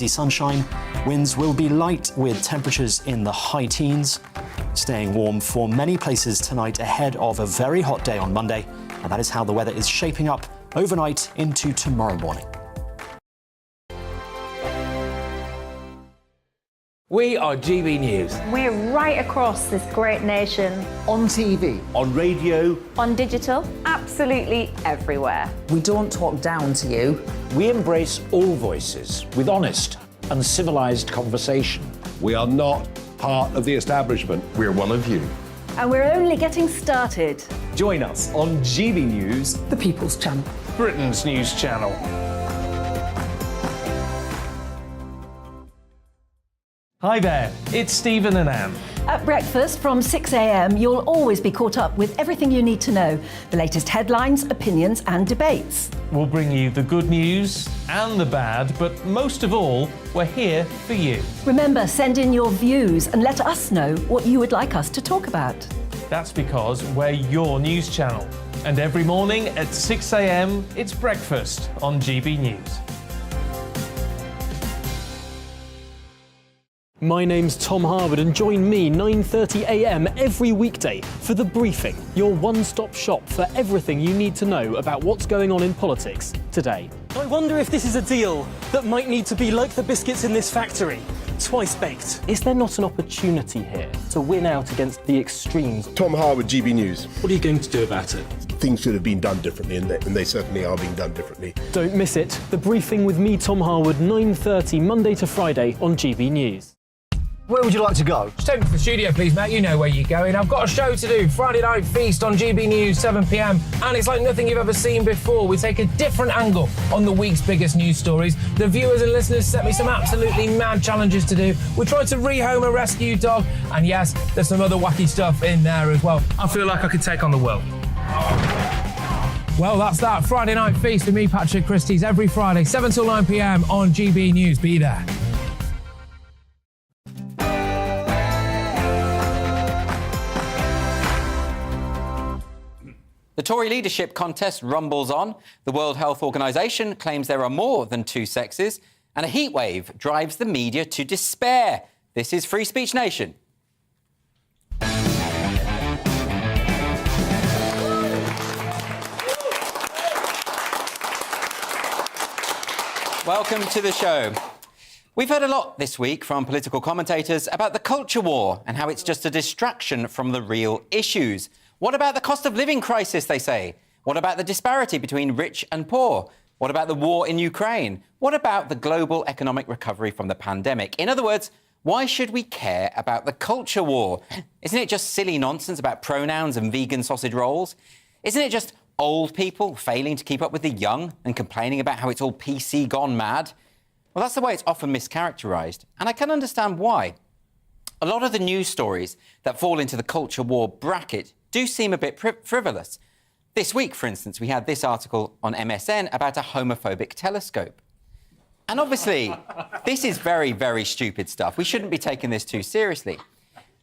Sunshine. Winds will be light with temperatures in the high teens. Staying warm for many places tonight ahead of a very hot day on Monday. And that is how the weather is shaping up overnight into tomorrow morning. We are GB News. We're right across this great nation. On TV. On radio. On digital. Absolutely everywhere. We don't talk down to you. We embrace all voices with honest and civilised conversation. We are not part of the establishment. We're one of you. And we're only getting started. Join us on GB News, The People's Channel. Britain's news channel. Hi there, it's Stephen and Anne. At breakfast from 6 a.m, you'll always be caught up with everything you need to know, the latest headlines, opinions and debates. We'll bring you the good news and the bad, but most of all, we're here for you. Remember, send in your views and let us know what you would like us to talk about. That's because we're your news channel. And every morning at 6 a.m, it's breakfast on GB News. My name's Tom Harwood and join me 9:30 a.m. every weekday for The Briefing, your one-stop shop for everything you need to know about what's going on in politics today. I wonder if this is a deal that might need to be like the biscuits in this factory, twice baked. Is there not an opportunity here to win out against the extremes? Tom Harwood, GB News. What are you going to do about it? Things should have been done differently, and they certainly are being done differently. Don't miss it. The Briefing with me, Tom Harwood, 9:30 Monday to Friday on GB News. Where would you like to go? Just take me to the studio, please, Matt. You know where you're going. I've got a show to do. Friday Night Feast on GB News, 7 p.m. And it's like nothing you've ever seen before. We take a different angle on the week's biggest news stories. The viewers and listeners set me some absolutely mad challenges to do. We tried to rehome a rescue dog. And yes, there's some other wacky stuff in there as well. I feel like I could take on the world. Well, that's that. Friday Night Feast with me, Patrick Christie's, every Friday, 7 till 9 p.m. on GB News. Be there. The Tory leadership contest rumbles on. The World Health Organization claims there are more than two sexes, and a heatwave drives the media to despair. This is Free Speech Nation. Welcome to the show. We've heard a lot this week from political commentators about the culture war and how it's just a distraction from the real issues. What about the cost of living crisis, they say? What about the disparity between rich and poor? What about the war in Ukraine? What about the global economic recovery from the pandemic? In other words, why should we care about the culture war? Isn't it just silly nonsense about pronouns and vegan sausage rolls? Isn't it just old people failing to keep up with the young and complaining about how it's all PC gone mad? Well, that's the way it's often mischaracterised, and I can understand why. A lot of the news stories that fall into the culture war bracket do seem a bit frivolous. This week, for instance, we had this article on MSN about a homophobic telescope. And obviously, this is very, very stupid stuff. We shouldn't be taking this too seriously.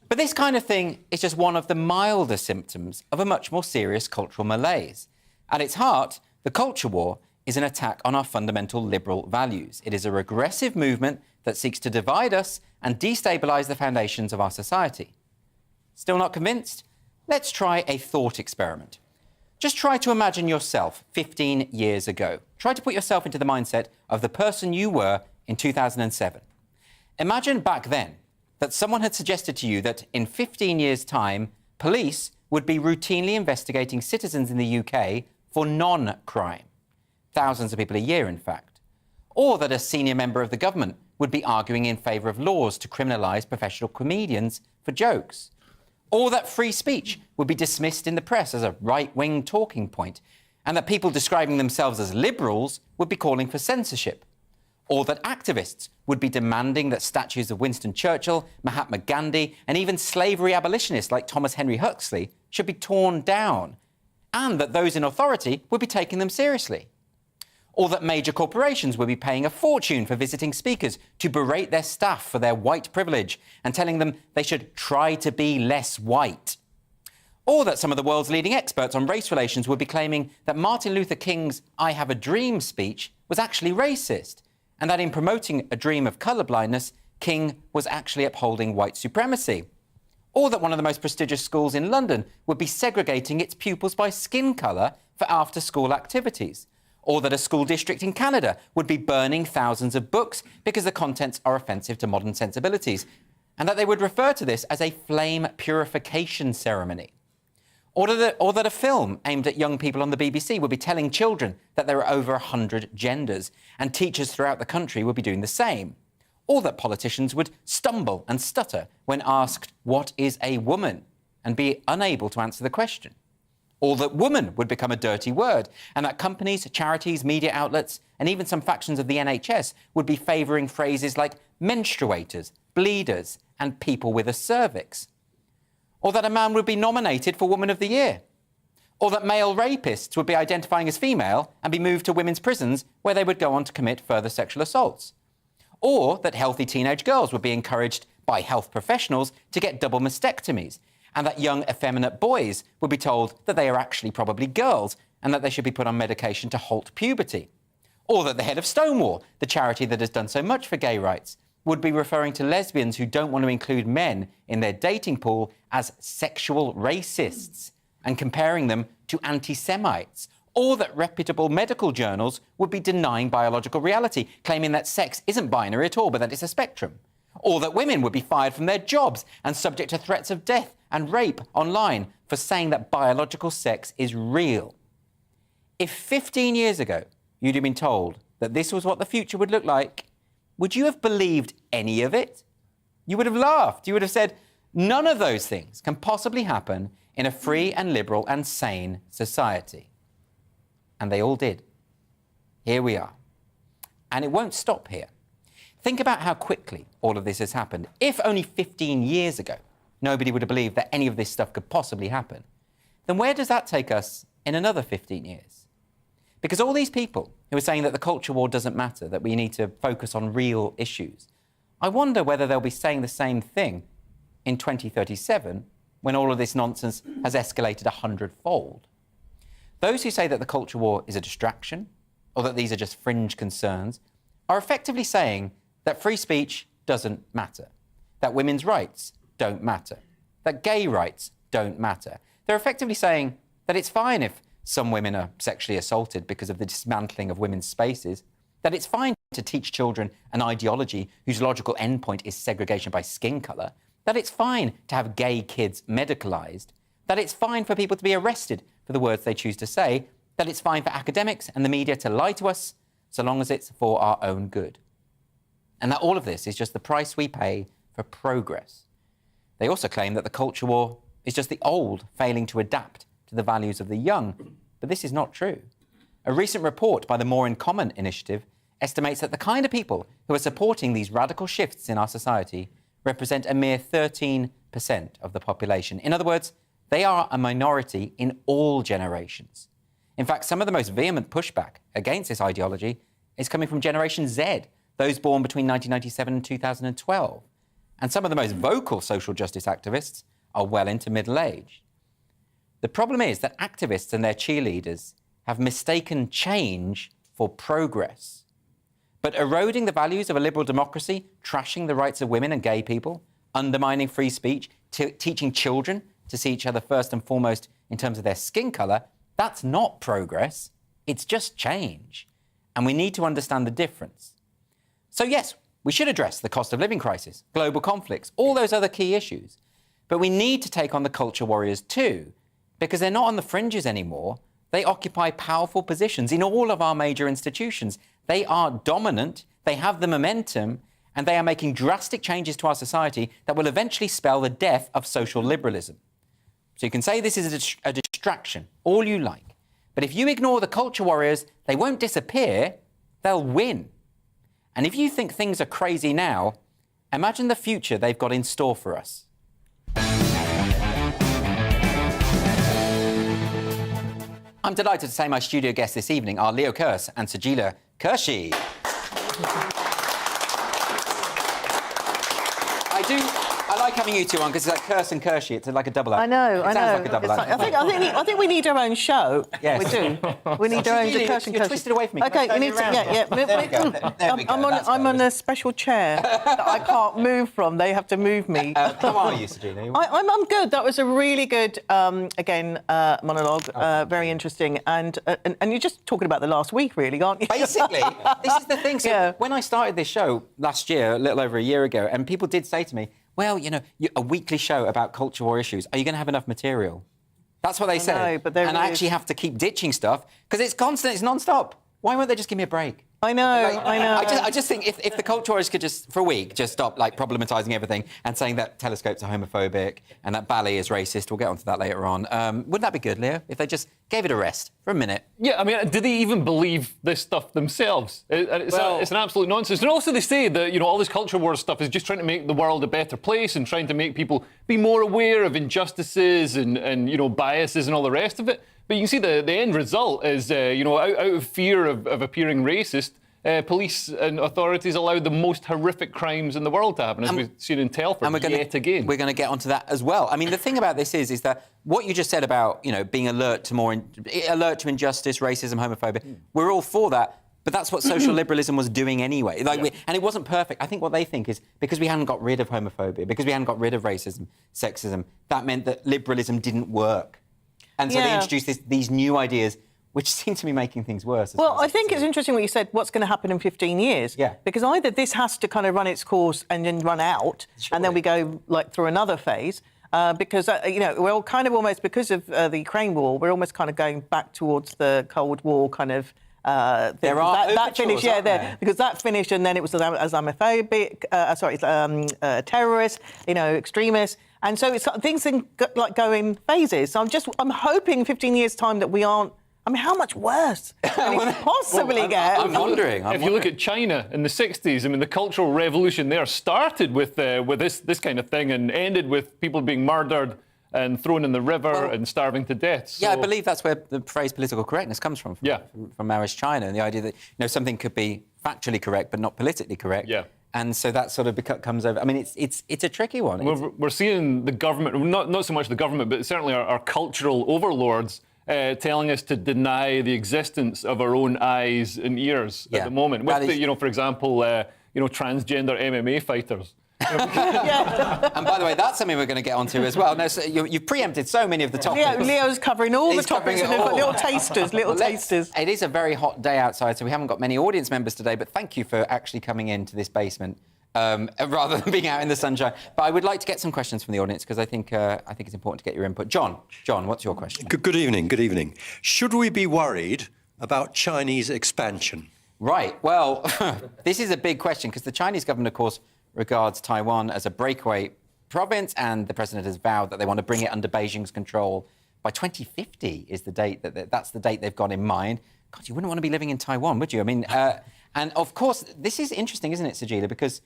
But this kind of thing is just one of the milder symptoms of a much more serious cultural malaise. At its heart, the culture war is an attack on our fundamental liberal values. It is a regressive movement that seeks to divide us and destabilise the foundations of our society. Still not convinced? Let's try a thought experiment. Just try to imagine yourself 15 years ago. Try to put yourself into the mindset of the person you were in 2007. Imagine back then that someone had suggested to you that in 15 years' time, police would be routinely investigating citizens in the UK for non-crime. Thousands of people a year, in fact. Or that a senior member of the government would be arguing in favour of laws to criminalise professional comedians for jokes. Or that free speech would be dismissed in the press as a right-wing talking point, and that people describing themselves as liberals would be calling for censorship. Or that activists would be demanding that statues of Winston Churchill, Mahatma Gandhi, and even slavery abolitionists like Thomas Henry Huxley should be torn down, and that those in authority would be taking them seriously. Or that major corporations would be paying a fortune for visiting speakers to berate their staff for their white privilege and telling them they should try to be less white. Or that some of the world's leading experts on race relations would be claiming that Martin Luther King's I Have a Dream speech was actually racist, and that in promoting a dream of colourblindness, King was actually upholding white supremacy. Or that one of the most prestigious schools in London would be segregating its pupils by skin colour for after-school activities. Or that a school district in Canada would be burning thousands of books because the contents are offensive to modern sensibilities, and that they would refer to this as a flame purification ceremony. Or that a film aimed at young people on the BBC would be telling children that there are over 100 genders, and teachers throughout the country would be doing the same. Or that politicians would stumble and stutter when asked, "What is a woman?" and be unable to answer the question. Or that woman would become a dirty word, and that companies, charities, media outlets, and even some factions of the NHS would be favouring phrases like menstruators, bleeders, and people with a cervix. Or that a man would be nominated for Woman of the Year. Or that male rapists would be identifying as female and be moved to women's prisons where they would go on to commit further sexual assaults. Or that healthy teenage girls would be encouraged by health professionals to get double mastectomies, and that young effeminate boys would be told that they are actually probably girls and that they should be put on medication to halt puberty. Or that the head of Stonewall, the charity that has done so much for gay rights, would be referring to lesbians who don't want to include men in their dating pool as sexual racists and comparing them to anti-Semites. Or that reputable medical journals would be denying biological reality, claiming that sex isn't binary at all, but that it's a spectrum. Or that women would be fired from their jobs and subject to threats of death and rape online for saying that biological sex is real. If 15 years ago you'd have been told that this was what the future would look like, would you have believed any of it? You would have laughed. You would have said, none of those things can possibly happen in a free and liberal and sane society. And they all did. Here we are. And it won't stop here. Think about how quickly all of this has happened. If only 15 years ago nobody would have believed that any of this stuff could possibly happen, then where does that take us in another 15 years? Because all these people who are saying that the culture war doesn't matter, that we need to focus on real issues, I wonder whether they'll be saying the same thing in 2037 when all of this nonsense has escalated 100-fold. Those who say that the culture war is a distraction or that these are just fringe concerns are effectively saying that free speech doesn't matter, that women's rights don't matter, that gay rights don't matter. They're effectively saying that it's fine if some women are sexually assaulted because of the dismantling of women's spaces, that it's fine to teach children an ideology whose logical endpoint is segregation by skin colour, that it's fine to have gay kids medicalised, that it's fine for people to be arrested for the words they choose to say, that it's fine for academics and the media to lie to us so long as it's for our own good. And that all of this is just the price we pay for progress. They also claim that the culture war is just the old failing to adapt to the values of the young, but this is not true. A recent report by the More in Common initiative estimates that the kind of people who are supporting these radical shifts in our society represent a mere 13% of the population. In other words, they are a minority in all generations. In fact, some of the most vehement pushback against this ideology is coming from Generation Z, those born between 1997 and 2012. And some of the most vocal social justice activists are well into middle age. The problem is that activists and their cheerleaders have mistaken change for progress. But eroding the values of a liberal democracy, trashing the rights of women and gay people, undermining free speech, teaching children to see each other first and foremost in terms of their skin colour, that's not progress, it's just change. And we need to understand the difference. So yes, we should address the cost of living crisis, global conflicts, all those other key issues. But we need to take on the culture warriors too, because they're not on the fringes anymore. They occupy powerful positions in all of our major institutions. They are dominant, they have the momentum, and they are making drastic changes to our society that will eventually spell the death of social liberalism. So you can say this is a distraction, all you like. But if you ignore the culture warriors, they won't disappear, they'll win. And if you think things are crazy now, imagine the future they've got in store for us. I'm delighted to say my studio guests this evening are Leo Kearse and Sajila I like having you two on because it's like curse and curse you. It's like a double act. I know. It sounds like a double act. I think we need our own show. Yes. We do. We need our own curse and curse. You're twisted away from me. Okay, you need to. I'm on a special chair that I can't move from. They have to move me. How are you, Sajina? I'm good. That was a really good, monologue. Very interesting. And you're just talking about the last week, really, aren't you? Basically, this is the thing. So when I started this show last year, a little over a year ago, and people did say to me, well, a weekly show about culture war issues, are you going to have enough material? That's what they said. know, but and I actually have to keep ditching stuff because it's constant, it's non-stop. Why won't they just give me a break? I know. I just think if the culture wars could just, for a week, just stop problematising everything and saying that telescopes are homophobic and that ballet is racist. We'll get onto that later on. Wouldn't that be good, Leo? If they just gave it a rest for a minute. Yeah, I mean, do they even believe this stuff themselves? It's an absolute nonsense. And also they say that, all this culture war stuff is just trying to make the world a better place and trying to make people be more aware of injustices and biases and all the rest of it. But you can see the end result is, out of fear of appearing racist, police and authorities allowed the most horrific crimes in the world to happen, as we've seen in Telford yet again. We're going to get onto that as well. I mean, the thing about this is that what you just said about, being alert to injustice, racism, homophobia, we're all for that. But that's what social liberalism was doing anyway. And it wasn't perfect. I think what they think is because we hadn't got rid of homophobia, because we hadn't got rid of racism, sexism, that meant that liberalism didn't work. And so they introduced these new ideas, which seem to be making things worse. Well, I think it's interesting what you said, what's going to happen in 15 years. Yeah. Because either this has to kind of run its course and then run out, and then we go, through another phase, because, we're all kind of almost, because of the Ukraine war, we're almost kind of going back towards the Cold War kind of... there are that finished, because that finished, and then it was Islamophobic, terrorists, extremists, and so it's things go in phases. So I'm hoping 15 years' time that we aren't. I mean, how much worse can it possibly get? I'm wondering. If you look at China in the 60s, I mean, the Cultural Revolution there started with this kind of thing and ended with people being murdered and thrown in the river and starving to death. So... Yeah, I believe that's where the phrase political correctness comes from Maoist China, and the idea that something could be factually correct but not politically correct. Yeah. And so that sort of comes over. I mean, it's a tricky one. We're seeing the government, not so much the government, but certainly our cultural overlords telling us to deny the existence of our own eyes and ears at the moment. With for example, transgender MMA fighters. And by the way, that's something we're going to get onto as well. No, so you've preempted so many of the topics. Leo's covering all the topics, and little tasters, tasters. It is a very hot day outside, so we haven't got many audience members today, but thank you for actually coming into this basement rather than being out in the sunshine. But I would like to get some questions from the audience because I think it's important to get your input. John, what's your question? Good evening. Should we be worried about Chinese expansion? Right. Well, this is a big question because the Chinese government, of course, regards Taiwan as a breakaway province, and the president has vowed that they want to bring it under Beijing's control by 2050 is the date that's the date they've got in mind. God, you wouldn't want to be living in Taiwan, would you? I mean, and of course, this is interesting, isn't it, Sajila? Because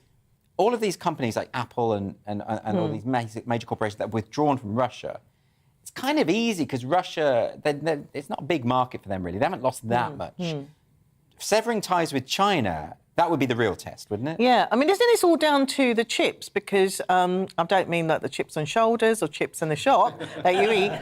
all of these companies like Apple and all these major corporations that have withdrawn from Russia, it's kind of easy because Russia, it's not a big market for them, really. They haven't lost that much. Severing ties with China, that would be the real test, wouldn't it? Yeah. I mean, isn't this all down to the chips? Because I don't mean like the chips on shoulders or chips in the shop that you eat.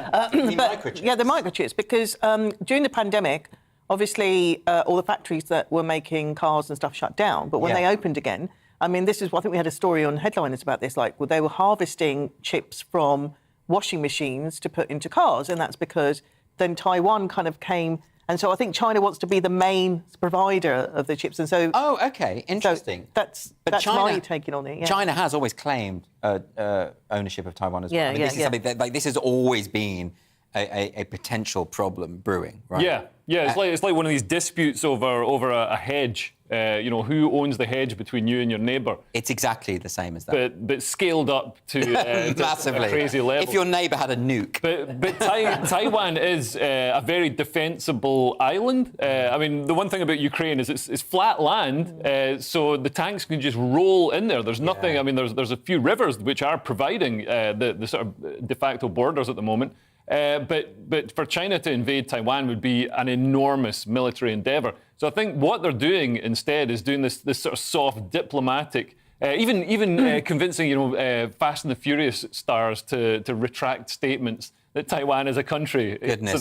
Microchips. Yeah, the microchips. Because during the pandemic, obviously, all the factories that were making cars and stuff shut down. But when they opened again, I mean, I think we had a story on Headliners about this, they were harvesting chips from washing machines to put into cars. And that's because then Taiwan kind of came... And so I think China wants to be the main provider of the chips. And so... Oh, OK. Interesting. So that's my taking on it, yeah. China has always claimed ownership of Taiwan as well. Yeah, this is something that, this has always been a potential problem brewing, right? Yeah. It's like one of these disputes over a hedge. Who owns the hedge between you and your neighbour? It's exactly the same as that. But scaled up to massively a crazy level. If your neighbour had a nuke. But Taiwan is a very defensible island. I mean, the one thing about Ukraine is it's flat land, so the tanks can just roll in there. There's nothing. I mean, there's a few rivers which are providing the sort of de facto borders at the moment. But for China to invade Taiwan would be an enormous military endeavour. So I think what they're doing instead is doing this sort of soft diplomatic Even convincing, Fast and the Furious stars to retract statements that Taiwan is a country. Goodness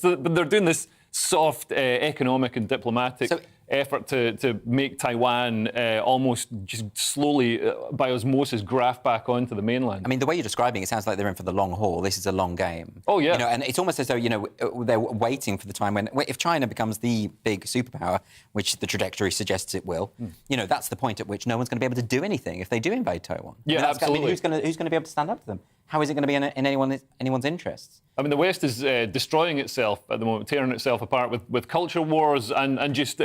But they're doing this soft economic and diplomatic effort to make Taiwan almost just slowly, by osmosis, graft back onto the mainland. I mean, the way you're describing it sounds like they're in for the long haul. This is a long game. Oh, yeah. And it's almost as though, they're waiting for the time when, if China becomes the big superpower, which the trajectory suggests it will, that's the point at which no one's going to be able to do anything if they do invade Taiwan. Yeah, absolutely. Who's going to be able to stand up to them? How is it going to be in anyone's interests? I mean, the West is destroying itself at the moment, tearing itself apart with culture wars and just,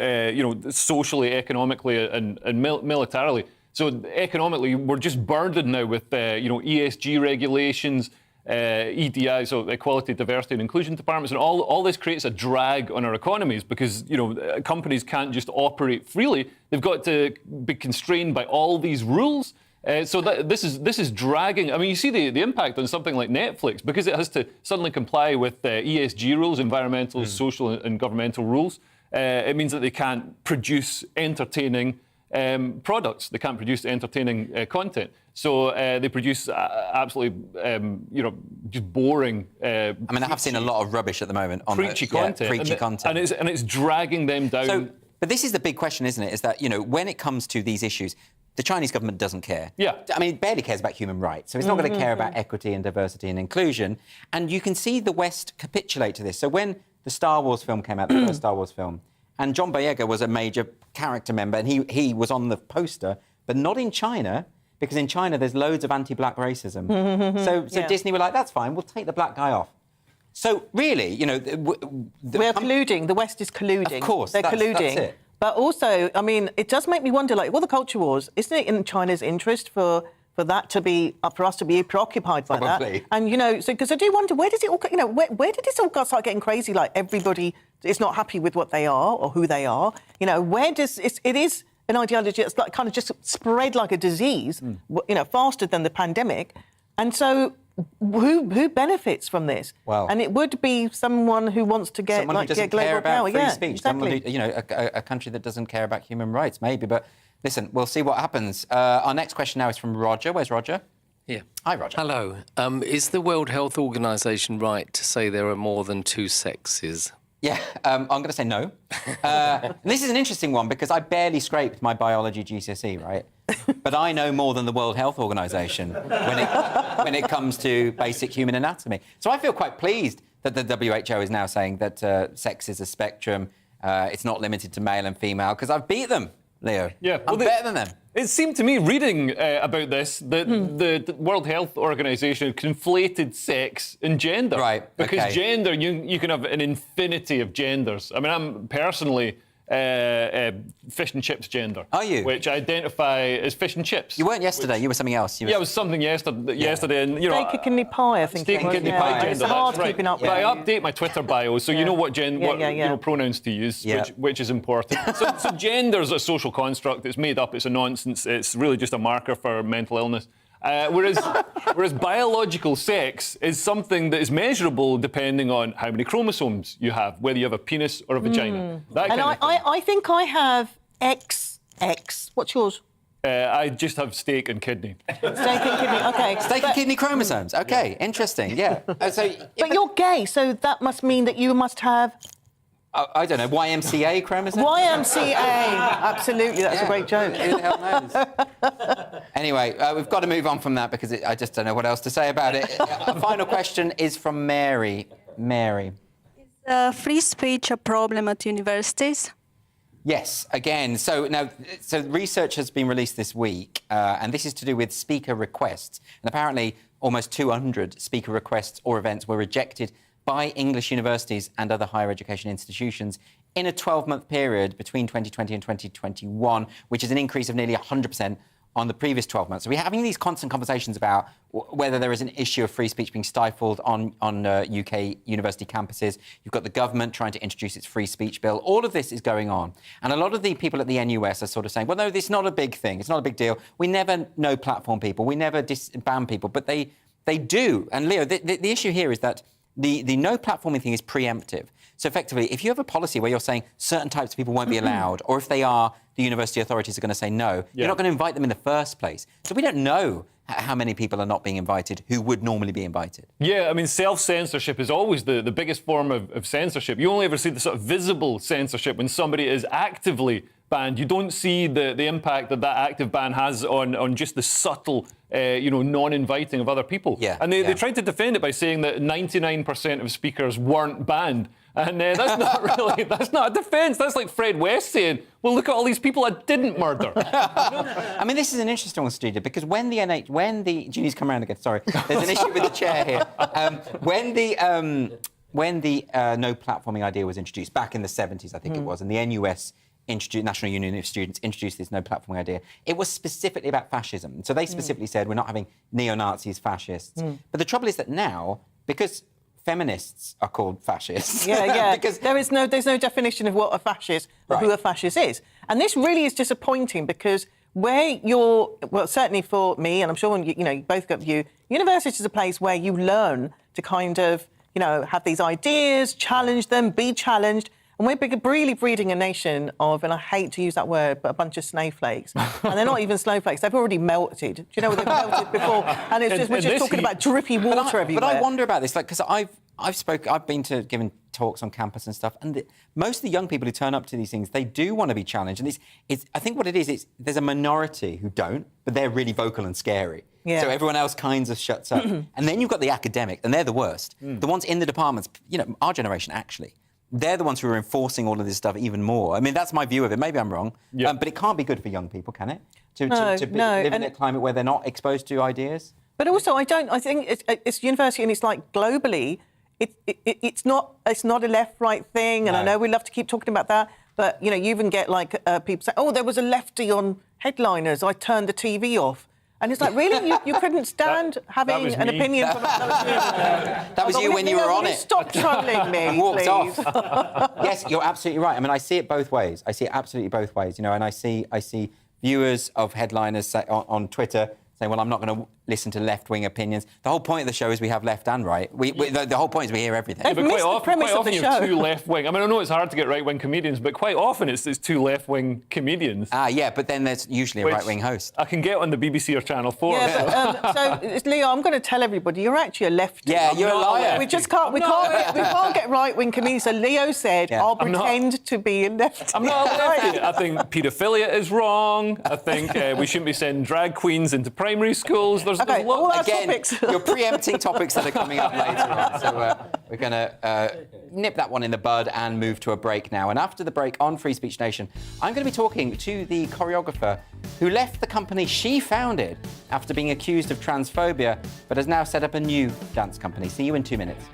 socially, economically and militarily. So economically, we're just burdened now with, ESG regulations, EDI, so Equality, Diversity and Inclusion departments, and all this creates a drag on our economies because, companies can't just operate freely. They've got to be constrained by all these rules. So this is dragging. I mean, you see the impact on something like Netflix because it has to suddenly comply with ESG rules, environmental, social, and governmental rules. It means that they can't produce entertaining products. They can't produce entertaining content. So they produce absolutely, just boring. I have seen a lot of rubbish at the moment on preachy content. Content, and it's dragging them down. But this is the big question, isn't it? Is that when it comes to these issues, the Chinese government doesn't care. Yeah. I mean, it barely cares about human rights. So it's not going to care about equity and diversity and inclusion. And you can see the West capitulate to this. So when the Star Wars film came out, the first Star Wars film, and John Boyega was a major character member, and he was on the poster, but not in China, because in China there's loads of anti-black racism. So Disney were like, that's fine, we'll take the black guy off. So really, we're colluding. The West is colluding. Of course, they're colluding. That's it. But also, I mean, it does make me wonder, the culture wars, isn't it in China's interest for that to be, for us to be preoccupied by Probably. that? And, because I do wonder, where does it all, where did this all start getting crazy? Like, everybody is not happy with what they are or who they are. Where does, it is an ideology that's kind of just spread like a disease, faster than the pandemic. And so who benefits from this? Well, and it would be someone who wants to get someone who doesn't global care about power. free Yeah, speech. exactly. Someone who, a country that doesn't care about human rights, maybe. But listen, we'll see what happens. Our next question now is from Roger. Where's Roger? Yeah. Hi, Roger. Hello. Is the World Health Organization right to say there are more than two sexes? Yeah, I'm going to say no. And this is an interesting one because I barely scraped my biology GCSE, right? But I know more than the World Health Organization when it comes to basic human anatomy. So I feel quite pleased that the WHO is now saying that sex is a spectrum. It's not limited to male and female because I've beat them, Leo. Yeah, I'm better than them. It seemed to me, reading about this, that the World Health Organization conflated sex and gender. Right, Because gender, you can have an infinity of genders. I mean, I'm personally fish and chips gender. Are you? Which I identify as fish and chips. You weren't yesterday, you were something else. Yeah, it was something yesterday. And, Steak and kidney pie, I think. Steak and kidney pie gender. It's hard right. keeping up with But I update my Twitter bio, so you know what pronouns to use, which is important. So gender's a social construct. It's made up. It's a nonsense. It's really just a marker for mental illness. Whereas biological sex is something that is measurable depending on how many chromosomes you have, whether you have a penis or a vagina. I think I have XX. What's yours? I just have steak and kidney. Steak and kidney, OK. Steak and kidney chromosomes, OK, interesting, yeah. But you're gay, so that must mean that you must have... I don't know, YMCA chromosomes? YMCA, absolutely, that's a great joke. Who the hell knows? Anyway, we've got to move on from that because I just don't know what else to say about it. Our final question is from Mary. Mary. Is free speech a problem at universities? Yes, again. So research has been released this week, and this is to do with speaker requests. And apparently almost 200 speaker requests or events were rejected by English universities and other higher education institutions in a 12-month period between 2020 and 2021, which is an increase of nearly 100% on the previous 12 months. So we're having these constant conversations about whether there is an issue of free speech being stifled on UK university campuses. You've got the government trying to introduce its free speech bill. All of this is going on. And a lot of the people at the NUS are sort of saying, well, no, this is not a big thing. It's not a big deal. We never no platform people. We never ban people. But they do. And Leo, the issue here is that the no platforming thing is preemptive. So effectively, if you have a policy where you're saying certain types of people won't be allowed, or if they are, the university authorities are going to say no, you're not going to invite them in the first place. So we don't know how many people are not being invited who would normally be invited. Yeah, I mean, self-censorship is always the biggest form of censorship. You only ever see the sort of visible censorship when somebody is actively banned. You don't see the impact that active ban has on just the subtle, non-inviting of other people. Yeah, and they tried to defend it by saying that 99% of speakers weren't banned. And that's not a defence. That's like Fred West saying, well, look at all these people I didn't murder. I mean, this is an interesting one, Studio, because when Jeannie's come around again, sorry, there's an issue with the chair here. When the no platforming idea was introduced back in the 70s, I think it was, and the NUS National Union of Students introduced this no platforming idea, it was specifically about fascism. So they specifically said, we're not having neo-Nazis, fascists. But the trouble is that now, because feminists are called fascists. Yeah. Because there's no definition of what a fascist or who a fascist is. And this really is disappointing because certainly for me, and I'm sure both got you, university is a place where you learn to kind of, have these ideas, challenge them, be challenged. And we're really breeding a nation of, and I hate to use that word, but a bunch of snowflakes. And they're not even snowflakes, they've already melted. Do you know what they've melted before? And it's we're just talking about drippy water everywhere. But I wonder about this, because I've been to giving talks on campus and stuff, and most of the young people who turn up to these things, they do want to be challenged. And I think what it is, there's a minority who don't, but they're really vocal and scary. Yeah. So everyone else kind of shuts up. And then you've got the academic, and they're the worst. The ones in the departments, our generation actually, they're the ones who are enforcing all of this stuff even more. I mean, that's my view of it. Maybe I'm wrong. But it can't be good for young people, can it? To live in a climate where they're not exposed to ideas? But also, I think it's university, and it's like globally, it's not a left-right thing, and I know we love to keep talking about that, but, you even get, people say, oh, there was a lefty on headliners, I turned the TV off. And it's like, really? You couldn't stand having an opinion from that was you when you were on it. Stop trolling me, and walked please. off. Yes, you're absolutely right. I mean, I see it both ways. I see it absolutely both ways, and I see viewers of headliners say, on Twitter saying, well, I'm not going to listen to left-wing opinions. The whole point of the show is we have left and right. The whole point is we hear everything. They've missed the premise of the show. You have two left-wing. I mean, I know it's hard to get right-wing comedians, but quite often it's two left-wing comedians. Yeah, but then there's usually a right-wing host. I can get on the BBC or Channel 4. Yeah, but, Leo, I'm going to tell everybody, you're actually a lefty. Yeah, you're a liar. We just can't get right-wing comedians. So Leo said, I'll pretend to be a lefty. I'm not a lefty. I think paedophilia is wrong. I think we shouldn't be sending drag queens into primary schools. There's lots. Again, you're preempting topics that are coming up later on. So we're going to nip that one in the bud and move to a break now. And after the break on Free Speech Nation, I'm going to be talking to the choreographer who left the company she founded after being accused of transphobia, but has now set up a new dance company. See you in 2 minutes.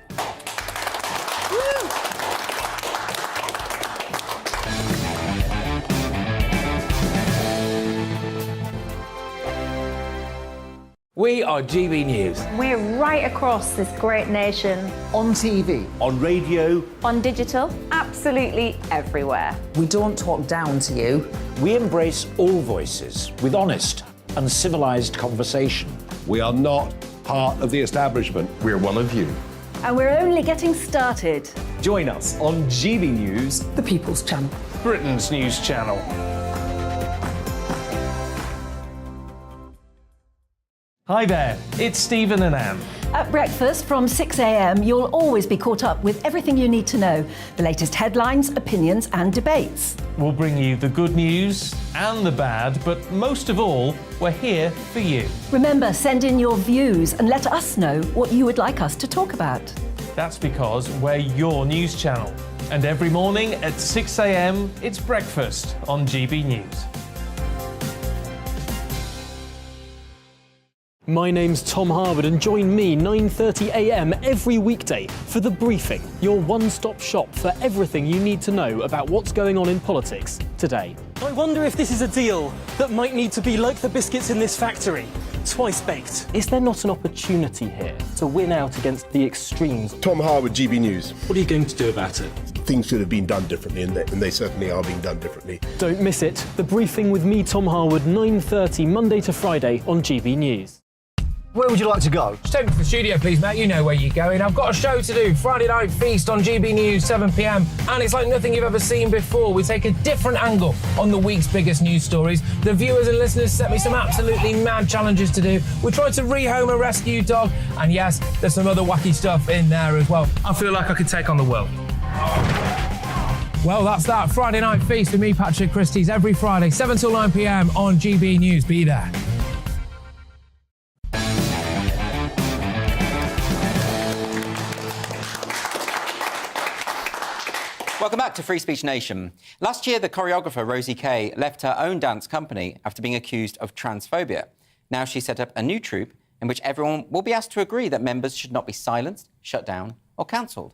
We are GB News. We're right across this great nation. On TV. On radio. On digital. Absolutely everywhere. We don't talk down to you. We embrace all voices with honest and civilised conversation. We are not part of the establishment. We're one of you. And we're only getting started. Join us on GB News, The People's Channel. Britain's news channel. Hi there, it's Stephen and Anne. At breakfast from 6 a.m, you'll always be caught up with everything you need to know, the latest headlines, opinions and debates. We'll bring you the good news and the bad, but most of all, we're here for you. Remember, send in your views and let us know what you would like us to talk about. That's because we're your news channel. And every morning at 6 a.m, it's breakfast on GB News. My name's Tom Harwood, and join me 9:30 a.m. every weekday for The Briefing, your one-stop shop for everything you need to know about what's going on in politics today. I wonder if this is a deal that might need to be like the biscuits in this factory, twice baked. Is there not an opportunity here to win out against the extremes? Tom Harwood, GB News. What are you going to do about it? Things should have been done differently, and they certainly are being done differently. Don't miss it. The Briefing with me, Tom Harwood, 9:30 Monday to Friday on GB News. Where would you like to go? Just take me to the studio, please, Matt. You know where you're going. I've got a show to do. Friday Night Feast on GB News, 7 p.m. And it's like nothing you've ever seen before. We take a different angle on the week's biggest news stories. The viewers and listeners set me some absolutely mad challenges to do. We tried to rehome a rescue dog. And yes, there's some other wacky stuff in there as well. I feel like I could take on the world. Well, that's that. Friday Night Feast with me, Patrick Christie's, every Friday, 7 till 9 p.m. on GB News. Be there. Welcome back to Free Speech Nation. Last year, the choreographer Rosie Kay left her own dance company after being accused of transphobia. Now she set up a new troupe in which everyone will be asked to agree that members should not be silenced, shut down or cancelled.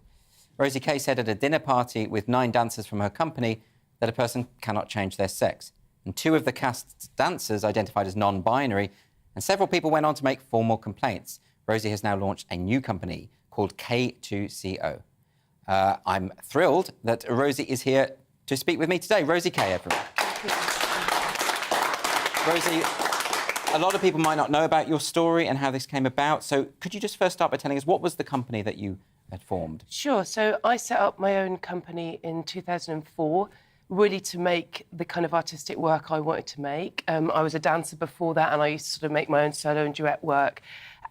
Rosie Kay said at a dinner party with 9 dancers from her company that a person cannot change their sex. And 2 of the cast's dancers identified as non-binary, and several people went on to make formal complaints. Rosie has now launched a new company called K2CO. I'm thrilled that Rosie is here to speak with me today. Rosie Kay, everyone. Rosie, a lot of people might not know about your story and how this came about, so could you just first start by telling us what was the company that you had formed? Sure. So I set up my own company in 2004, really to make the kind of artistic work I wanted to make. I was a dancer before that, and I used to sort of make my own solo and duet work.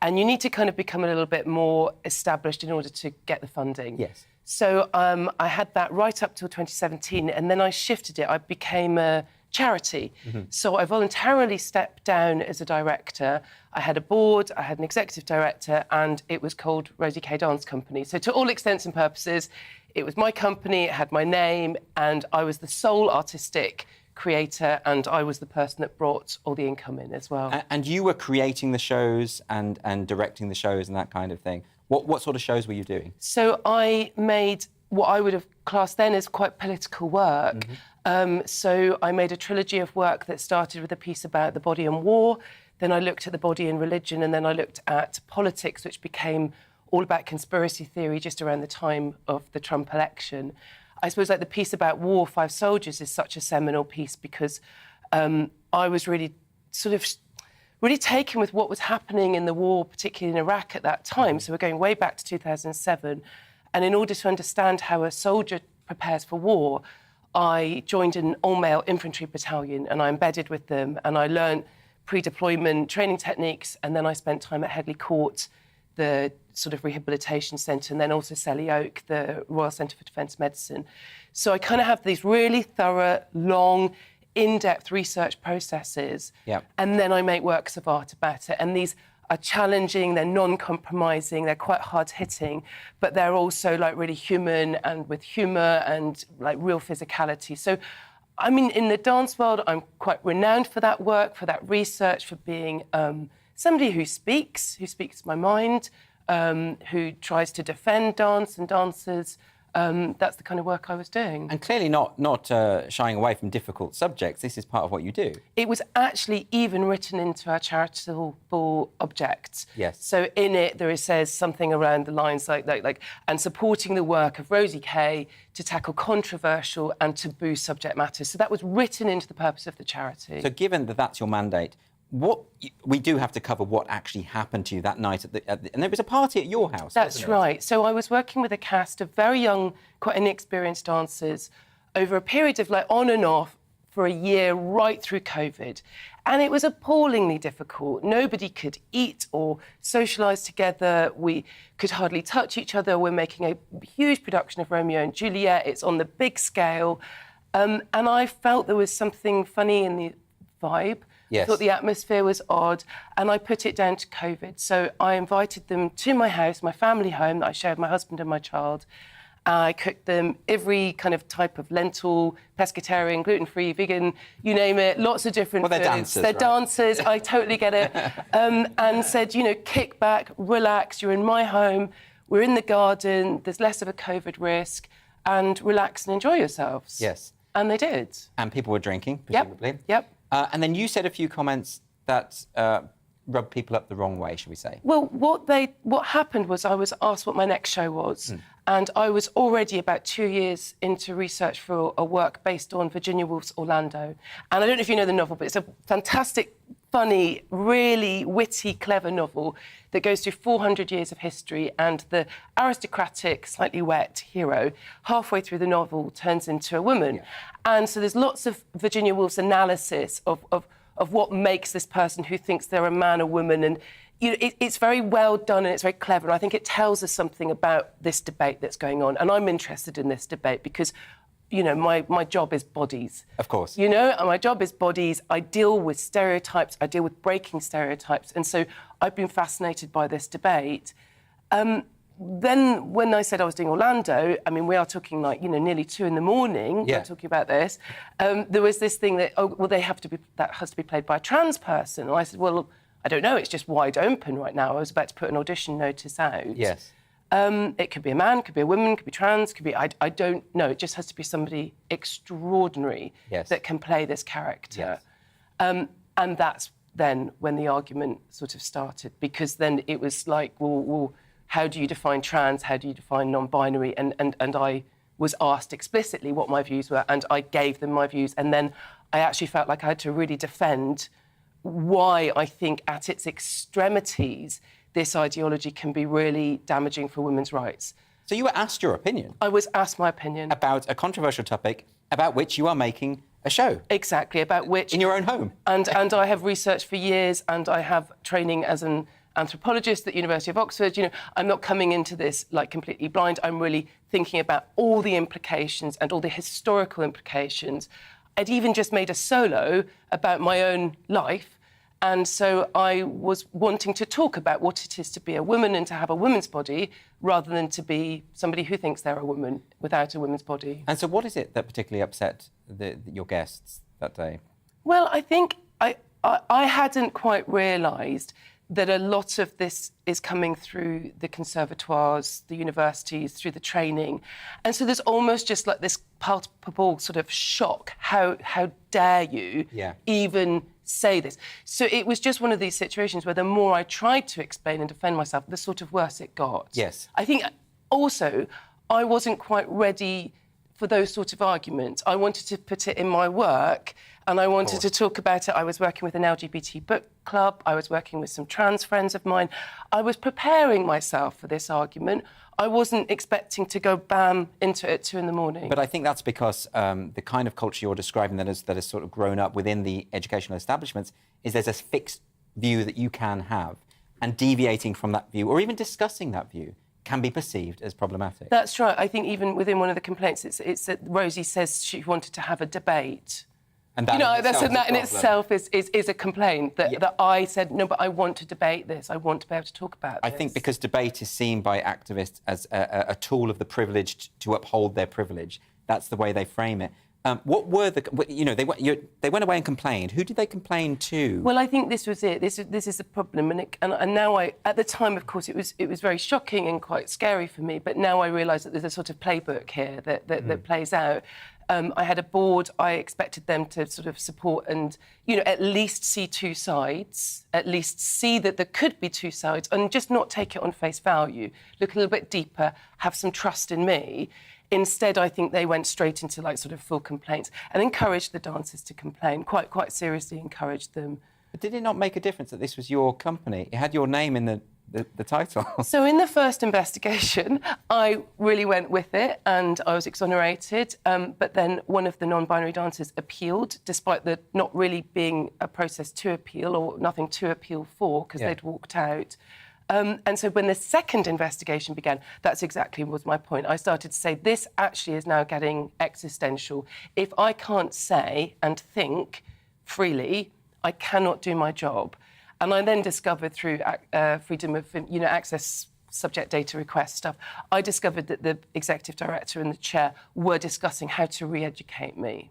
And you need to kind of become a little bit more established in order to get the funding. Yes. So I had that right up till 2017, and then I shifted it. I became a charity. So I voluntarily stepped down as a director. I had a board, I had an executive director, and it was called Rosie Kay Dance Company. So to all extents and purposes, it was my company, it had my name, and I was the sole artistic creator, and I was the person that brought all the income in as well. And you were creating the shows and directing the shows and that kind of thing. What sort of shows were you doing? So I made what I would have classed then as quite political work. So I made a trilogy of work that started with a piece about the body and war, then I looked at the body and religion, and then I looked at politics, which became all about conspiracy theory just around the time of the Trump election. I suppose like the piece about war, 5 Soldiers, is such a seminal piece because I was really really taken with what was happening in the war, particularly in Iraq at that time. So we're going way back to 2007. And in order to understand how a soldier prepares for war, I joined an all-male infantry battalion, and I embedded with them, and I learned pre-deployment training techniques, and then I spent time at Headley Court, the sort of rehabilitation centre, and then also Selly Oak, the Royal Centre for Defence Medicine. So I kind of have these really thorough, long, in-depth research processes, and then I make works of art about it. And these are challenging, they're non-compromising, they're quite hard-hitting, but they're also like really human and with humour and like real physicality. So, I mean, in the dance world, I'm quite renowned for that work, for that research, for being somebody who speaks my mind, who tries to defend dance and dancers. That's the kind of work I was doing. And clearly not shying away from difficult subjects. This is part of what you do. It was actually even written into our charitable objects. Yes. So in it, there says something around the lines like and supporting the work of Rosie Kay to tackle controversial and taboo subject matters. So that was written into the purpose of the charity. So given that that's your mandate, we do have to cover what actually happened to you that night and there was a party at your house. That's right. So I was working with a cast of very young, quite inexperienced dancers over a period of like on and off for a year right through COVID. And it was appallingly difficult. Nobody could eat or socialise together. We could hardly touch each other. We're making a huge production of Romeo and Juliet. It's on the big scale. And I felt there was something funny in the vibe. Yes. I thought the atmosphere was odd, and I put it down to COVID. So I invited them to my house, my family home that I share with my husband and my child. I cooked them every kind of type of lentil, pescatarian, gluten-free, vegan, you name it, lots of different they're foods. dancers, They're right? dancers, I totally get it. And said, kick back, relax, you're in my home, we're in the garden, there's less of a COVID risk, and relax and enjoy yourselves. Yes. And they did. And people were drinking, presumably. Yep. And then you said a few comments that rubbed people up the wrong way, shall we say? Well, what happened was I was asked what my next show was, and I was already about 2 years into research for a work based on Virginia Woolf's Orlando. And I don't know if you know the novel, but it's a fantastic, funny, really witty, clever novel that goes through 400 years of history, and the aristocratic, slightly wet hero, halfway through the novel, turns into a woman. And so there's lots of Virginia Woolf's analysis of what makes this person who thinks they're a man or woman, and it's very well done and it's very clever. And I think it tells us something about this debate that's going on. And I'm interested in this debate because, my job is bodies. Of course. My job is bodies. I deal with stereotypes. I deal with breaking stereotypes. And so I've been fascinated by this debate. Then when I said I was doing Orlando, I mean, we are talking nearly 2 a.m. We're talking about this. There was this thing that, that has to be played by a trans person. And I said, well, I don't know, it's just wide open right now. I was about to put an audition notice out. Yes. It could be a man, could be a woman, could be trans, could be... I don't know. It just has to be somebody extraordinary that can play this character. Yes. And that's then when the argument sort of started, because then it was like, well, how do you define trans? How do you define non-binary? And I was asked explicitly what my views were, and I gave them my views. And then I actually felt like I had to really defend why I think at its extremities this ideology can be really damaging for women's rights. So you were asked your opinion? I was asked my opinion. About a controversial topic about which you are making a show? Exactly, about which... In your own home? And I have researched for years, and I have training as an anthropologist at the University of Oxford. I'm not coming into this completely blind. I'm really thinking about all the implications and all the historical implications. I'd even just made a solo about my own life. And so I was wanting to talk about what it is to be a woman and to have a woman's body rather than to be somebody who thinks they're a woman without a woman's body. And so what is it that particularly upset your guests that day? Well, I think I hadn't quite realised that a lot of this is coming through the conservatoires, the universities, through the training. And so there's almost just like this palpable sort of shock. How dare you even say this? So it was just one of these situations where the more I tried to explain and defend myself, the sort of worse it got. Yes. I think also I wasn't quite ready for those sort of arguments. I wanted to put it in my work, and I wanted to talk about it. I was working with an LGBT book club. I was working with some trans friends of mine. I was preparing myself for this argument. I wasn't expecting to go bam into it at 2 a.m. But I think that's because the kind of culture you're describing that has sort of grown up within the educational establishments is there's a fixed view that you can have, and deviating from that view or even discussing that view can be perceived as problematic. That's right. I think even within one of the complaints, it's that Rosie says she wanted to have a debate. And that in itself is a complaint that I said, no, but I want to debate this. I want to be able to talk about this. I think because debate is seen by activists as a tool of the privileged to uphold their privilege. That's the way they frame it. What were they went away and complained. Who did they complain to? Well, I think this was it. This is the problem, and now at the time, of course, it was very shocking and quite scary for me. But now I realise that there's a sort of playbook here that plays out. I had a board. I expected them to sort of support and at least see two sides, at least see that there could be two sides, and just not take it on face value. Look a little bit deeper. Have some trust in me. Instead, I think they went straight into sort of full complaints and encouraged the dancers to complain, quite seriously encouraged them. But did it not make a difference that this was your company? It had your name in the title. So in the first investigation, I really went with it and I was exonerated. But then one of the non-binary dancers appealed, despite there not really being a process to appeal or nothing to appeal for, because they'd walked out. And so when the second investigation began, that's exactly was my point. I started to say, this actually is now getting existential. If I can't say and think freely, I cannot do my job. And I then discovered through freedom of access subject data request stuff, I discovered that the executive director and the chair were discussing how to re-educate me.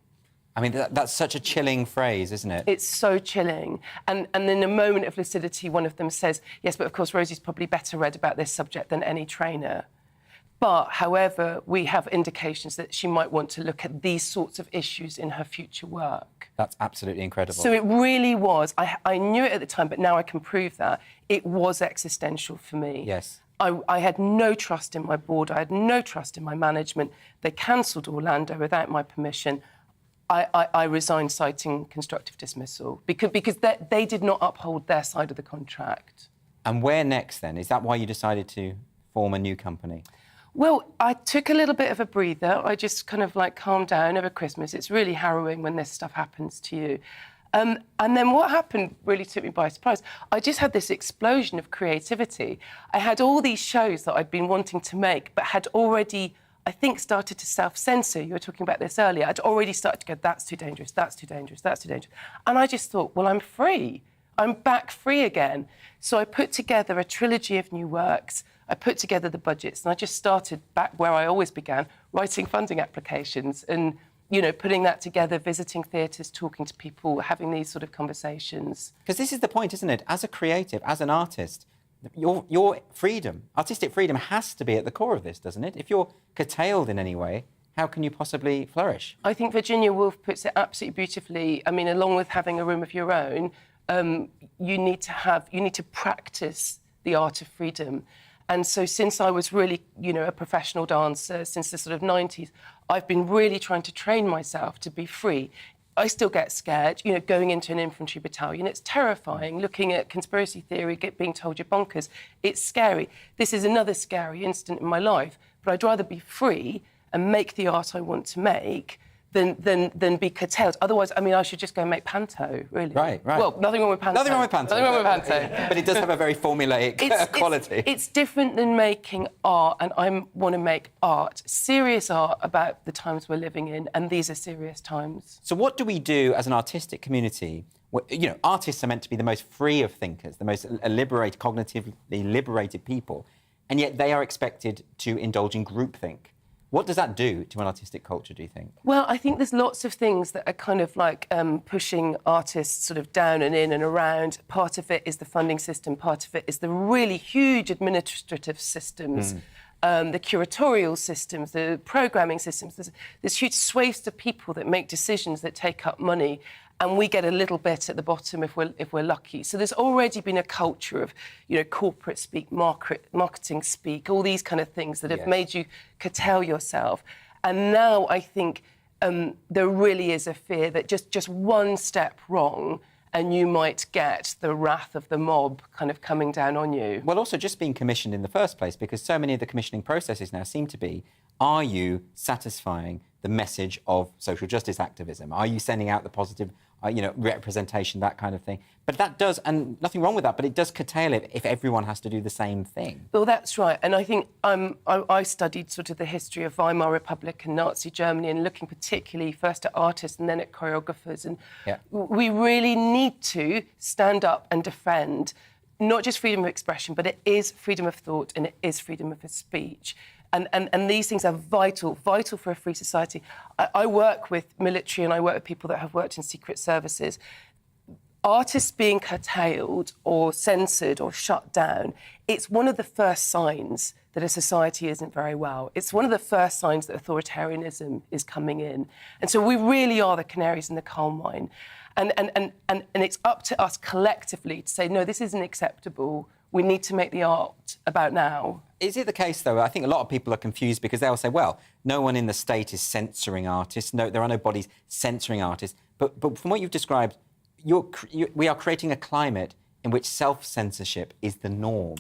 I mean, that's such a chilling phrase, isn't it? It's so chilling. And in a moment of lucidity, one of them says, yes, but of course, Rosie's probably better read about this subject than any trainer. But, however, we have indications that she might want to look at these sorts of issues in her future work. That's absolutely incredible. So it really was. I knew it at the time, but now I can prove that. It was existential for me. Yes. I had no trust in my board. I had no trust in my management. They cancelled Orlando without my permission. I resigned, citing constructive dismissal, because they did not uphold their side of the contract. And where next, then? Is that why you decided to form a new company? Well, I took a little bit of a breather. I just kind of like calmed down over Christmas. It's really harrowing when this stuff happens to you. And then what happened really took me by surprise. I just had this explosion of creativity. I had all these shows that I'd been wanting to make, but had already, I think, started to self-censor. You were talking about this earlier. I'd already started to go, that's too dangerous, that's too dangerous, that's too dangerous. And I just thought, well, I'm free. I'm back free again. So I put together a trilogy of new works. I put together the budgets, and I just started back where I always began, writing funding applications and, you know, putting that together, visiting theatres, talking to people, having these sort of conversations. Because this is the point, isn't it? As a creative, as an artist, your freedom, artistic freedom, has to be at the core of this, doesn't it? If you're curtailed in any way, how can you possibly flourish? I think Virginia Woolf puts it absolutely beautifully. I mean, along with having a room of your own, you need to practice the art of freedom. And so since I was really, you know, a professional dancer since the sort of 90s, I've been really trying to train myself to be free. I still get scared, you know, going into an infantry battalion. It's terrifying. Looking at conspiracy theory, being told you're bonkers, it's scary. This is another scary incident in my life, but I'd rather be free and make the art I want to make than be curtailed. Otherwise, I mean, I should just go and make panto, really. Right. Well, nothing wrong with panto. Nothing wrong with panto. Nothing wrong with panto. But it does have a very formulaic quality. It's different than making art, and I want to make art, serious art about the times we're living in, and these are serious times. So what do we do as an artistic community? You know, artists are meant to be the most free of thinkers, the most liberated, cognitively liberated people, and yet they are expected to indulge in groupthink. What does that do to an artistic culture, do you think? Well, I think there's lots of things that are kind of like pushing artists sort of down and in and around. Part of it is the funding system. Part of it is the really huge administrative systems, the curatorial systems, the programming systems. There's huge swathes of people that make decisions that take up money, and we get a little bit at the bottom if we're lucky. So there's already been a culture of, you know, corporate speak, marketing speak, all these kind of things that have made you curtail yourself. And now I think there really is a fear that just one step wrong and you might get the wrath of the mob kind of coming down on you. Well, also just being commissioned in the first place, because so many of the commissioning processes now seem to be, are you satisfying the message of social justice activism? Are you sending out the positive, you know, representation, that kind of thing? But that does, and nothing wrong with that, but it does curtail it if everyone has to do the same thing. Well, that's right. And I think I studied sort of the history of Weimar Republic and Nazi Germany, and looking particularly first at artists and then at choreographers. And we really need to stand up and defend not just freedom of expression, but it is freedom of thought and it is freedom of speech. And these things are vital for a free society. I work with military and I work with people that have worked in secret services. Artists being curtailed or censored or shut down, it's one of the first signs that a society isn't very well. It's one of the first signs that authoritarianism is coming in. And so we really are the canaries in the coal mine. And it's up to us collectively to say, no, this isn't acceptable. We need to make the art about now. Is it the case, though, I think a lot of people are confused because they'll say, well, no one in the state is censoring artists. No, there are no bodies censoring artists. But from what you've described, we are creating a climate in which self-censorship is the norm.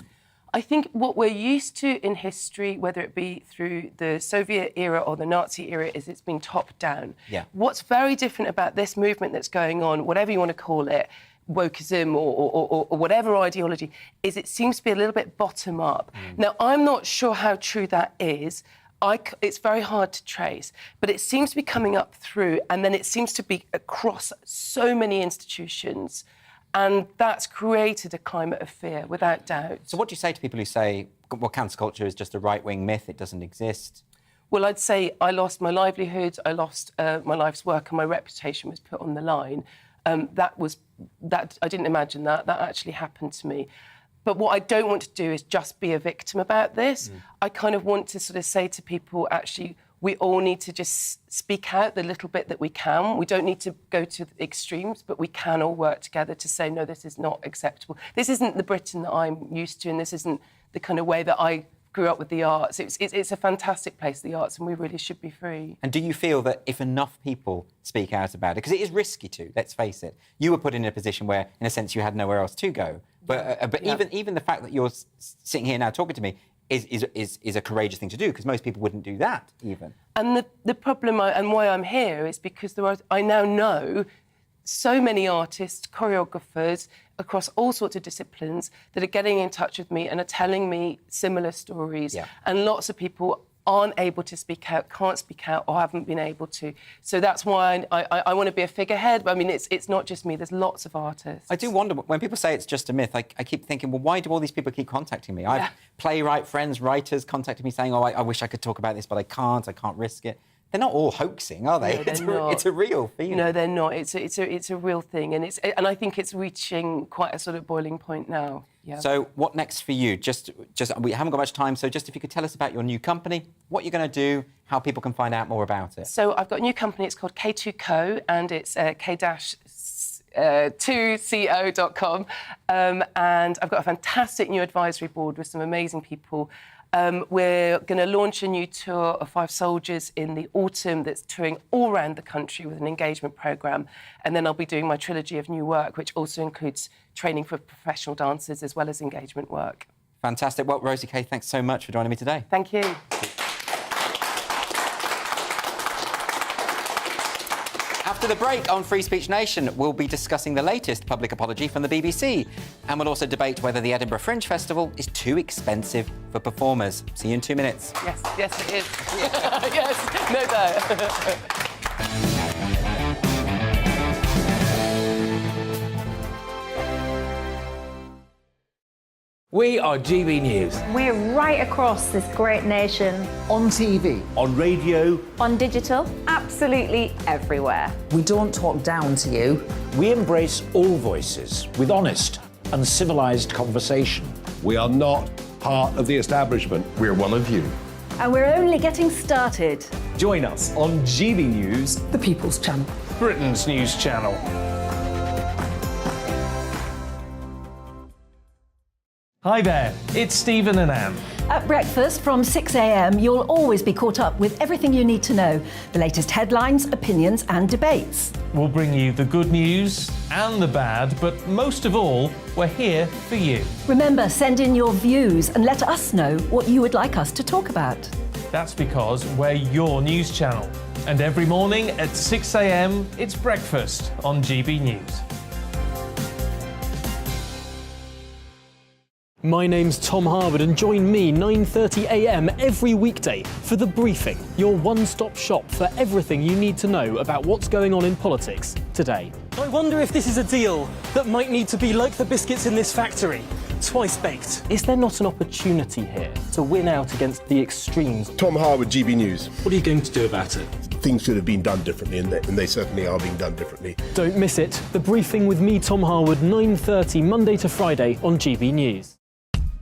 I think what we're used to in history, whether it be through the Soviet era or the Nazi era, is it's been top-down. Yeah. What's very different about this movement that's going on, whatever you want to call it, wokeism or whatever ideology, is it seems to be a little bit bottom-up. Now, I'm not sure how true that is. It's very hard to trace, but it seems to be coming up through, and then it seems to be across so many institutions. And that's created a climate of fear, without doubt. So what do you say to people who say, well, cancel culture is just a right-wing myth, it doesn't exist? Well, I'd say I lost my livelihood, I lost my life's work, and my reputation was put on the line. That I didn't imagine that. That actually happened to me. But what I don't want to do is just be a victim about this. I kind of want to sort of say to people, actually, we all need to just speak out the little bit that we can. We don't need to go to the extremes, but we can all work together to say, no, this is not acceptable. This isn't the Britain that I'm used to, and this isn't the kind of way that I grew up with the arts. It's a fantastic place, the arts, and we really should be free. And do you feel that if enough people speak out about it, because it is risky to, let's face it, you were put in a position where, in a sense, you had nowhere else to go. But even the fact that you're sitting here now talking to me is a courageous thing to do, because most people wouldn't do that even. And the problem and why I'm here is because I now know so many artists, choreographers across all sorts of disciplines that are getting in touch with me and are telling me similar stories. Yeah. And lots of people aren't able to speak out, can't speak out, or haven't been able to. So that's why I want to be a figurehead. I mean, it's not just me. There's lots of artists. I do wonder, when people say it's just a myth, I keep thinking, well, why do all these people keep contacting me? I've playwright friends, writers contacted me saying, oh, I wish I could talk about this, but I can't risk it. They're not all hoaxing, are they? No, it's a real feeling. No, they're not. It's a real thing, and I think it's reaching quite a sort of boiling point now. Yeah. So what next for you? Just we haven't got much time, so just if you could tell us about your new company, what you're going to do, how people can find out more about it. So I've got a new company. It's called K2Co, and it's k-2co.com, and I've got a fantastic new advisory board with some amazing people. We're going to launch a new tour of 5 Soldiers in the autumn that's touring all around the country with an engagement programme. And then I'll be doing my trilogy of new work, which also includes training for professional dancers as well as engagement work. Fantastic. Well, Rosie Kay, thanks so much for joining me today. Thank you. After the break on Free Speech Nation, we'll be discussing the latest public apology from the BBC. And we'll also debate whether the Edinburgh Fringe Festival is too expensive for performers. See you in 2 minutes. Yes, it is. Yes, no doubt. We are GB News. We're right across this great nation. On TV. On radio. On digital. Absolutely everywhere. We don't talk down to you. We embrace all voices with honest and civilised conversation. We are not part of the establishment. We're one of you. And we're only getting started. Join us on GB News, The People's Channel. Britain's news channel. Hi there, it's Stephen and Anne. At breakfast from 6 a.m, you'll always be caught up with everything you need to know, the latest headlines, opinions and debates. We'll bring you the good news and the bad, but most of all, we're here for you. Remember, send in your views and let us know what you would like us to talk about. That's because we're your news channel. And every morning at 6 a.m, it's breakfast on GB News. My name's Tom Harwood, and join me 9:30 a.m. every weekday for The Briefing, your one-stop shop for everything you need to know about what's going on in politics today. I wonder if this is a deal that might need to be like the biscuits in this factory, twice baked. Is there not an opportunity here to win out against the extremes? Tom Harwood, GB News. What are you going to do about it? Things should have been done differently, and they certainly are being done differently. Don't miss it. The Briefing with me, Tom Harwood, 9:30 Monday to Friday on GB News.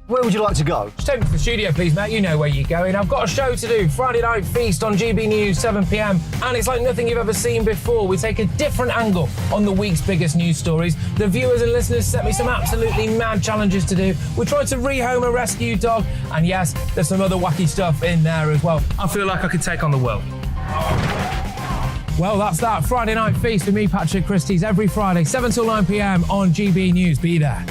Where would you like to go? Just take me to the studio, please, Matt. You know where you're going. I've got a show to do. Friday Night Feast on GB News, 7 p.m. And it's like nothing you've ever seen before. We take a different angle on the week's biggest news stories. The viewers and listeners set me some absolutely mad challenges to do. We tried to rehome a rescue dog. And yes, there's some other wacky stuff in there as well. I feel like I could take on the world. Well, that's that. Friday Night Feast with me, Patrick Christie's, every Friday, 7 till 9 p.m. on GB News. Be there.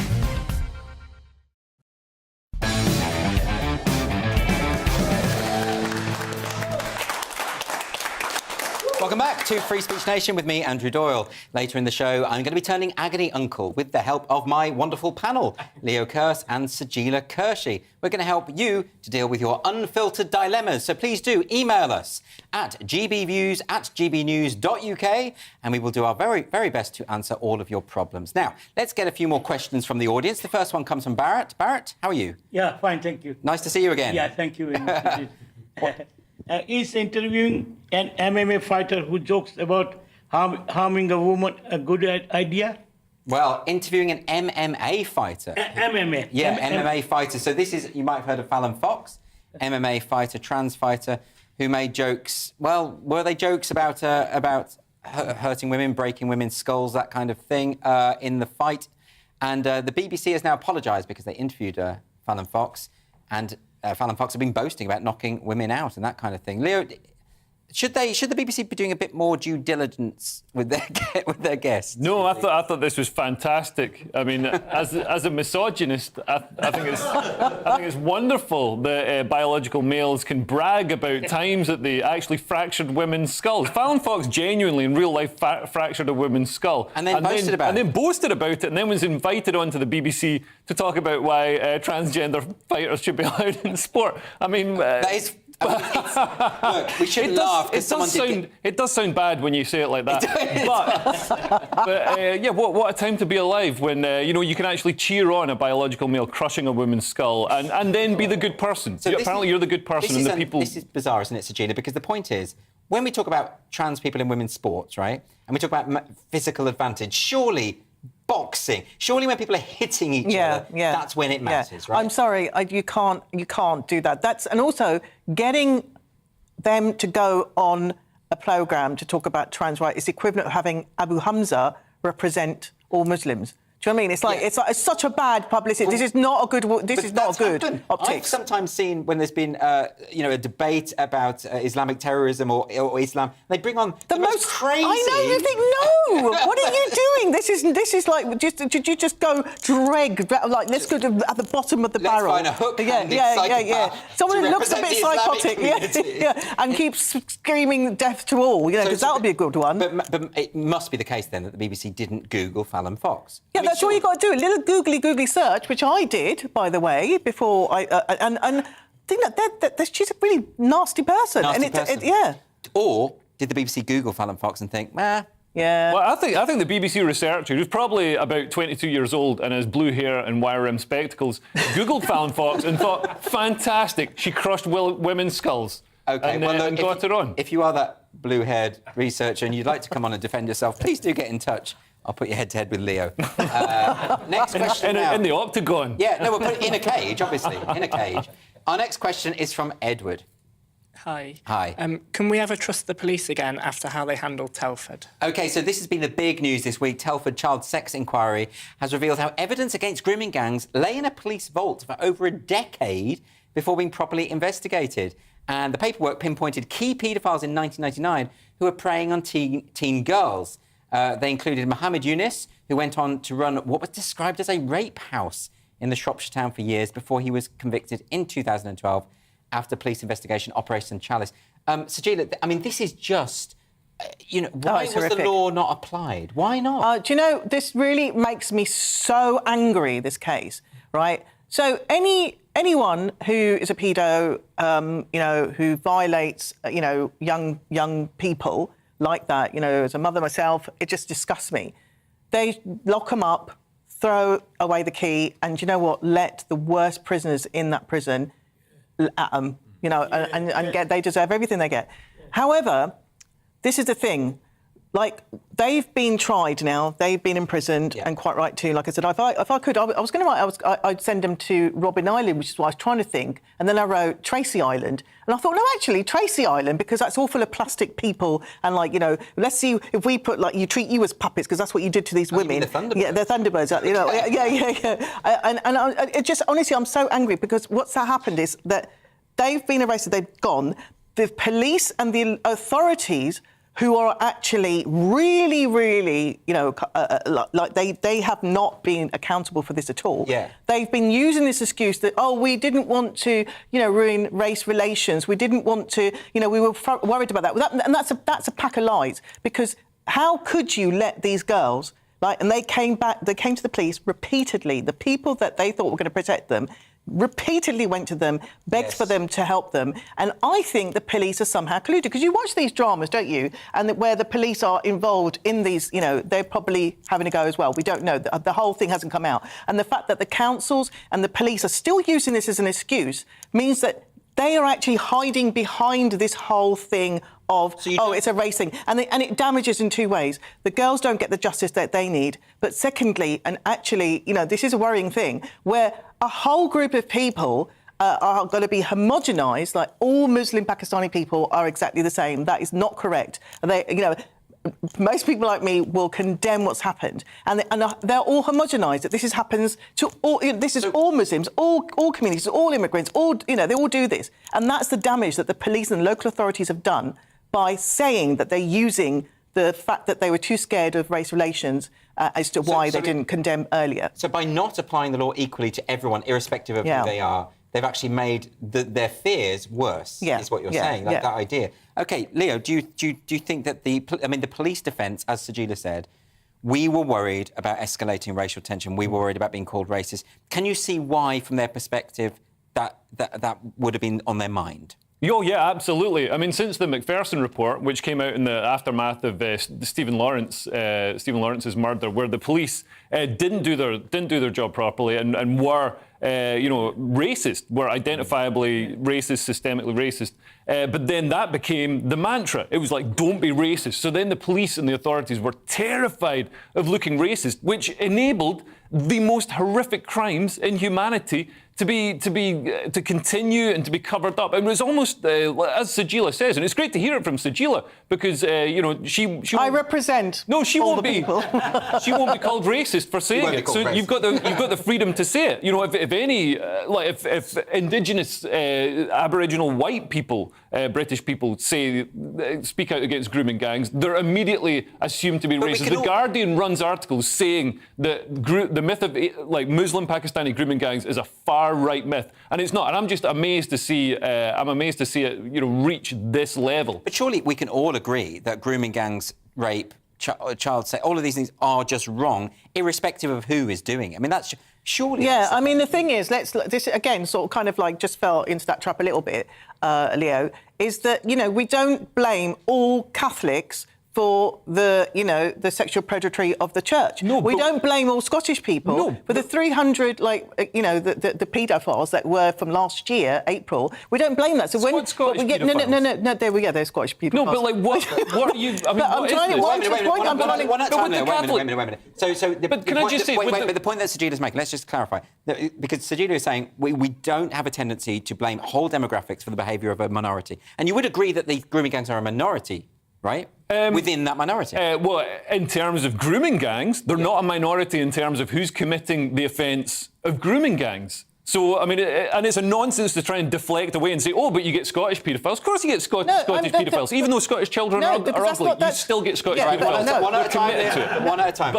Welcome back to Free Speech Nation with me, Andrew Doyle. Later in the show, I'm going to be turning agony uncle with the help of my wonderful panel, Leo Kearse and Sajila Kershi. We're going to help you to deal with your unfiltered dilemmas, so please do email us at gbviews@gbnews.uk, and we will do our very, very best to answer all of your problems. Now, let's get a few more questions from the audience. The first one comes from Barrett. Barrett, how are you? Yeah, fine, thank you. Nice to see you again. Yeah, thank you very much. Is interviewing an MMA fighter who jokes about harming a woman a good idea? Well, interviewing an MMA fighter. MMA. Yeah, MMA fighter. So this is, you might have heard of Fallon Fox, MMA fighter, trans fighter, who made jokes. Well, were they jokes about hurting women, breaking women's skulls, that kind of thing, in the fight? And the BBC has now apologised because they interviewed Fallon Fox, and Fallon Fox have been boasting about knocking women out and that kind of thing. Leo, should the BBC be doing a bit more due diligence with their guests? No, I thought this was fantastic. I mean, as a misogynist, I think it's wonderful that biological males can brag about times that they actually fractured women's skulls. Fallon Fox genuinely in real life fractured a woman's skull, and then boasted about it, and then was invited onto the BBC to talk about why transgender fighters should be allowed in sport. I mean, that is. Look, we shouldn't laugh because someone it does sound bad when you say it like that. But what a time to be alive when you can actually cheer on a biological male crushing a woman's skull and then be the good person. So apparently you're the good person, and the people. This is bizarre, isn't it, Sajina? Because the point is, when we talk about trans people in women's sports, right, and we talk about physical advantage, surely. Boxing. Surely, when people are hitting each other, that's when it matters, right? I'm sorry, you can't do that. And also getting them to go on a programme to talk about trans rights is the equivalent of having Abu Hamza represent all Muslims. Do you know what I mean? It's like it's such a bad publicity. This is not a good. This is not a good optics. I've sometimes seen when there's been a debate about Islamic terrorism or Islam, they bring on the most crazy. I know. You think no? What are you doing? This is like did you just go dreg like let's go to at the bottom of the barrel. Let's find a hook-handed psychopath. Someone who looks a bit psychotic, and keeps screaming death to all. Because that would be a good one. But it must be the case then that the BBC didn't Google Fallon Fox. Yeah, that's all you got to do. A little googly search, which I did, by the way, before I and think that she's a really nasty person. Or did the BBC Google Fallon Fox and think, Yeah. Well, I think the BBC researcher, who's probably about 22 years old and has blue hair and wire-rimmed spectacles, Googled Fallon Fox and thought, fantastic, she crushed women's skulls. Okay, and got her on. If you are that blue-haired researcher and you'd like to come on and defend yourself, please do get in touch. I'll put you head-to-head with Leo. Next question in the octagon. Yeah, no, we'll put it in a cage, obviously, in a cage. Our next question is from Edward. Hi. Hi. Can we ever trust the police again after how they handled Telford? OK, so this has been the big news this week. Telford child sex inquiry has revealed how evidence against grooming gangs lay in a police vault for over a decade before being properly investigated. And the paperwork pinpointed key paedophiles in 1999 who were preying on teen girls. They included Mohammed Yunus, who went on to run what was described as a rape house in the Shropshire town for years before he was convicted in 2012 after police investigation, Operation Chalice. Sajila, I mean, this is just, why was the law not applied? Why not? Do you know, this really makes me so angry, this case, right? So anyone who is a paedo, who violates, young people like that, as a mother myself, it just disgusts me. They lock them up, throw away the key, and you know what? Let the worst prisoners in that prison at them, they deserve everything they get. However, this is the thing. Like, they've been tried now. They've been imprisoned, and quite right too. Like I said, if I could, I was going to write. I'd send them to Robben Island, which is what I was trying to think. And then I wrote Tracy Island, and I thought, no, actually, Tracy Island, because that's all full of plastic people. And let's see if we put you treat you as puppets, because that's what you did to these women. You mean the Thunderbirds? Yeah, they're Thunderbirds. And it just honestly, I'm so angry because what's happened is that they've been arrested. They've gone. The police and the authorities, who are actually really, really, they have not been accountable for this at all. Yeah. They've been using this excuse that, we didn't want to, ruin race relations. We didn't want to, we were worried about that. And that's a pack of lies. Because how could you let these girls, and they came to the police repeatedly, the people that they thought were going to protect them, repeatedly went to them, begged for them to help them. And I think the police are somehow colluded. Because you watch these dramas, don't you? And where the police are involved in these, they're probably having a go as well. We don't know. The whole thing hasn't come out. And the fact that the councils and the police are still using this as an excuse means that they are actually hiding behind this whole thing of, it's a race thing. And it damages in two ways. The girls don't get the justice that they need. But secondly, and actually, this is a worrying thing, where a whole group of people are going to be homogenised, like all Muslim Pakistani people are exactly the same. That is not correct. They, most people like me will condemn what's happened, and they're all homogenised. That this happens to all. This is all Muslims, all communities, all immigrants, all they all do this, and that's the damage that the police and local authorities have done by saying that they're using the fact that they were too scared of race relations as to why they didn't condemn earlier. So by not applying the law equally to everyone, irrespective of who they are, they've actually made their fears worse, is what you're saying, that idea. OK, Leo, do you think that the police defence, as Sajila said, we were worried about escalating racial tension, we were worried about being called racist. Can you see why, from their perspective, that would have been on their mind? Oh, yeah, absolutely. I mean, since the Macpherson report, which came out in the aftermath of Stephen Lawrence's murder, where the police didn't do their job properly and were, racist, were identifiably racist, systemically racist. But then that became the mantra. It was like, don't be racist. So then the police and the authorities were terrified of looking racist, which enabled the most horrific crimes in humanity to continue and to be covered up. And it was almost, as Sajila says, and it's great to hear it from Sajila because she I represent. No, she won't be. She won't be called racist for saying it. So you've got the freedom to say it. You know, if Indigenous, Aboriginal white people, British people speak out against grooming gangs, they're immediately assumed to be racist. The Guardian runs articles saying that the myth of Muslim Pakistani grooming gangs is a far-right myth, and it's not. And I'm just amazed to see. I'm amazed to see it, reach this level. But surely we can all agree that grooming gangs, rape, child sex, all of these things are just wrong, irrespective of who is doing it. I mean, that's surely. Yeah, I mean, the thing is, this again sort of kind of just fell into that trap a little bit, Leo, is that we don't blame all Catholics for the sexual predatory of the church. No, we don't blame all Scottish people for the 300 the paedophiles that were from last year, April. We don't blame that. So when Scottish no, there we go. They're Scottish paedophiles. No, but what are you? I mean, wait a minute. So the point that Sajila's making, let's just clarify, because Sajila is saying we don't have a tendency to blame whole demographics for the behaviour of a minority, and you would agree that the grooming gangs are a minority, right? Within that minority. Well, in terms of grooming gangs, they're not a minority in terms of who's committing the offence of grooming gangs. So, I mean, and it's a nonsense to try and deflect away and say, oh, but you get Scottish paedophiles. Of course you get Scottish paedophiles. Even though Scottish children are ugly, you still get Scottish paedophiles. One at a time. One at a time.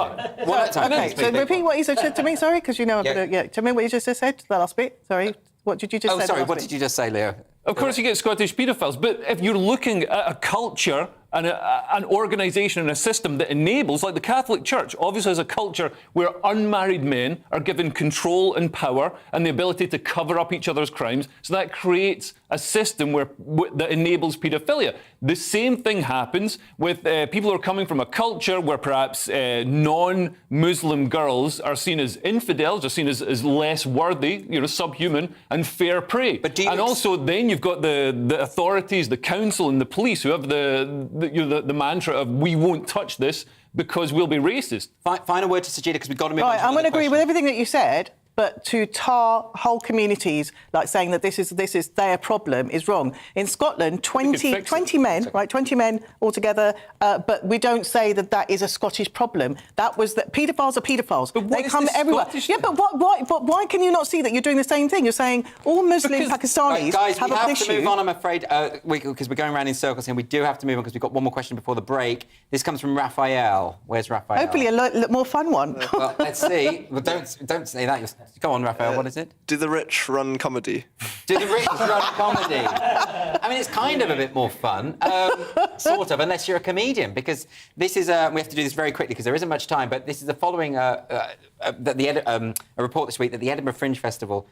One at a time. Okay, so repeat what you said to me, sorry, because I've got to... Tell me what you just said, the last bit. Sorry. What did you just say? Oh, sorry, what did you just say, Leo? Of course you get Scottish paedophiles, but if you're looking at a culture and an organisation and a system that enables, like the Catholic Church, obviously has a culture where unmarried men are given control and power and the ability to cover up each other's crimes, so that creates a system that enables paedophilia. The same thing happens with people who are coming from a culture where perhaps non-Muslim girls are seen as infidels, are seen as less worthy, subhuman, and fair prey. And also then you've got the authorities, the council and the police who have the mantra of we won't touch this because we'll be racist. Final word to Sajida, because we've got to move on. I'm going to agree with everything that you said, but to tar whole communities like saying that this is their problem is wrong. In Scotland, 20 men, right? 20 men altogether, but we don't say that is a Scottish problem. That was that paedophiles are paedophiles. They come everywhere. Yeah, but why can you not see that you're doing the same thing? You're saying all Muslim Pakistanis guys, have we have issue. to move on, I'm afraid, because we're going around in circles here. We do have to move on because we've got one more question before the break. This comes from Raphael. Where's Raphael? Hopefully a more fun one. Well, let's see. Well, don't say that. Go on, Raphael. What is it? Do the rich run comedy? Do the rich run comedy? I mean, it's kind of a bit more fun, sort of, unless you're a comedian, because this is... we have to do this very quickly because there isn't much time, but this is the following... a report this week that the Edinburgh Fringe Festival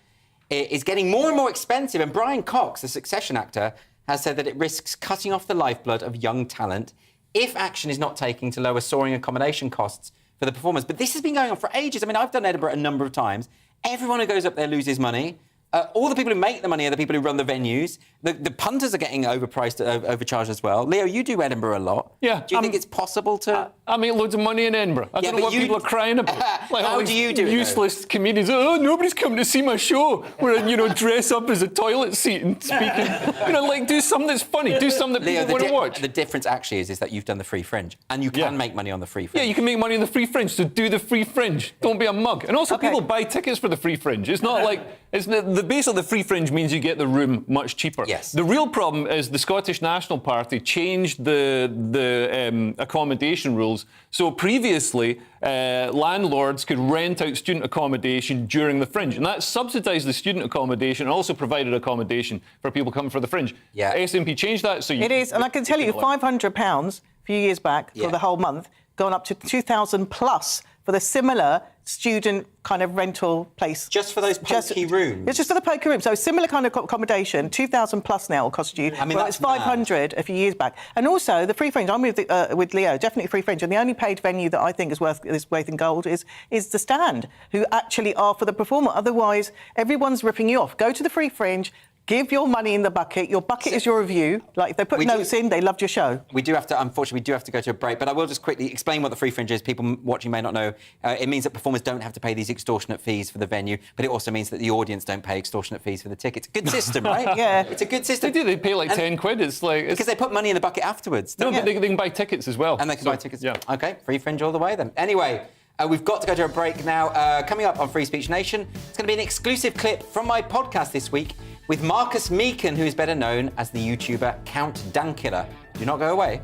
is getting more and more expensive, and Brian Cox, the Succession actor, has said that it risks cutting off the lifeblood of young talent if action is not taken to lower soaring accommodation costs for the performers. But this has been going on for ages. I mean, I've done Edinburgh a number of times. Everyone who goes up there loses money. All the people who make the money are the people who run the venues. The punters are getting overcharged as well. Leo, you do Edinburgh a lot. Yeah. Do you think it's possible to... I make loads of money in Edinburgh. I don't know what people are crying about. Like How do you do it, useless comedians. Oh, nobody's coming to see my show. Where I, dress up as a toilet seat and speaking. Like, do something that's funny. Do something that Leo, people want to watch. The difference actually is that you've done the Free Fringe, and you can make money on the Free Fringe. Yeah, you can make money on the Free Fringe, so do the Free Fringe. Don't be a mug. And also, people buy tickets for the Free Fringe. It's not like... The base of the Free Fringe means you get the room much cheaper. Yes. The real problem is the Scottish National Party changed the accommodation rules. So previously, landlords could rent out student accommodation during the Fringe, and that subsidised the student accommodation and also provided accommodation for people coming for the Fringe. Yeah. SNP changed that, so It is, and I can tell you, £500 a few years back for the whole month, gone up to 2,000 plus for the similar student kind of rental place. Just for those pokey rooms? It's just for the pokey rooms. So similar kind of accommodation, 2,000 plus now will cost you. I mean, well, that's it's 500 a few years back. And also, the Free Fringe, I'm with Leo, definitely Free Fringe. And the only paid venue that I think is worth its weight in gold is the Stand, who actually are for the performer. Otherwise, everyone's ripping you off. Go to the Free Fringe, give your money in the bucket. Your bucket is your review. Like, if they put notes in, they loved your show. Unfortunately, we do have to go to a break, but I will just quickly explain what the Free Fringe is. People watching may not know. It means that performers don't have to pay these extortionate fees for the venue, but it also means that the audience don't pay extortionate fees for the tickets. Good system, right? Yeah. It's a good system. They pay like 10 quid. It's like... Because they put money in the bucket afterwards. No, but they can buy tickets as well. And they can buy tickets. Yeah. OK, Free Fringe all the way then. Anyway, we've got to go to a break now. Coming up on Free Speech Nation, it's going to be an exclusive clip from my podcast this week with Marcus Meekin, who is better known as the YouTuber Count Dankula. Do not go away.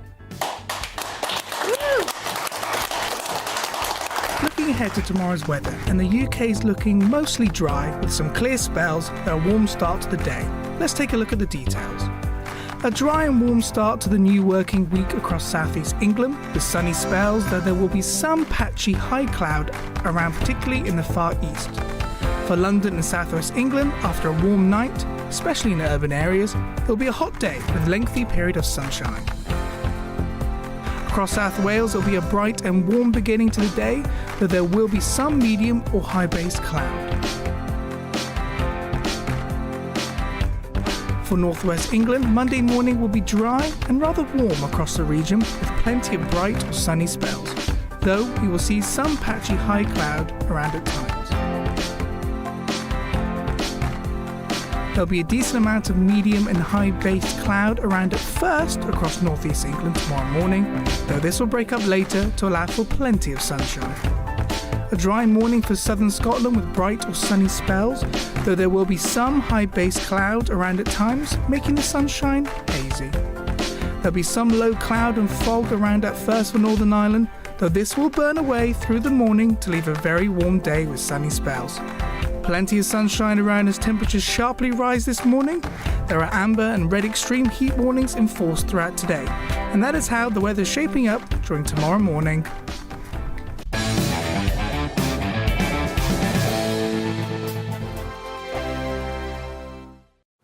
Looking ahead to tomorrow's weather, and the UK is looking mostly dry with some clear spells and a warm start to the day. Let's take a look at the details. A dry and warm start to the new working week across southeast England with sunny spells, though there will be some patchy high cloud around, particularly in the far east. For London and southwest England, after a warm night, especially in the urban areas, there'll be a hot day with a lengthy period of sunshine. Across South Wales, there'll be a bright and warm beginning to the day, though there will be some medium or high-based cloud. For northwest England, Monday morning will be dry and rather warm across the region with plenty of bright or sunny spells, though we will see some patchy high cloud around at times. There'll be a decent amount of medium and high-based cloud around at first across northeast England tomorrow morning, though this will break up later to allow for plenty of sunshine. A dry morning for southern Scotland with bright or sunny spells, though there will be some high-based cloud around at times, making the sunshine hazy. There'll be some low cloud and fog around at first for Northern Ireland, though this will burn away through the morning to leave a very warm day with sunny spells. Plenty of sunshine around as temperatures sharply rise this morning. There are amber and red extreme heat warnings enforced throughout today. And that is how the weather's shaping up during tomorrow morning.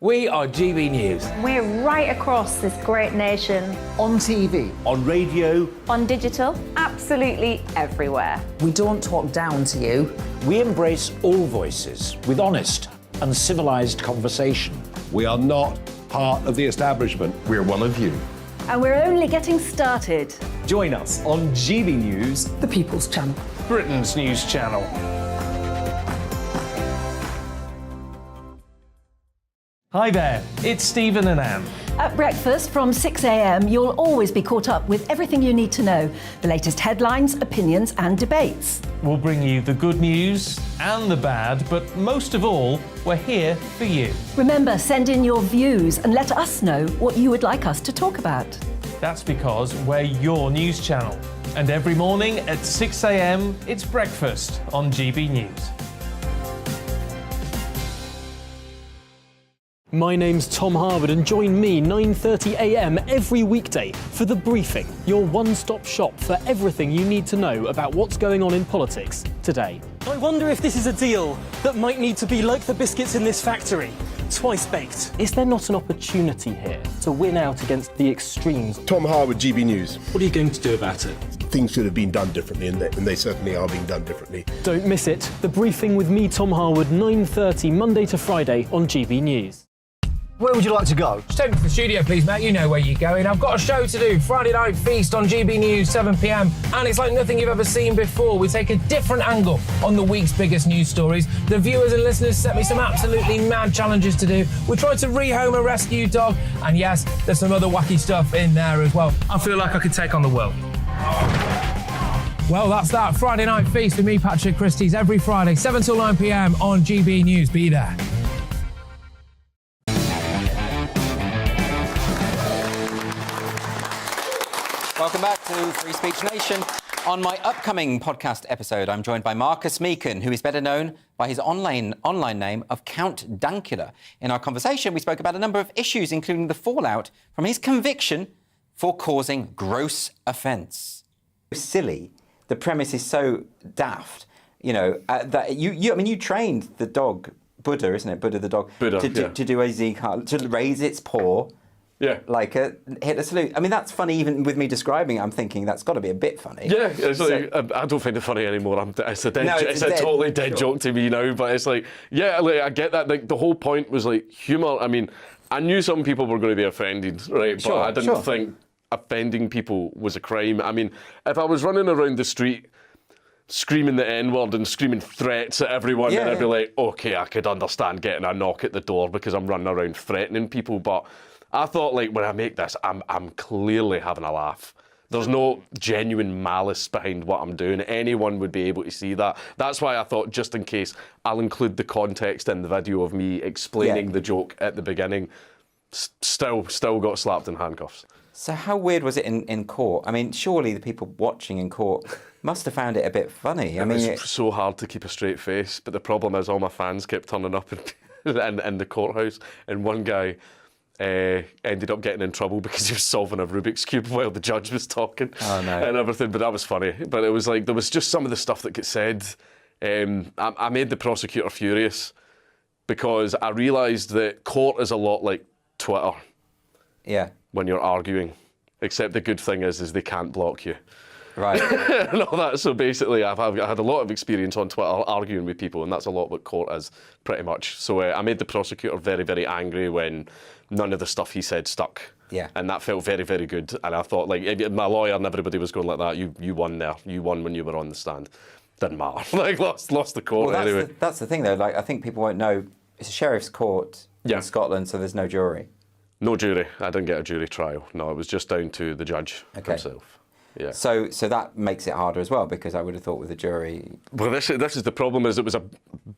We are GB News. We're right across this great nation. On TV. On radio. On digital. Absolutely everywhere. We don't talk down to you. We embrace all voices with honest and civilised conversation. We are not part of the establishment. We're one of you. And we're only getting started. Join us on GB News, the People's Channel. Britain's news channel. Hi there, it's Stephen and Anne. At breakfast from 6 a.m, you'll always be caught up with everything you need to know, the latest headlines, opinions and debates. We'll bring you the good news and the bad, but most of all, we're here for you. Remember, send in your views and let us know what you would like us to talk about. That's because we're your news channel. And every morning at 6 a.m, it's breakfast on GB News. My name's Tom Harwood, and join me 9:30 a.m. every weekday for The Briefing, your one-stop shop for everything you need to know about what's going on in politics today. I wonder if this is a deal that might need to be like the biscuits in this factory, twice baked. Is there not an opportunity here to win out against the extremes? Tom Harwood, GB News. What are you going to do about it? things should have been done differently, and they certainly are being done differently. Don't miss it. The Briefing with me, Tom Harwood, 9:30 Monday to Friday on GB News. Where would you like to go? Just take me to the studio, please, mate. You know where you're going. I've got a show to do. Friday Night Feast on GB News, 7 p.m. And it's like nothing you've ever seen before. We take a different angle on the week's biggest news stories. The viewers and listeners set me some absolutely mad challenges to do. We tried to rehome a rescue dog. And yes, there's some other wacky stuff in there as well. I feel like I could take on the world. Well, that's that. Friday Night Feast with me, Patrick Christie's, every Friday, 7 till 9 p.m. on GB News. Be there. Welcome back to Free Speech Nation. On my upcoming podcast episode, I'm joined by Marcus Meekin, who is better known by his online name of Count Dankula. In our conversation, we spoke about a number of issues, including the fallout from his conviction for causing gross offence. Silly. The premise is so daft, that you trained the dog, Buddha, isn't it? Buddha the dog, to do a Z-card, to raise its paw. Yeah. Like a Hitler salute. I mean, that's funny even with me describing it. I'm thinking that's got to be a bit funny. Yeah, it's I don't find it funny anymore. It's a totally dead joke to me now, but it's like, yeah, I get that. Like, the whole point was like humour. I mean, I knew some people were going to be offended, right? But I didn't think offending people was a crime. I mean, if I was running around the street screaming the N-word and screaming threats at everyone, then I'd be like, okay, I could understand getting a knock at the door because I'm running around threatening people, but I thought, like, when I make this, I'm clearly having a laugh. There's no genuine malice behind what I'm doing. Anyone would be able to see that. That's why I thought, just in case, I'll include the context in the video of me explaining the joke at the beginning. Still got slapped in handcuffs. So how weird was it in court? I mean, surely the people watching in court must have found it a bit funny. It was so hard to keep a straight face, but the problem is all my fans kept turning up in the courthouse, and one guy ended up getting in trouble because he was solving a Rubik's Cube while the judge was talking and everything, but that was funny. But it was like, there was just some of the stuff that gets said. I made the prosecutor furious because I realised that court is a lot like Twitter. Yeah. When you're arguing, except the good thing is they can't block you. Right. And all that. So basically, I had a lot of experience on Twitter arguing with people, and that's a lot what court is, pretty much. So I made the prosecutor very, very angry when none of the stuff he said stuck. Yeah. And that felt very, very good. And I thought, like, my lawyer and everybody was going like that. You won there. You won when you were on the stand. Didn't matter. Like, lost the court anyway. That's the thing, though. Like, I think people won't know. It's a sheriff's court in Scotland, so there's no jury. No jury. I didn't get a jury trial. No, it was just down to the judge himself. Yeah. So that makes it harder as well, because I would have thought with the jury. Well, this is the problem. Is it was a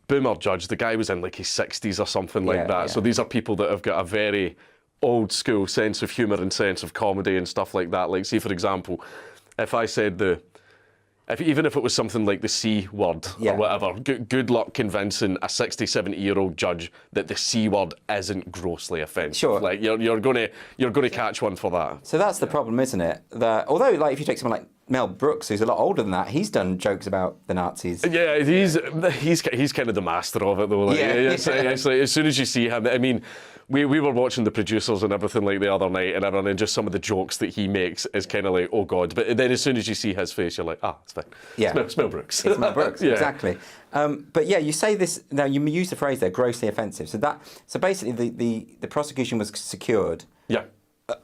boomer judge. The guy was in like his 60s or something like that. Yeah. So these are people that have got a very old school sense of humour and sense of comedy and stuff like that. Like, see, for example, if I said even if it was something like the C word or whatever, good luck convincing a 60, 70-year-old judge that the C word isn't grossly offensive. Sure. Like, you're going to catch one for that. So that's the problem, isn't it? That although, like, if you take someone like Mel Brooks, who's a lot older than that, he's done jokes about the Nazis. Yeah, he's kind of the master of it, though. Like, it's like, as soon as you see him, I mean, we were watching The Producers and everything like the other night, and just some of the jokes that he makes is kind of like, oh God. But then as soon as you see his face, you're like, it's fine. Yeah. It's Mel Brooks. It's Mel Brooks, exactly. But yeah, you say this, now you use the phrase there, grossly offensive. So basically the prosecution was secured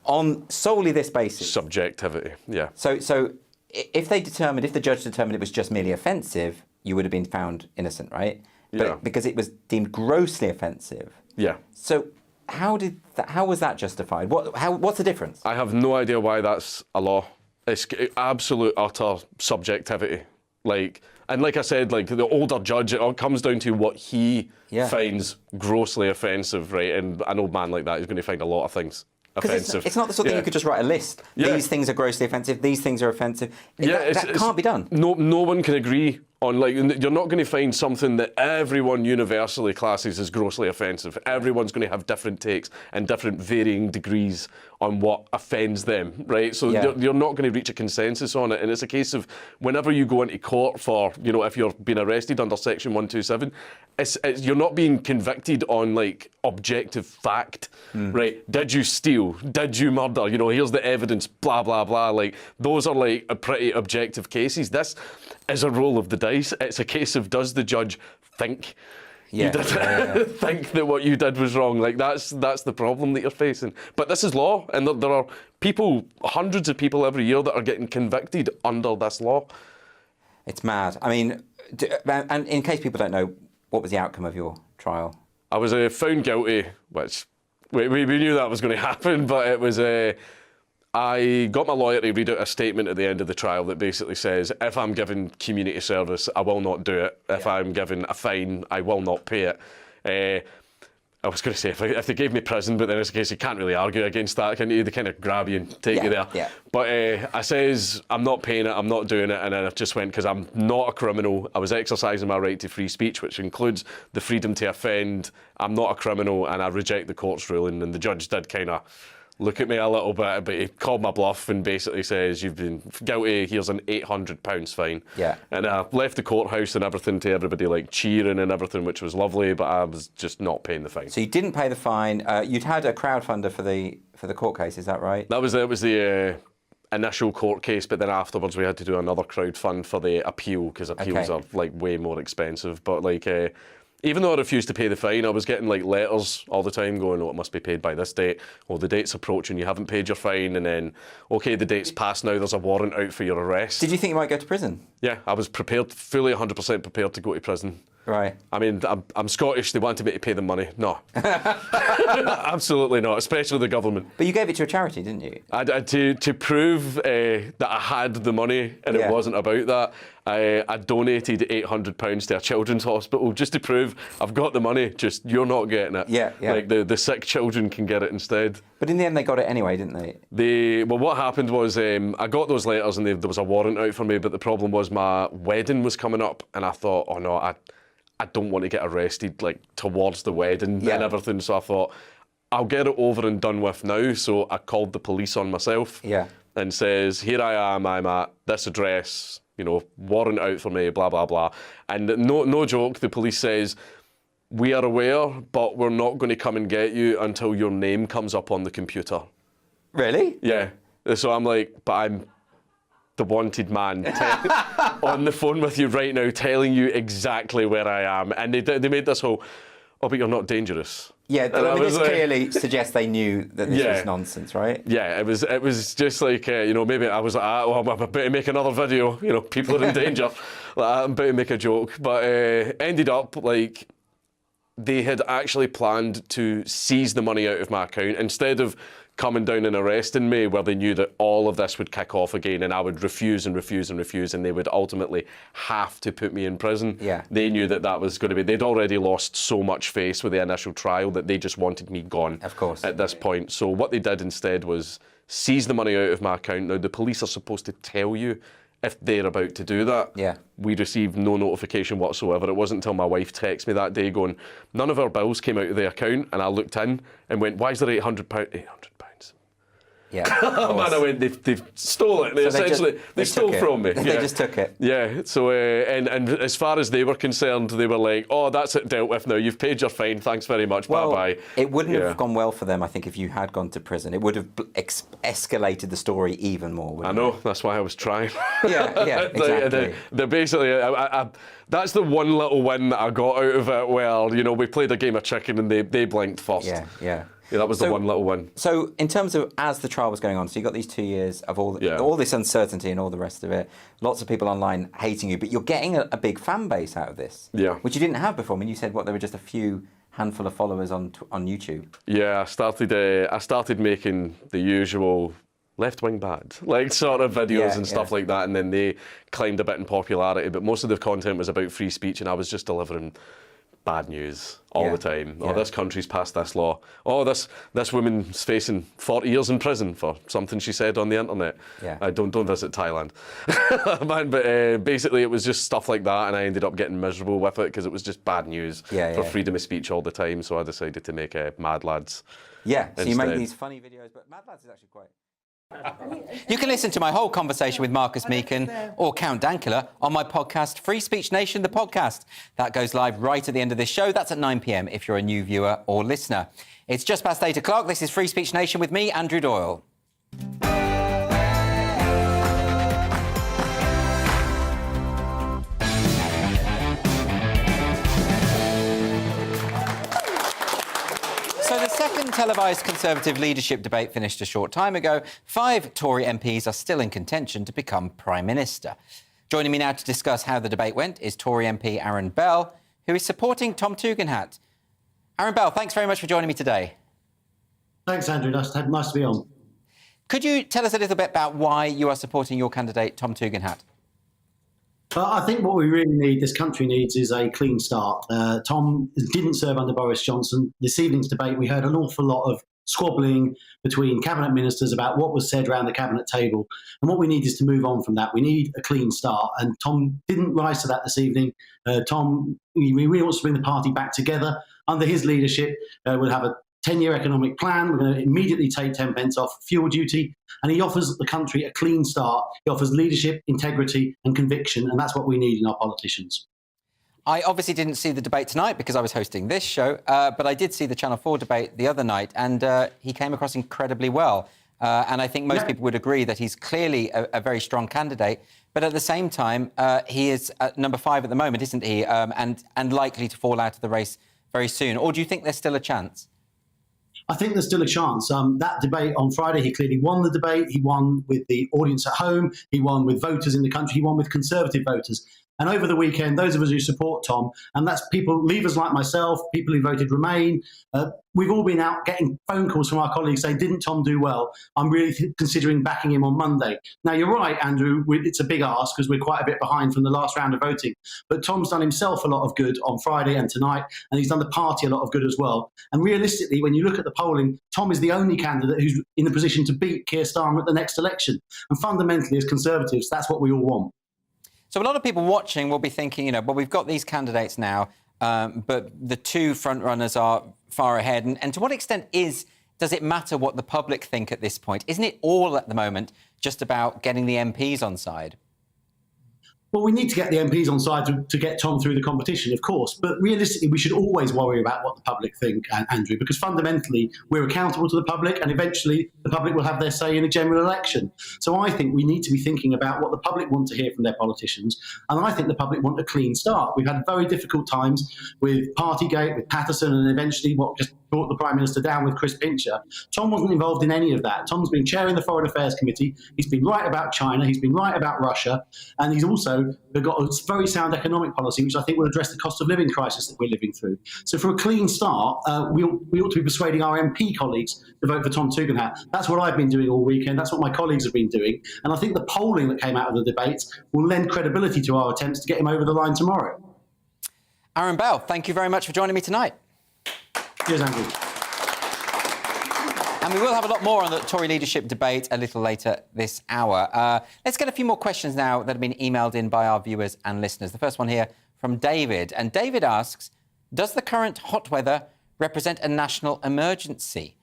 on solely this basis. Subjectivity, yeah. So if the judge determined it was just merely offensive, you would have been found innocent, right? But because it was deemed grossly offensive. Yeah. So how was that justified? What's the difference? I have no idea why that's a law. It's absolute utter subjectivity. Like I said, like the older judge, it all comes down to what he finds grossly offensive, right? And an old man like that is going to find a lot of things offensive. It's not the sort of thing you could just write a list. These things are grossly offensive. These things are offensive. That can't be done. No one can agree on, like, you're not going to find something that everyone universally classes as grossly offensive. Everyone's going to have different takes and different varying degrees on what offends them, right? So you're not going to reach a consensus on it. And it's a case of whenever you go into court for, you know, if you're being arrested under Section 127, you're not being convicted on, like, objective fact, right? Did you steal? Did you murder? You know, here's the evidence, blah, blah, blah. Like, those are, like, a pretty objective cases. This is a roll of the dice. It's a case of, does the judge think you did think that what you did was wrong? Like, that's the problem that you're facing. But this is law, and there are people, hundreds of people every year that are getting convicted under this law. It's mad. I mean, and in case people don't know, what was the outcome of your trial? I was found guilty, which we knew that was going to happen, but it was I got my lawyer to read out a statement at the end of the trial that basically says, if I'm given community service, I will not do it. If I'm given a fine, I will not pay it. I was going to say, if they gave me prison, but then it's a case you can't really argue against that, can you? They kind of grab you and take you there. Yeah. But I says, I'm not paying it, I'm not doing it, and then I just went, because I'm not a criminal. I was exercising my right to free speech, which includes the freedom to offend. I'm not a criminal, and I reject the court's ruling. And the judge did kind of look at me a little bit, but he called my bluff and basically says, you've been guilty, here's an £800 fine. Yeah. And I left the courthouse and everything to everybody, like, cheering and everything, which was lovely, but I was just not paying the fine. So you didn't pay the fine. You'd had a crowdfunder for the court case, is that right? That was the initial court case, but then afterwards we had to do another crowdfund for the appeal, because appeals are, like, way more expensive. But, like, even though I refused to pay the fine, I was getting, like, letters all the time going, oh, it must be paid by this date. Oh, the date's approaching, you haven't paid your fine. And then, OK, the date's passed now, there's a warrant out for your arrest. Did you think you might go to prison? Yeah, I was prepared, fully 100% prepared to go to prison. Right. I mean, I'm Scottish, they wanted me to pay them money. No. Absolutely not, especially the government. But you gave it to a charity, didn't you? To prove that I had the money and it wasn't about that, I donated £800 to a children's hospital just to prove I've got the money, just you're not getting it. Yeah. Like, the sick children can get it instead. But in the end, they got it anyway, didn't they? Well, what happened was I got those letters and there was a warrant out for me, but the problem was my wedding was coming up and I thought, oh no, I don't want to get arrested, like, towards the wedding and everything. So I thought, I'll get it over and done with now. So I called the police on myself and says, here I am, I'm at this address, you know, warrant out for me, blah, blah, blah. And no joke, the police says, we are aware, but we're not going to come and get you until your name comes up on the computer. Really? Yeah. So I'm like, but I'm the wanted man on the phone with you right now, telling you exactly where I am. And they made this whole, oh, but you're not dangerous. Yeah, I mean, this clearly suggests they knew that this was nonsense, right? Yeah, it was just like, you know, maybe I was like, oh, I'm about to make another video, you know, people are in danger. Like, I'm about to make a joke. But ended up, like, they had actually planned to seize the money out of my account instead of coming down and arresting me, where they knew that all of this would kick off again and I would refuse and refuse and refuse and they would ultimately have to put me in prison. Yeah. They knew that was going to be... They'd already lost so much face with the initial trial that they just wanted me gone. Of course. At this point. So what they did instead was seize the money out of my account. Now, the police are supposed to tell you if they're about to do that. Yeah. We received no notification whatsoever. It wasn't until my wife texted me that day going, none of our bills came out of the account, and I looked in and went, why is there £800? £800. Yeah. Man, I went, they've stole it. They stole from me. They just took it. Yeah. So, and as far as they were concerned, they were like, oh, that's it dealt with now. You've paid your fine. Thanks very much. Well, bye-bye. It wouldn't have gone well for them, I think, if you had gone to prison. It would have escalated the story even more. I know. That's why I was trying. Yeah, exactly. They're basically... that's the one little win that I got out of it. Well, you know, we played a game of chicken and they blinked first. Yeah, that was the one little win. So, in terms of as the trial was going on, so you got these 2 years of all this uncertainty and all the rest of it, lots of people online hating you, but you're getting a big fan base out of this. Yeah. Which you didn't have before. I mean, you said, there were just a handful of followers on YouTube. Yeah, I started making the usual left-wing bad, like, sort of videos and stuff like that, and then they climbed a bit in popularity, but most of the content was about free speech, and I was just delivering bad news all the time. Yeah. Oh, this country's passed this law. Oh, this woman's facing 40 years in prison for something she said on the internet. Yeah. Don't visit Thailand. Man, but basically it was just stuff like that, and I ended up getting miserable with it because it was just bad news for freedom of speech all the time. So I decided to make Mad Lads. Yeah, so you make instead. these funny videos, but Mad Lads is actually quite... You can listen to my whole conversation with Marcus Meekin or Count Dankula on my podcast, Free Speech Nation, the podcast. That goes live right at the end of this show. That's at 9 p.m. if you're a new viewer or listener. It's just past 8 o'clock. This is Free Speech Nation with me, Andrew Doyle. So the second televised Conservative leadership debate finished a short time ago. 5 Tory MPs are still in contention to become Prime Minister. Joining me now to discuss how the debate went is Tory MP Aaron Bell, who is supporting Tom Tugendhat. Aaron Bell, thanks very much for joining me today. Thanks, Andrew. Nice to be on. Could you tell us a little bit about why you are supporting your candidate, Tom Tugendhat? I think what we really need, this country needs, is a clean start. Tom didn't serve under Boris Johnson. This evening's debate, we heard an awful lot of squabbling between cabinet ministers about what was said around the cabinet table. And what we need is to move on from that. We need a clean start. And Tom didn't rise to that this evening. Tom, he really wants to bring the party back together. Under his leadership, we'll have a 10-year economic plan. We're going to immediately take 10 pence off fuel duty. And he offers the country a clean start. He offers leadership, integrity and conviction. And that's what we need in our politicians. I obviously didn't see the debate tonight because I was hosting this show, but I did see the Channel 4 debate the other night, and he came across incredibly well. And I think most people would agree that he's clearly a very strong candidate. But at the same time, he is at number 5 at the moment, isn't he? And likely to fall out of the race very soon. Or do you think there's still a chance? I think there's still a chance. That debate on Friday, he clearly won the debate. He won with the audience at home. He won with voters in the country. He won with Conservative voters. And over the weekend, those of us who support Tom, and that's people, leavers like myself, people who voted Remain, we've all been out getting phone calls from our colleagues saying, didn't Tom do well? I'm really considering backing him on Monday. Now, you're right, Andrew, it's a big ask because we're quite a bit behind from the last round of voting. But Tom's done himself a lot of good on Friday and tonight, and he's done the party a lot of good as well. And realistically, when you look at the polling, Tom is the only candidate who's in the position to beat Keir Starmer at the next election. And fundamentally, as Conservatives, that's what we all want. So a lot of people watching will be thinking, well, we've got these candidates now, but the 2 front runners are far ahead. And to what extent does it matter what the public think at this point? Isn't it all at the moment just about getting the MPs on side? Well, we need to get the MPs on side to get Tom through the competition, of course. But realistically, we should always worry about what the public think, Andrew, because fundamentally, we're accountable to the public and eventually the public will have their say in a general election. So I think we need to be thinking about what the public want to hear from their politicians. And I think the public want a clean start. We've had very difficult times with Partygate, with Patterson, and eventually what just brought the Prime Minister down with Chris Pincher. Tom wasn't involved in any of that. Tom's been chairing the Foreign Affairs Committee. He's been right about China. He's been right about Russia. And he's also got a very sound economic policy, which I think will address the cost of living crisis that we're living through. So for a clean start, we ought to be persuading our MP colleagues to vote for Tom Tugendhat. That's what I've been doing all weekend. That's what my colleagues have been doing. And I think the polling that came out of the debates will lend credibility to our attempts to get him over the line tomorrow. Aaron Bell, thank you very much for joining me tonight. Cheers, Andrew. And we will have a lot more on the Tory leadership debate a little later this hour. Let's get a few more questions now that have been emailed in by our viewers and listeners. The first one here from David. And David asks, does the current hot weather represent a national emergency?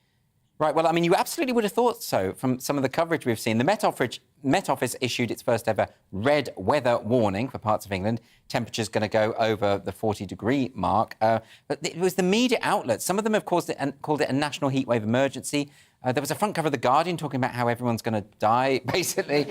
Right, well, I mean, you absolutely would have thought so from some of the coverage we've seen. The Met Office issued its first ever red weather warning for parts of England. Temperature's going to go over the 40-degree mark. But it was the media outlets. Some of them have called it a national heatwave emergency. There was a front cover of The Guardian talking about how everyone's going to die, basically.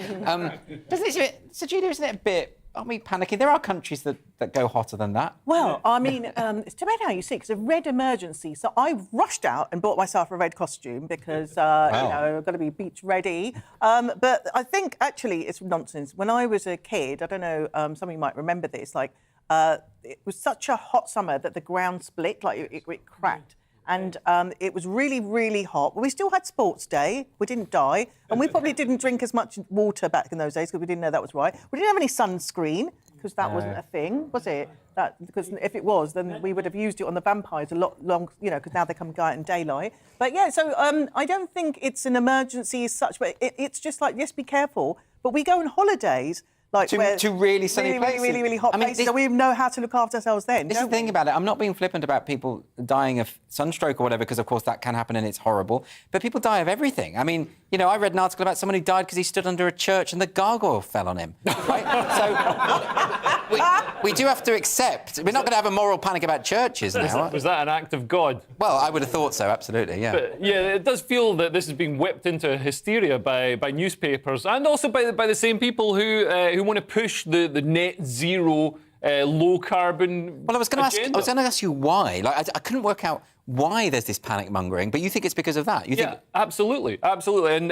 So, Julia, isn't it a bit... Aren't we panicking? There are countries that go hotter than that. Well, I mean, it's depending how you see it. It's a red emergency. So I rushed out and bought myself a red costume because, I've got to be beach ready. But I think, actually, it's nonsense. When I was a kid, I don't know, some of you might remember this, it was such a hot summer that the ground split, it cracked. And it was really, really hot. But we still had sports day. We didn't die. And we probably didn't drink as much water back in those days because we didn't know that was right. We didn't have any sunscreen. because that wasn't a thing, was it? Because if it was, then we would have used it on the vampires a lot long, because now they come out in daylight. But yeah, so I don't think it's an emergency as such, but it's just like, yes, be careful. But we go on holidays. Like to really sunny places. Really hot places. So we know how to look after ourselves then. This is the thing about it. I'm not being flippant about people dying of sunstroke or whatever, because, of course, that can happen and it's horrible. But people die of everything. I mean, I read an article about someone who died because he stood under a church and the gargoyle fell on him. Right? So we do have to accept. We're not going to have a moral panic about churches now. Was that an act of God? Well, I would have thought so, absolutely, yeah. But, yeah, it does feel that this is being whipped into hysteria by newspapers and also by the same people who want to push the net zero, low carbon. Well, I was going to ask you why. Like, I couldn't work out why there's this panic mongering, but you think it's because of that? You think? Yeah, absolutely. And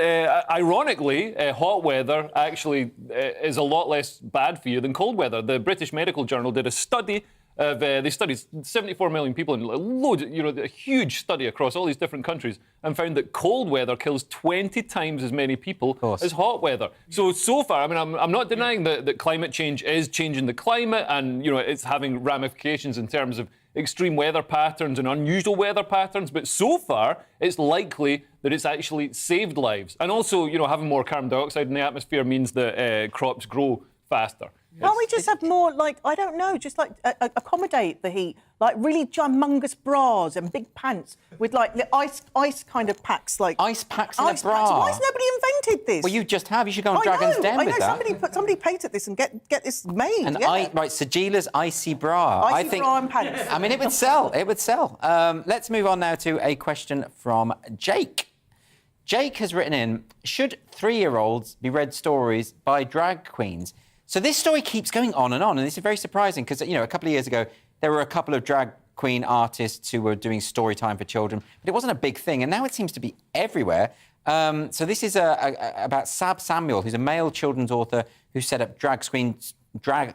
ironically, hot weather actually is a lot less bad for you than cold weather. The British Medical Journal did a study. They studied 74 million people in loads, a huge study across all these different countries, and found that cold weather kills 20 times as many people as hot weather. So far, I mean, I'm not denying that climate change is changing the climate, and it's having ramifications in terms of extreme weather patterns and unusual weather patterns. But so far, it's likely that it's actually saved lives, and also, having more carbon dioxide in the atmosphere means that crops grow faster. Can't we just have more, I don't know, just accommodate the heat? Like really humongous bras and big pants with the ice kind of packs, ice packs in a bra. Why has nobody invented this? Well, you just have. You should go on Dragon's Den with that. Somebody painted this and get this made. Right, Sajila's icy bra. Icy bra and pants. I mean, it would sell. It would sell. Let's move on now to a question from Jake. Jake has written in, should 3-year-olds be read stories by drag queens? So this story keeps going on, and this is very surprising because, a couple of years ago, there were a couple of drag queen artists who were doing story time for children, but it wasn't a big thing, and now it seems to be everywhere. So this is about Sab Samuel, who's a male children's author who set up Drag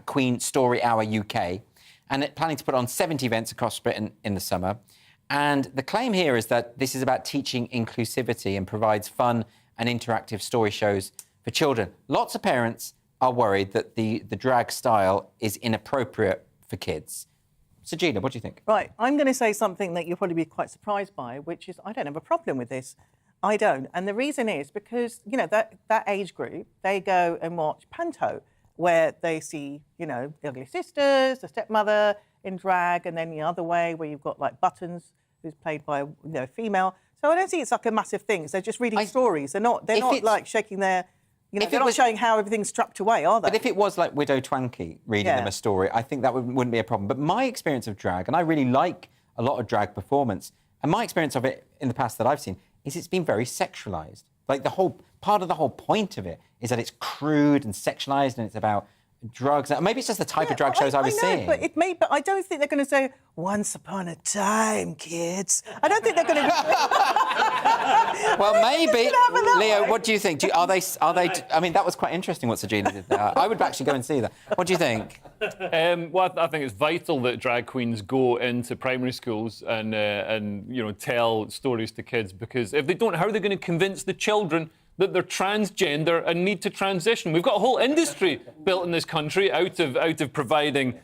Queen Story Hour UK, and planning to put on 70 events across Britain in the summer. And the claim here is that this is about teaching inclusivity and provides fun and interactive story shows for children. Lots of parents are worried that the drag style is inappropriate for kids. Sajila, what do you think? Right, I'm going to say something that you'll probably be quite surprised by, which is I don't have a problem with this. I don't. And the reason is because, that age group, they go and watch Panto, where they see, the Ugly Sisters, the stepmother in drag, and then the other way where you've got, Buttons, who's played by a female. So I don't think it's a massive thing. They're just reading stories. They're not shaking their... they're not showing how everything's struck away, are they? But if it was like Widow Twankey reading them a story, I think that wouldn't be a problem. But my experience of drag, and I really like a lot of drag performance, and my experience of it in the past that I've seen, is it's been very sexualised. Like part of the whole point of it is that it's crude and sexualised and it's about drugs. Maybe it's just the type of drag shows I was seeing. But I don't think they're going to say, once upon a time, kids. I don't think they're going to... Well, maybe. Leo, what do you think? Are they? I mean, that was quite interesting what Sajila did there. I would actually go and see that. What do you think? Well, I think it's vital that drag queens go into primary schools and tell stories to kids, because if they don't, how are they going to convince the children that they're transgender and need to transition? We've got a whole industry built in this country out of providing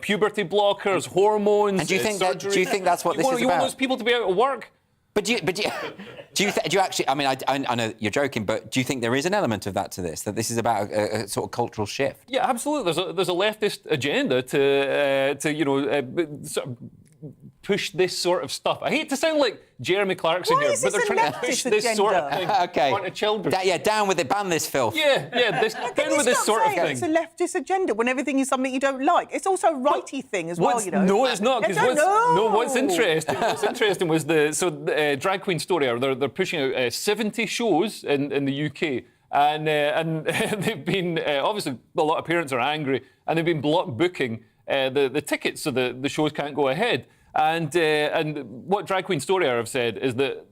puberty blockers, hormones, and do you think that's what this is about? You want those people to be out of work? Do you actually? I mean, I know you're joking, but do you think there is an element of that to this? That this is about a sort of cultural shift? Yeah, absolutely. There's a leftist agenda to sort of push this sort of stuff. I hate to sound like Jeremy Clarkson here, but they're trying to push this sort of thing onto children. Down with it. Ban this filth. Down with this sort of thing. It's a leftist agenda when everything is something you don't like. It's also a righty thing as well, No, it's not. Because what's interesting? What's interesting was the Drag Queen Story Hour. They're pushing out 70 shows in the UK. And they've been, obviously, a lot of parents are angry, and they've been block booking the tickets so the shows can't go ahead. And what Drag Queen Story Hour have said is that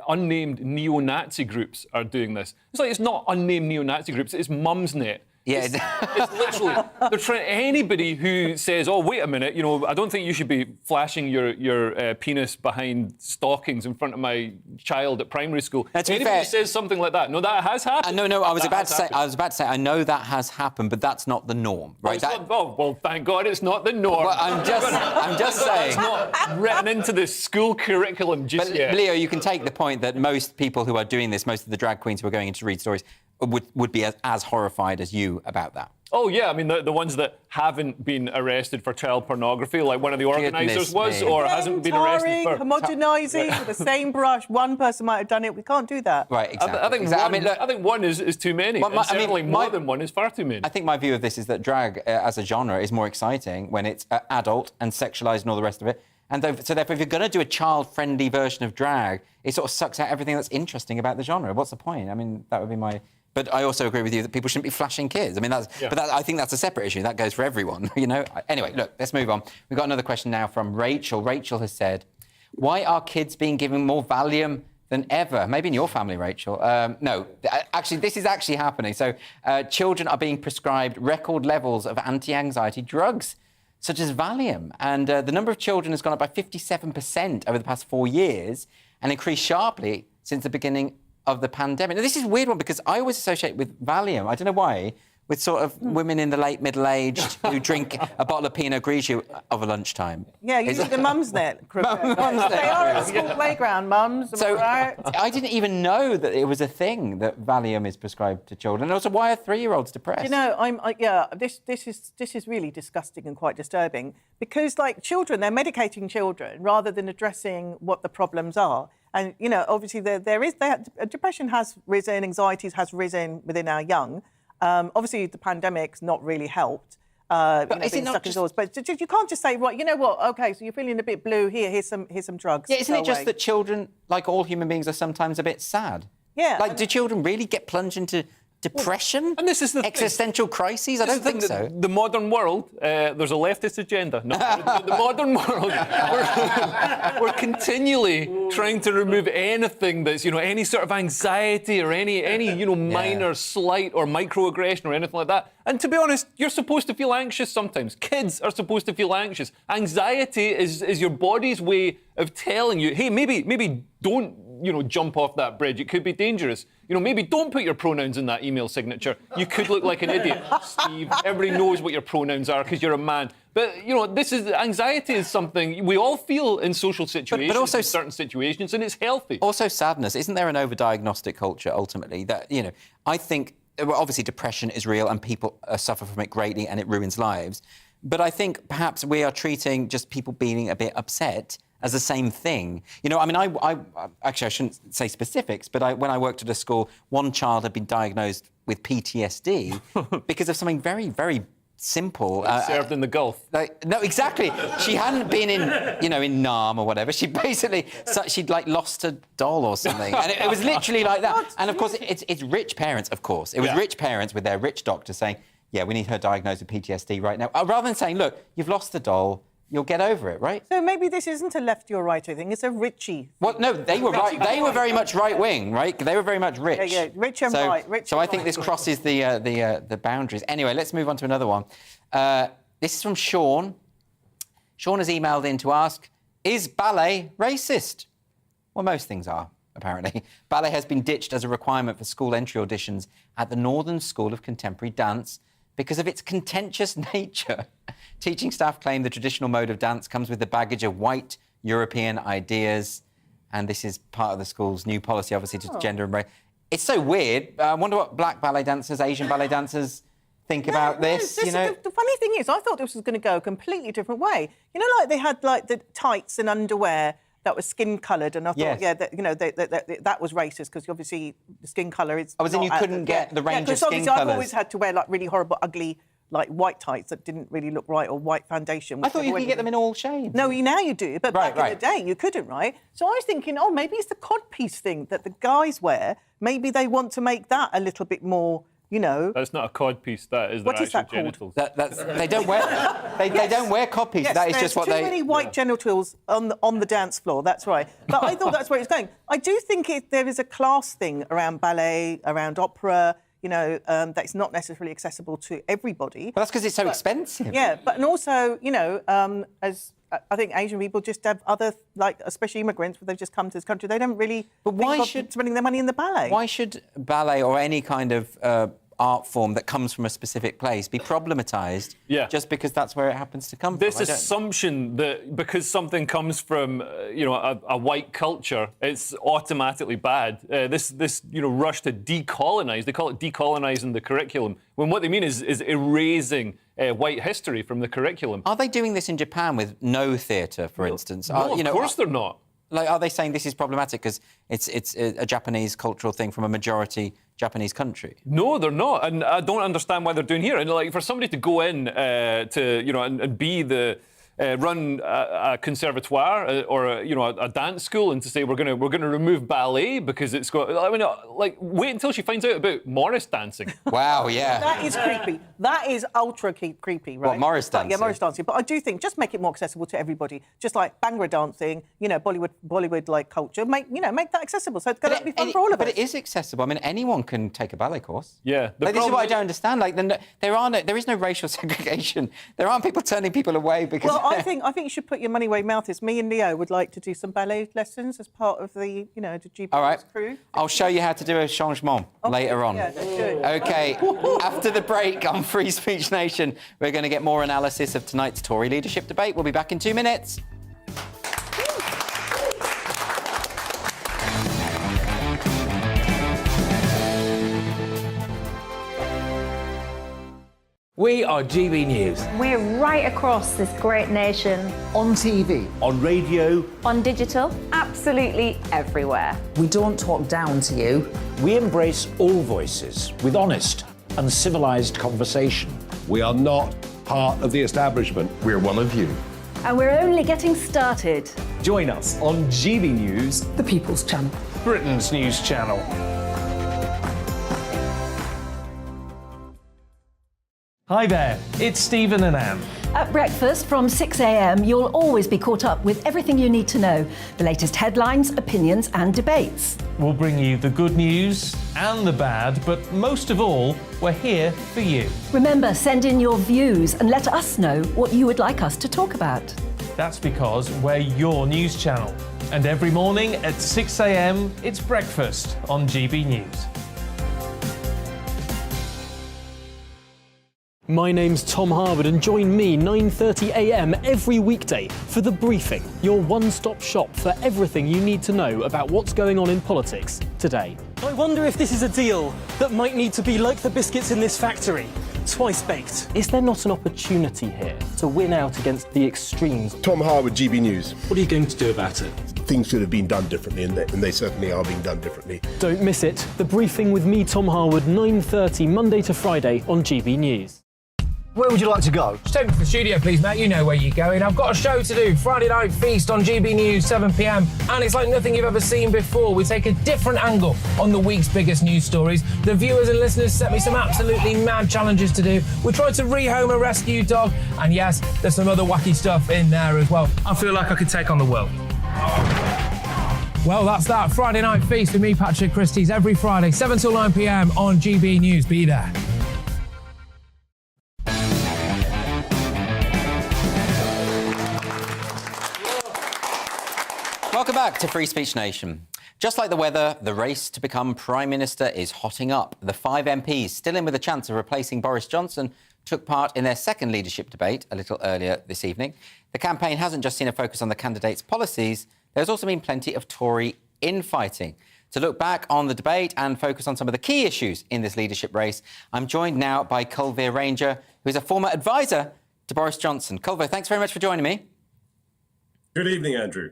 unnamed neo-Nazi groups are doing this. It's not unnamed neo-Nazi groups, it's Mumsnet. Yeah. It's literally, they're trying, anybody who says, oh, wait a minute, I don't think you should be flashing your penis behind stockings in front of my child at primary school. Anybody who says something like that, no, that has happened. No, I was about to say, I know that has happened, but that's not the norm, right? Well, thank God it's not the norm. Well, I'm just saying. It's not written into the school curriculum just yet. Leo, you can take the point that most people who are doing this, most of the drag queens who are going in to read stories, would be as horrified as you about that. Oh, yeah, I mean, the ones that haven't been arrested for child pornography, like one of the organisers was, or hasn't been arrested for... homogenising with the same brush. One person might have done it. We can't do that. Right, exactly. I think one is too many. More than one is far too many. I think my view of this is that drag as a genre is more exciting when it's adult and sexualised and all the rest of it. And so therefore, if you're going to do a child-friendly version of drag, it sort of sucks out everything that's interesting about the genre. What's the point? I mean, that would be my... But I also agree with you that people shouldn't be flashing kids. I mean, I think that's a separate issue. That goes for everyone, Anyway, look, let's move on. We've got another question now from Rachel. Rachel has said, why are kids being given more Valium than ever? Maybe in your family, Rachel. No, actually, this is actually happening. So children are being prescribed record levels of anti-anxiety drugs, such as Valium. And the number of children has gone up by 57% over the past 4 years and increased sharply since the beginning of the pandemic. Now, this is a weird one because I always associate with Valium, I don't know why, with sort of women in the late middle-aged who drink a bottle of Pinot Grigio over lunchtime. Yeah, usually the mum's net. They are at the school playground, mums. So I didn't even know that it was a thing that Valium is prescribed to children. And also, why are 3-year-olds depressed? This is really disgusting and quite disturbing because, like, children, they're medicating children rather than addressing what the problems are. And, obviously, depression has risen, anxieties has risen within our young. Obviously, the pandemic's not really helped. But you can't just say, right, you know what? OK, so you're feeling a bit blue. Here's some drugs. Yeah, isn't it just that children, like all human beings, are sometimes a bit sad? Yeah. Like, do children really get plunged into depression? And this is the existential crises? I don't think so. The modern world, there's a leftist agenda. No, the modern world, we're continually trying to remove anything that's, any sort of anxiety or any minor slight or microaggression or anything like that. And to be honest, you're supposed to feel anxious sometimes. Kids are supposed to feel anxious. Anxiety is your body's way of telling you, hey, maybe don't, jump off that bridge. It could be dangerous. Maybe don't put your pronouns in that email signature. You could look like an idiot. Steve, everybody knows what your pronouns are because you're a man. But, anxiety is something we all feel in social situations, but also in certain situations, and it's healthy. Also sadness. Isn't there an over-diagnostic culture, ultimately, that, I think, obviously depression is real and people suffer from it greatly and it ruins lives. But I think perhaps we are treating just people being a bit upset as the same thing. I actually, I shouldn't say specifics, but when I worked at a school, one child had been diagnosed with PTSD because of something very, very simple. Served in the Gulf. No, exactly. She hadn't been in Nam or whatever. She'd lost a doll or something. And it was literally like that. And of course, it's rich parents, of course. It was rich parents with their rich doctor saying, yeah, we need her diagnosed with PTSD right now. Rather than saying, look, you've lost the doll, you'll get over it, right? So maybe this isn't a lefty or righty thing, it's a richie. Well, no, they were right. They were very much right-wing, right? They were very much rich. Yeah, rich and right. So I think this crosses the boundaries. Anyway, let's move on to another one. This is from Sean. Sean has emailed in to ask, is ballet racist? Well, most things are, apparently. Ballet has been ditched as a requirement for school entry auditions at the Northern School of Contemporary Dance because of its contentious nature. Teaching staff claim the traditional mode of dance comes with the baggage of white European ideas, and this is part of the school's new policy, obviously, to gender and race. It's so weird. I wonder what black ballet dancers, Asian ballet dancers think about this. The funny thing is, I thought this was going to go a completely different way. Like they had the tights and underwear that was skin-coloured, and I thought, that was racist because obviously the skin colour is. Oh, as in you couldn't get the range of skin colours. I've always had to wear really horrible, ugly, white tights that didn't really look right, or white foundation. I thought you could get them in all shades. No, now you do, but back in the day you couldn't, right? So I was thinking, maybe it's the codpiece thing that the guys wear. Maybe they want to make that a little bit more. That's not a codpiece. That is their actual genitals. They don't wear. They don't wear codpiece. Yes, that is just what they. Too many white genitals on the dance floor. That's right. But I thought that's where it's going. I do think there is a class thing around ballet, around opera. that it's not necessarily accessible to everybody. Well, that's because it's so expensive. Yeah, and also, as I think Asian people just have other, especially immigrants, when they've just come to this country, they don't really spending their money in the ballet. Why should ballet or any kind of art form that comes from a specific place be problematised just because that's where it happens to come from? This assumption that because something comes from, a white culture, it's automatically bad. This rush to decolonise, they call it decolonising the curriculum, when what they mean is erasing white history from the curriculum. Are they doing this in Japan with no theatre, for instance? No, of course they're not. Are they saying this is problematic because it's a Japanese cultural thing from a majority Japanese country? No, they're not, and I don't understand why they're doing here. And for somebody to go in and be the run a conservatoire or a dance school and to say we're going to remove ballet because it's got. Wait until she finds out about Morris dancing. Wow, yeah. That is creepy. That is ultra creepy, right? What, Morris dancing? Yeah, Morris dancing. But I do think just make it more accessible to everybody. Just like Bhangra dancing, Bollywood culture. Make that accessible. So it's going to be fun for all of us. But it is accessible. I mean, anyone can take a ballet course. Yeah. This is what I don't understand. There is no racial segregation. There aren't people turning people away because. Well, I think you should put your money where your mouth is. Me and Leo would like to do some ballet lessons as part of the the GBNews crew. I'll show you how to do a changement later on. Yeah, let's do it. Okay, after the break on Free Speech Nation, we're going to get more analysis of tonight's Tory leadership debate. We'll be back in 2 minutes. We are GB News. We're right across this great nation. On TV. On radio. On digital. Absolutely everywhere. We don't talk down to you. We embrace all voices with honest and civilised conversation. We are not part of the establishment. We're one of you. And we're only getting started. Join us on GB News, The People's Channel. Britain's news channel. Hi there, it's Stephen and Anne. At breakfast from 6 a.m, you'll always be caught up with everything you need to know, the latest headlines, opinions and debates. We'll bring you the good news and the bad, but most of all, we're here for you. Remember, send in your views and let us know what you would like us to talk about. That's because we're your news channel. And every morning at 6 a.m, it's breakfast on GB News. My name's Tom Harwood and join me 9:30 a.m. every weekday for The Briefing, your one-stop shop for everything you need to know about what's going on in politics today. I wonder if this is a deal that might need to be like the biscuits in this factory, twice baked. Is there not an opportunity here to win out against the extremes? Tom Harwood, GB News. What are you going to do about it? Things should have been done differently, and they certainly are being done differently. Don't miss it. The Briefing with me, Tom Harwood, 9:30 Monday to Friday on GB News. Where would you like to go? Just take me to the studio, please, Matt. You know where you're going. I've got a show to do. Friday Night Feast on GB News, 7 p.m. And it's like nothing you've ever seen before. We take a different angle on the week's biggest news stories. The viewers and listeners set me some absolutely mad challenges to do. We tried to rehome a rescue dog. And yes, there's some other wacky stuff in there as well. I feel like I could take on the world. Well, that's that. Friday Night Feast with me, Patrick Christie's, every Friday, 7 till 9 p.m. on GB News. Be there. Welcome back to Free Speech Nation. Just like the weather, the race to become Prime Minister is hotting up. The 5 MPs still in with a chance of replacing Boris Johnson took part in their second leadership debate a little earlier this evening. The campaign hasn't just seen a focus on the candidates' policies, there's also been plenty of Tory infighting. To look back on the debate and focus on some of the key issues in this leadership race, I'm joined now by Culver Ranger, who is a former advisor to Boris Johnson. Culver, thanks very much for joining me. Good evening, Andrew.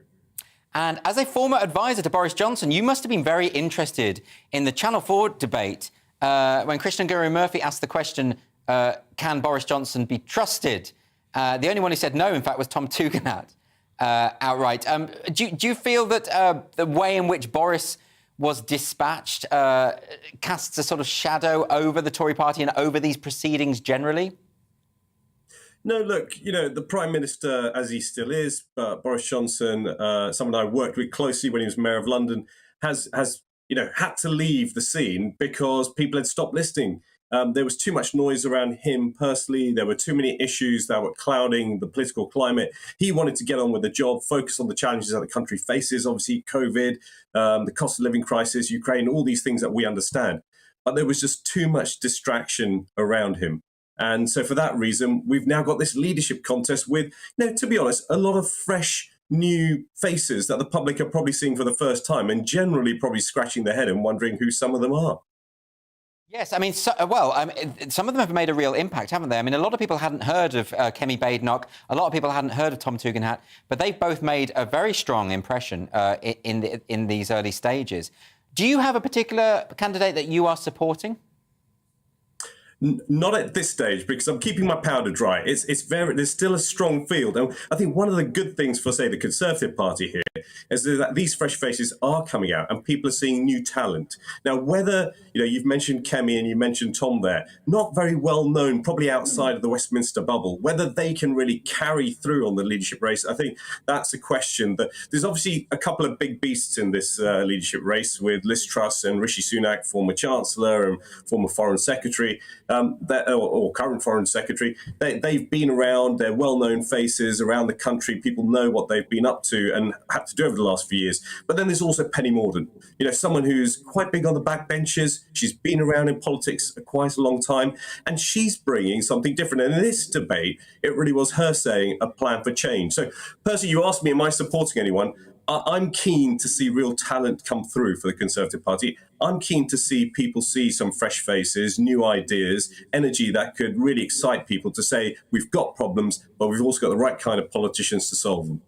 And as a former advisor to Boris Johnson, you must have been very interested in the Channel 4 debate when Krishnan Guru-Murphy asked the question, can Boris Johnson be trusted? The only one who said no, in fact, was Tom Tugendhat outright. Do you feel that the way in which Boris was dispatched casts a sort of shadow over the Tory party and over these proceedings generally? No, look, the Prime Minister, as he still is, Boris Johnson, someone I worked with closely when he was Mayor of London, has had to leave the scene because people had stopped listening. There was too much noise around him personally. There were too many issues that were clouding the political climate. He wanted to get on with the job, focus on the challenges that the country faces, obviously COVID, the cost of living crisis, Ukraine, all these things that we understand. But there was just too much distraction around him. And so for that reason, we've now got this leadership contest with, to be honest, a lot of fresh, new faces that the public are probably seeing for the first time and generally probably scratching their head and wondering who some of them are. Yes, I mean, some of them have made a real impact, haven't they? I mean, a lot of people hadn't heard of Kemi Badenoch. A lot of people hadn't heard of Tom Tugendhat, but they've both made a very strong impression in these early stages. Do you have a particular candidate that you are supporting? Not at this stage, because I'm keeping my powder dry. There's still a strong field. And I think one of the good things for, say, the Conservative Party here is that these fresh faces are coming out and people are seeing new talent. Now, whether, you've mentioned Kemi and you mentioned Tom there, not very well known, probably outside of the Westminster bubble, whether they can really carry through on the leadership race, I think that's a question. That there's obviously a couple of big beasts in this leadership race with Liz Truss and Rishi Sunak, former Chancellor and former Foreign Secretary. Or current Foreign Secretary, they've been around, they're well-known faces around the country, people know what they've been up to and had to do over the last few years. But then there's also Penny Mordaunt, someone who's quite big on the backbenches, she's been around in politics quite a long time, and she's bringing something different. And in this debate, it really was her saying a plan for change. So, Percy, you asked me, am I supporting anyone? I'm keen to see real talent come through for the Conservative Party. I'm keen to see people see some fresh faces, new ideas, energy that could really excite people to say, we've got problems, but we've also got the right kind of politicians to solve them.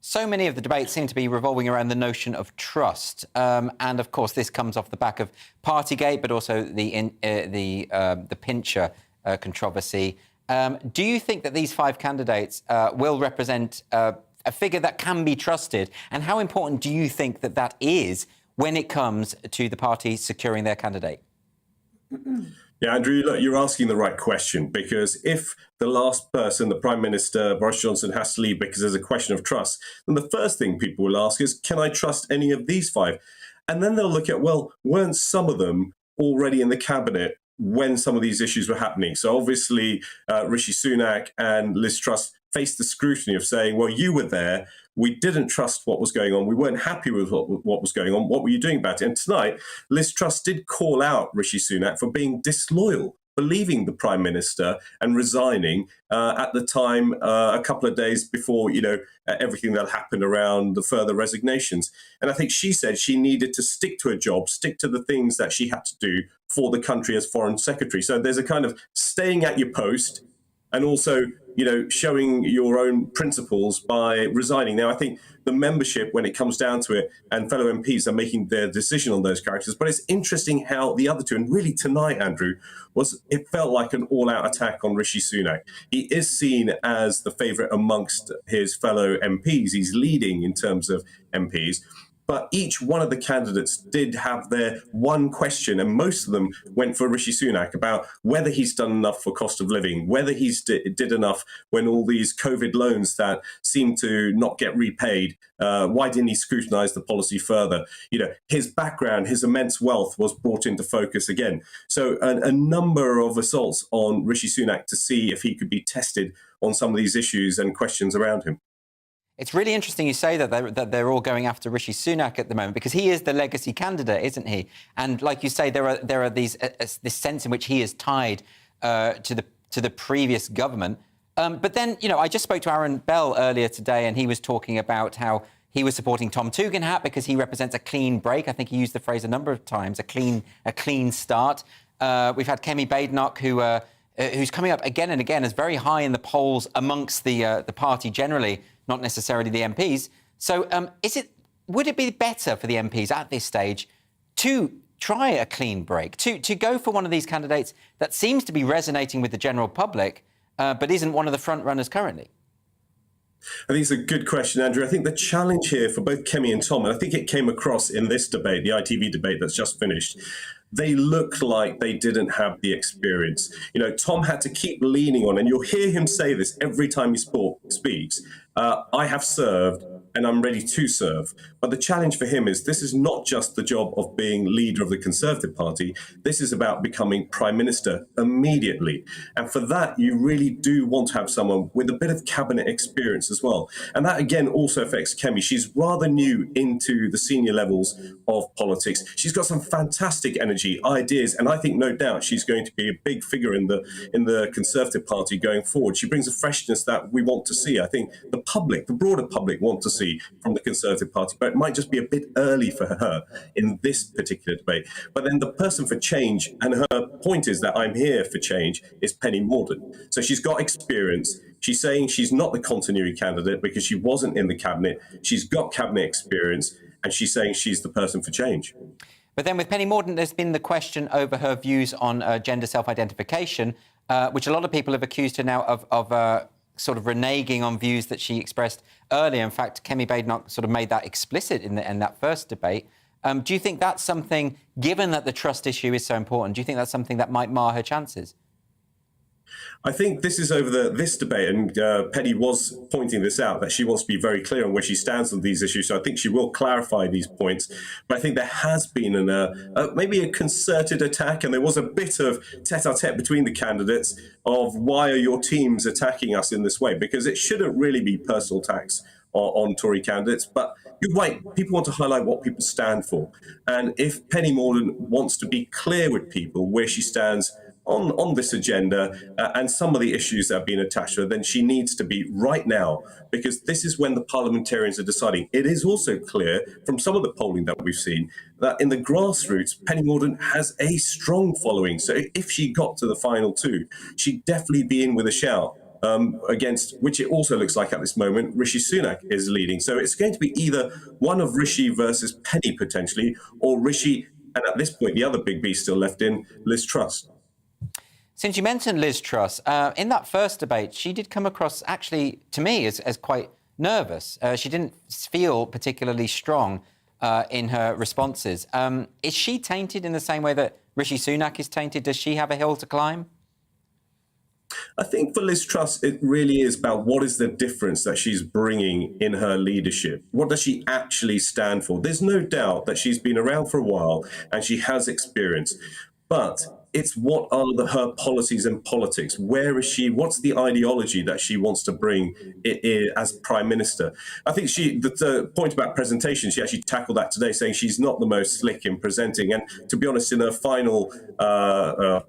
So many of the debates seem to be revolving around the notion of trust. And, of course, this comes off the back of Partygate, but also the Pincher controversy. Do you think that these 5 candidates will represent a figure that can be trusted? And how important do you think that is when it comes to the party securing their candidate? Yeah, Andrew, look, you're asking the right question, because if the last person, the Prime Minister, Boris Johnson, has to leave because there's a question of trust, then the first thing people will ask is, can I trust any of these 5? And then they'll look at, well, weren't some of them already in the cabinet when some of these issues were happening? So obviously, Rishi Sunak and Liz Truss faced the scrutiny of saying, well, you were there, we didn't trust what was going on, we weren't happy with what was going on, what were you doing about it? And tonight, Liz Truss did call out Rishi Sunak for being disloyal, for leaving the Prime Minister and resigning at the time, a couple of days before, everything that happened around the further resignations. And I think she said she needed to stick to her job, stick to the things that she had to do for the country as Foreign Secretary. So there's a kind of staying at your post and also, showing your own principles by resigning. Now, I think the membership, when it comes down to it, and fellow MPs are making their decision on those characters. But it's interesting how the other two, and really tonight, Andrew, it felt like an all-out attack on Rishi Sunak. He is seen as the favourite amongst his fellow MPs. He's leading in terms of MPs. But each one of the candidates did have their one question, and most of them went for Rishi Sunak about whether he's done enough for cost of living, whether he's did enough when all these COVID loans that seem to not get repaid. Why didn't he scrutinise the policy further? His background, his immense wealth was brought into focus again. So a number of assaults on Rishi Sunak to see if he could be tested on some of these issues and questions around him. It's really interesting you say that they're all going after Rishi Sunak at the moment, because he is the legacy candidate, isn't he? And like you say, there are these this sense in which he is tied to the previous government. But then, I just spoke to Aaron Bell earlier today, and he was talking about how he was supporting Tom Tugendhat because he represents a clean break. I think he used the phrase a number of times, a clean start. We've had Kemi Badenoch, who's coming up again and again as very high in the polls amongst the party generally, not necessarily the MPs. So would it be better for the MPs at this stage to try a clean break, to go for one of these candidates that seems to be resonating with the general public, but isn't one of the front runners currently? I think it's a good question, Andrew. I think the challenge here for both Kemi and Tom, and I think it came across in this debate, the ITV debate that's just finished, they looked like they didn't have the experience. Tom had to keep leaning on, and you'll hear him say this every time he speaks, I have served and I'm ready to serve. But the challenge for him is this is not just the job of being leader of the Conservative Party. This is about becoming Prime Minister immediately. And for that, you really do want to have someone with a bit of cabinet experience as well. And that, again, also affects Kemi. She's rather new into the senior levels of politics. She's got some fantastic energy, ideas, and I think no doubt she's going to be a big figure in the Conservative Party going forward. She brings a freshness that we want to see. I think the public, the broader public, want to see from the Conservative Party, but it might just be a bit early for her in this particular debate. But then the person for change, and her point is that I'm here for change, is Penny Mordaunt. So she's got experience. She's saying she's not the continuity candidate because she wasn't in the cabinet. She's got cabinet experience, and she's saying she's the person for change. But then with Penny Mordaunt, there's been the question over her views on gender self-identification, which a lot of people have accused her now of sort of reneging on views that she expressed earlier. In fact, Kemi Badenoch sort of made that explicit in that first debate. Do you think that's something, given that the trust issue is so important, do you think that's something that might mar her chances? I think this is over this debate, and Penny was pointing this out, that she wants to be very clear on where she stands on these issues. So I think she will clarify these points. But I think there has been maybe a concerted attack, and there was a bit of tete-a-tete between the candidates of why are your teams attacking us in this way? Because it shouldn't really be personal attacks on Tory candidates. But you're right, people want to highlight what people stand for. And if Penny Mordaunt wants to be clear with people where she stands on this agenda and some of the issues that have been attached to her, then she needs to be right now, because this is when the parliamentarians are deciding. It is also clear from some of the polling that we've seen that in the grassroots, Penny Mordaunt has a strong following. So if she got to the final two, she'd definitely be in with a shout. Against, which it also looks like at this moment, Rishi Sunak is leading. So it's going to be either one of Rishi versus Penny potentially, or Rishi, and at this point, the other big beast still left in, Liz Truss. Since you mentioned Liz Truss, in that first debate, she did come across, actually, to me, as quite nervous. She didn't feel particularly strong in her responses. Is she tainted in the same way that Rishi Sunak is tainted? Does she have a hill to climb? I think for Liz Truss, it really is about what is the difference that she's bringing in her leadership. What does she actually stand for? There's no doubt that she's been around for a while and she has experience, but it's what are her policies and politics? Where is she? What's the ideology that she wants to bring as Prime Minister? I think the point about presentation, she actually tackled that today, saying she's not the most slick in presenting. And to be honest, in her final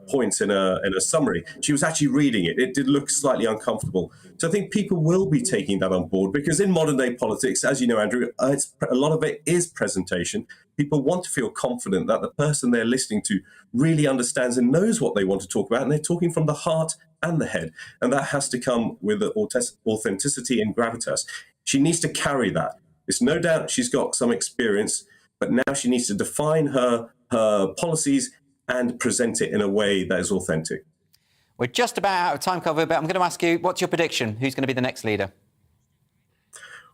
points in a summary, she was actually reading it. It did look slightly uncomfortable. So I think people will be taking that on board, because in modern day politics, as you know, Andrew, a lot of it is presentation. People want to feel confident that the person they're listening to really understands and knows what they want to talk about, and they're talking from the heart and the head. And that has to come with authenticity and gravitas. She needs to carry that. It's no doubt she's got some experience, but now she needs to define her policies and present it in a way that is authentic. We're just about out of time, Cover, but I'm going to ask you, what's your prediction? Who's going to be the next leader?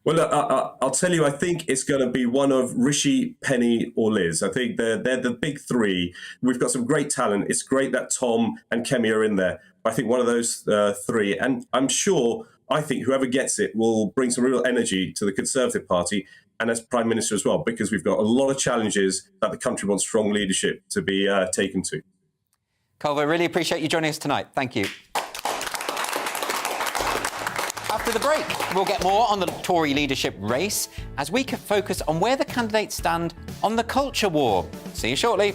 Well, I'll tell you, I think it's going to be one of Rishi, Penny or Liz. I think they're the big three. We've got some great talent. It's great that Tom and Kemi are in there. I think one of those three, and I think whoever gets it will bring some real energy to the Conservative Party and as Prime Minister as well, because we've got a lot of challenges that the country wants strong leadership to be taken to. Culver, really appreciate you joining us tonight. Thank you. After the break, we'll get more on the Tory leadership race as we can focus on where the candidates stand on the culture war. See you shortly.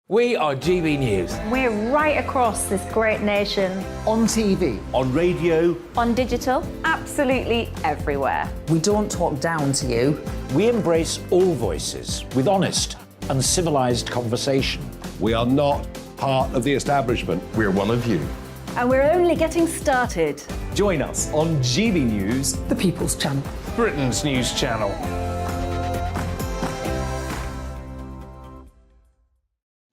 We are GB News. We're right across this great nation. On TV. On radio. On digital. Absolutely everywhere. We don't talk down to you. We embrace all voices with honest and civilised conversation. We are not part of the establishment. We're one of you. And we're only getting started. Join us on GB News, The People's Channel. Britain's news channel.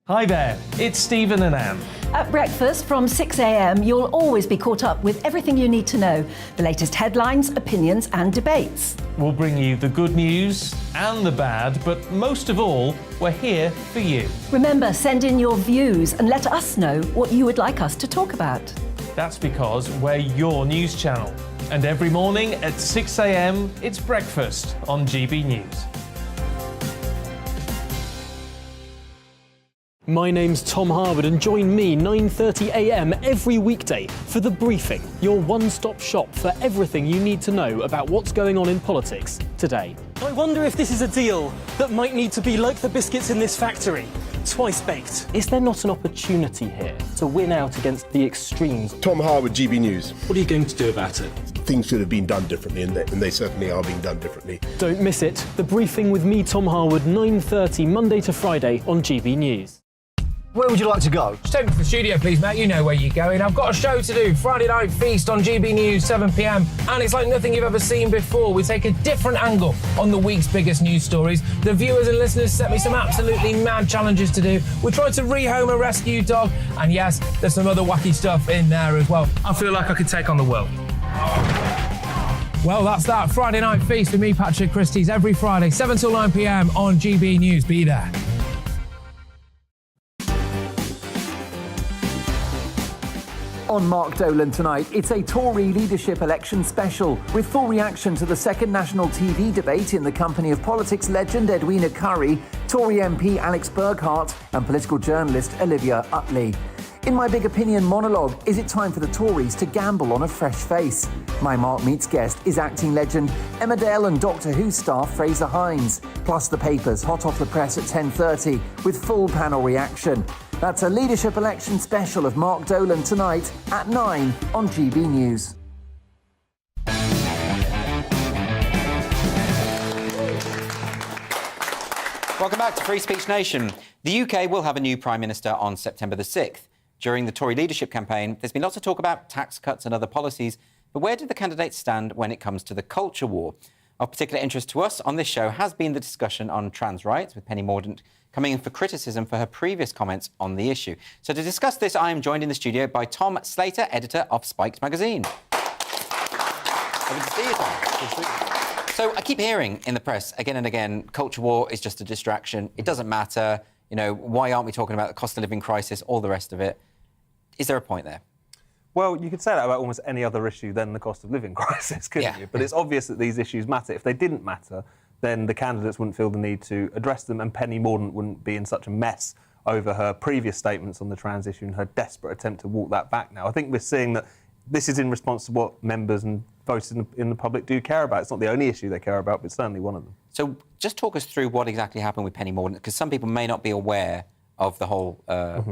Hi there, it's Stephen and Anne. At breakfast from 6 a.m, you'll always be caught up with everything you need to know, the latest headlines, opinions and debates. We'll bring you the good news and the bad, but most of all, we're here for you. Remember, send in your views and let us know what you would like us to talk about. That's because we're your news channel. And every morning at 6 a.m, it's breakfast on GB News. My name's Tom Harwood and join me 9:30 a.m. every weekday for The Briefing, your one-stop shop for everything you need to know about what's going on in politics today. I wonder if this is a deal that might need to be like the biscuits in this factory, twice baked. Is there not an opportunity here to win out against the extremes? Tom Harwood, GB News. What are you going to do about it? Things should have been done differently, and they certainly are being done differently. Don't miss it. The Briefing with me, Tom Harwood, 9:30 Monday to Friday on GB News. Where would you like to go? Just take me to the studio, please, mate. You know where you're going. I've got a show to do. Friday Night Feast on GB News, 7 p.m. And it's like nothing you've ever seen before. We take a different angle on the week's biggest news stories. The viewers and listeners set me some absolutely mad challenges to do. We tried to rehome a rescue dog. And yes, there's some other wacky stuff in there as well. I feel like I could take on the world. Well, that's that. Friday Night Feast with me, Patrick Christie's, every Friday, 7 till 9 p.m. on GB News. Be there. On Mark Dolan tonight, it's a Tory leadership election special, with full reaction to the second national TV debate in the company of politics legend Edwina Currie, Tory MP Alex Burghardt and political journalist Olivia Utley. In my Big Opinion monologue, is it time for the Tories to gamble on a fresh face? My Mark Meets guest is acting legend Emma Dale and Doctor Who star Fraser Hines, plus the papers hot off the press at 10:30 with full panel reaction. That's a leadership election special of Mark Dolan tonight at 9 on GB News. Welcome back to Free Speech Nation. The UK will have a new Prime Minister on September the 6th. During the Tory leadership campaign, there's been lots of talk about tax cuts and other policies, but where do the candidates stand when it comes to the culture war? Of particular interest to us on this show has been the discussion on trans rights, with Penny Mordaunt coming in for criticism for her previous comments on the issue. So to discuss this, I am joined in the studio by Tom Slater, editor of Spiked magazine. Good to see you, Tom. So I keep hearing in the press again and again, culture war is just a distraction. It doesn't matter. You know, why aren't we talking about the cost of living crisis, all the rest of it? Is there a point there? Well, you could say that about almost any other issue than the cost of living crisis, couldn't you? But it's obvious that these issues matter. If they didn't matter, then the candidates wouldn't feel the need to address them, and Penny Mordaunt wouldn't be in such a mess over her previous statements on the trans issue and her desperate attempt to walk that back now. I think we're seeing that this is in response to what members and voters in the public do care about. It's not the only issue they care about, but it's certainly one of them. So just talk us through what exactly happened with Penny Mordaunt, because some people may not be aware of the whole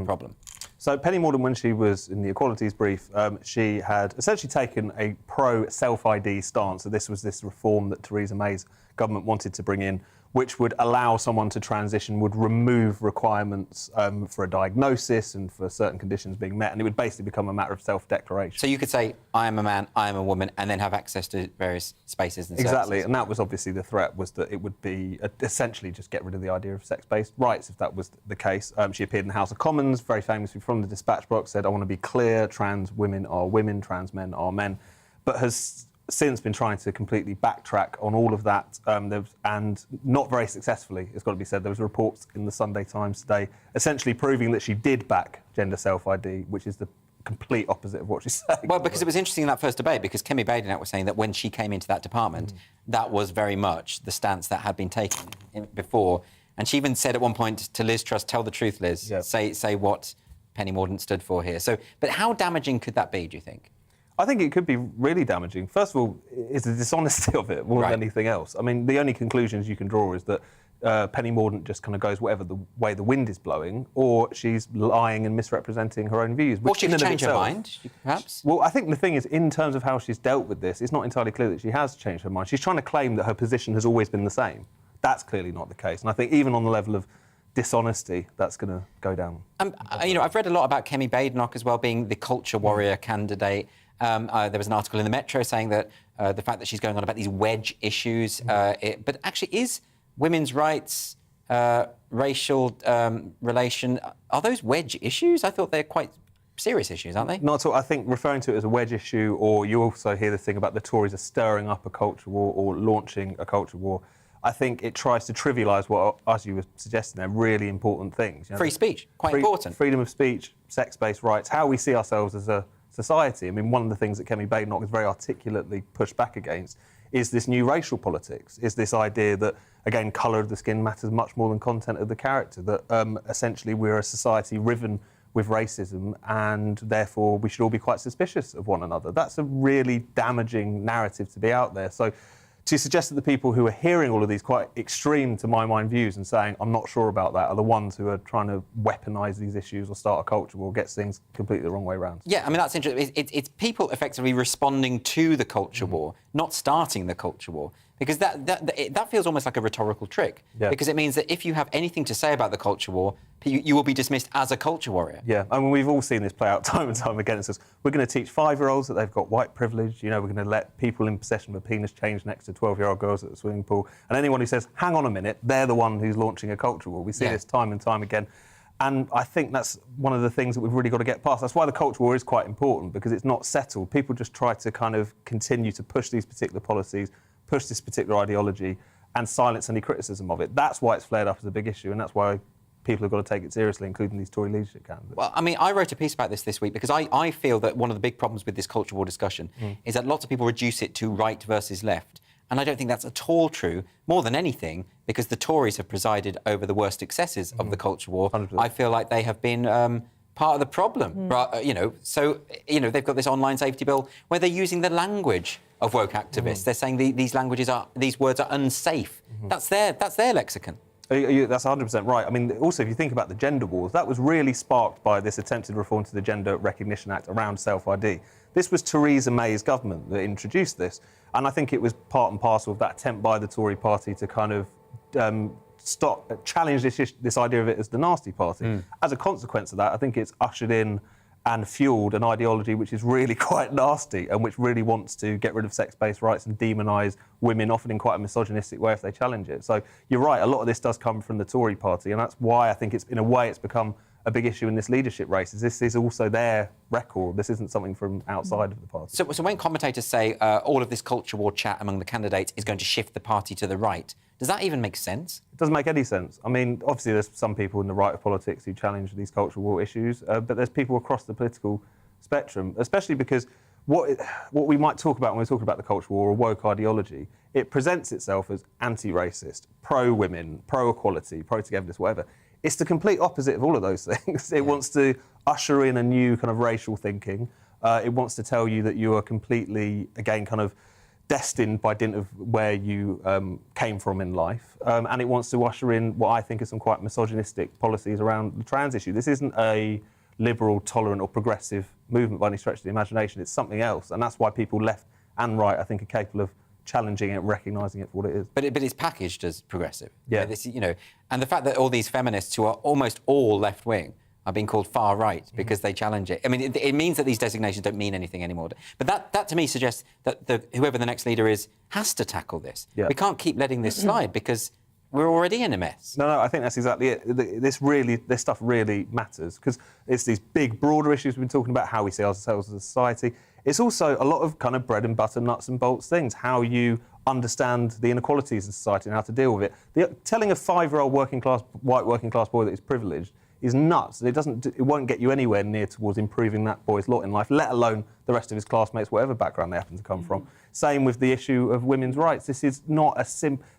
problem. So Penny Mordaunt, when she was in the Equalities brief, she had essentially taken a pro-self-ID stance. So this was this reform that Theresa May's government wanted to bring in, which would allow someone to transition, would remove requirements for a diagnosis and for certain conditions being met, and it would basically become a matter of self-declaration. So you could say, I am a man, I am a woman, and then have access to various spaces and Exactly, services. and that was obviously the threat, was that it would be essentially just get rid of the idea of sex-based rights, if that was the case. She appeared in the House of Commons, very famously from the dispatch box, said, I want to be clear, trans women are women, trans men are men, but has since been trying to completely backtrack on all of that, and not very successfully, it's got to be said. There was reports in the Sunday Times today essentially proving that she did back gender self-ID, which is the complete opposite of what she's saying. Well, because it was interesting in that first debate, because Kemi Badenoch was saying that when she came into that department, that was very much the stance that had been taken before. And she even said at one point to Liz Truss, tell the truth, Liz, say what Penny Mordaunt stood for here. So, but how damaging could that be, do you think? I think it could be really damaging. First of all, it's the dishonesty of it more than anything else. I mean, the only conclusions you can draw is that Penny Mordaunt just kind of goes whatever the way the wind is blowing, or she's lying and misrepresenting her own views. Or she can change her mind, perhaps? Well, I think the thing is, in terms of how she's dealt with this, it's not entirely clear that she has changed her mind. She's trying to claim that her position has always been the same. That's clearly not the case. And I think even on the level of dishonesty, that's going to go down. You know, I've read a lot about Kemi Badenoch as well, being the culture warrior candidate. There was an article in the Metro saying that the fact that she's going on about these wedge issues, but actually is women's rights, racial relation, are those wedge issues? I thought they're quite serious issues, aren't they? Not at all. I think referring to it as a wedge issue, or you also hear the thing about the Tories are stirring up a culture war or launching a culture war. I think it tries to trivialise what, as you were suggesting, they're really important things. You know, free speech, quite important. Freedom of speech, sex-based rights, how we see ourselves as a society. I mean, one of the things that Kemi Badenoch has very articulately pushed back against is this new racial politics, is this idea that, again, colour of the skin matters much more than content of the character, that essentially we're a society riven with racism and therefore we should all be quite suspicious of one another. That's a really damaging narrative to be out there. So to suggest that the people who are hearing all of these quite extreme, to my mind, views and saying, I'm not sure about that, are the ones who are trying to weaponise these issues or start a culture war, gets things completely the wrong way around. Yeah, I mean, that's interesting. It's people effectively responding to the culture war, not starting the culture war. Because that feels almost like a rhetorical trick. Yeah. Because it means that if you have anything to say about the culture war, you will be dismissed as a culture warrior. Yeah, I mean, we've all seen this play out time and time again. It says, we're going to teach 5-year-olds that they've got white privilege, you know, we're going to let people in possession of a penis change next to 12-year-old girls at the swimming pool. And anyone who says, hang on a minute, they're the one who's launching a culture war. We see this time and time again. And I think that's one of the things that we've really got to get past. That's why the culture war is quite important, because it's not settled. People just try to kind of continue to push these particular policies, push this particular ideology and silence any criticism of it. That's why it's flared up as a big issue, and that's why people have got to take it seriously, including these Tory leadership candidates. Well, I mean, I wrote a piece about this week because I feel that one of the big problems with this culture war discussion is that lots of people reduce it to right versus left. And I don't think that's at all true, more than anything, because the Tories have presided over the worst excesses of the culture war. 100%. I feel like they have been part of the problem. You know, so, you know, they've got this online safety bill where they're using the language of woke activists. They're saying these words are unsafe. That's their lexicon. That's 100% right. I mean, also, if you think about the gender wars, that was really sparked by this attempted reform to the Gender Recognition Act around self-ID. This was Theresa May's government that introduced this, and I think it was part and parcel of that attempt by the Tory party to kind of challenge this idea of it as the nasty party. As a consequence of that, I think it's ushered in and fuelled an ideology which is really quite nasty and which really wants to get rid of sex-based rights and demonise women, often in quite a misogynistic way if they challenge it. So you're right, a lot of this does come from the Tory party, and that's why I think in a way it's become a big issue in this leadership race. This is also their record. This isn't something from outside of the party. So when commentators say all of this culture war chat among the candidates is going to shift the party to the right, does that even make sense? It doesn't make any sense. I mean, obviously there's some people in the right of politics who challenge these cultural war issues, but there's people across the political spectrum, especially because what we might talk about when we talk about the culture war or woke ideology, it presents itself as anti-racist, pro-women, pro-equality, pro-togetherness, whatever. It's the complete opposite of all of those things. It wants to usher in a new kind of racial thinking. It wants to tell you that you are completely, again, kind of destined by dint of where you came from in life. And it wants to usher in what I think are some quite misogynistic policies around the trans issue. This isn't a liberal, tolerant or progressive movement by any stretch of the imagination. It's something else. And that's why people left and right, I think, are capable of challenging it, recognising it for what it is. But it's packaged as progressive. Yeah. You know, and the fact that all these feminists who are almost all left-wing are being called far right because they challenge it. I mean, it means that these designations don't mean anything anymore. But that to me suggests that whoever the next leader is has to tackle this. Yeah. We can't keep letting this slide because we're already in a mess. No, I think that's exactly it. This stuff really matters because it's these big, broader issues we've been talking about, how we see ourselves as a society. It's also a lot of kind of bread and butter, nuts and bolts things, how you understand the inequalities in society and how to deal with it. Telling a 5-year-old white working class boy that he's privileged is nuts. It won't get you anywhere near towards improving that boy's lot in life, let alone the rest of his classmates, whatever background they happen to come from. Same with the issue of women's rights. This is not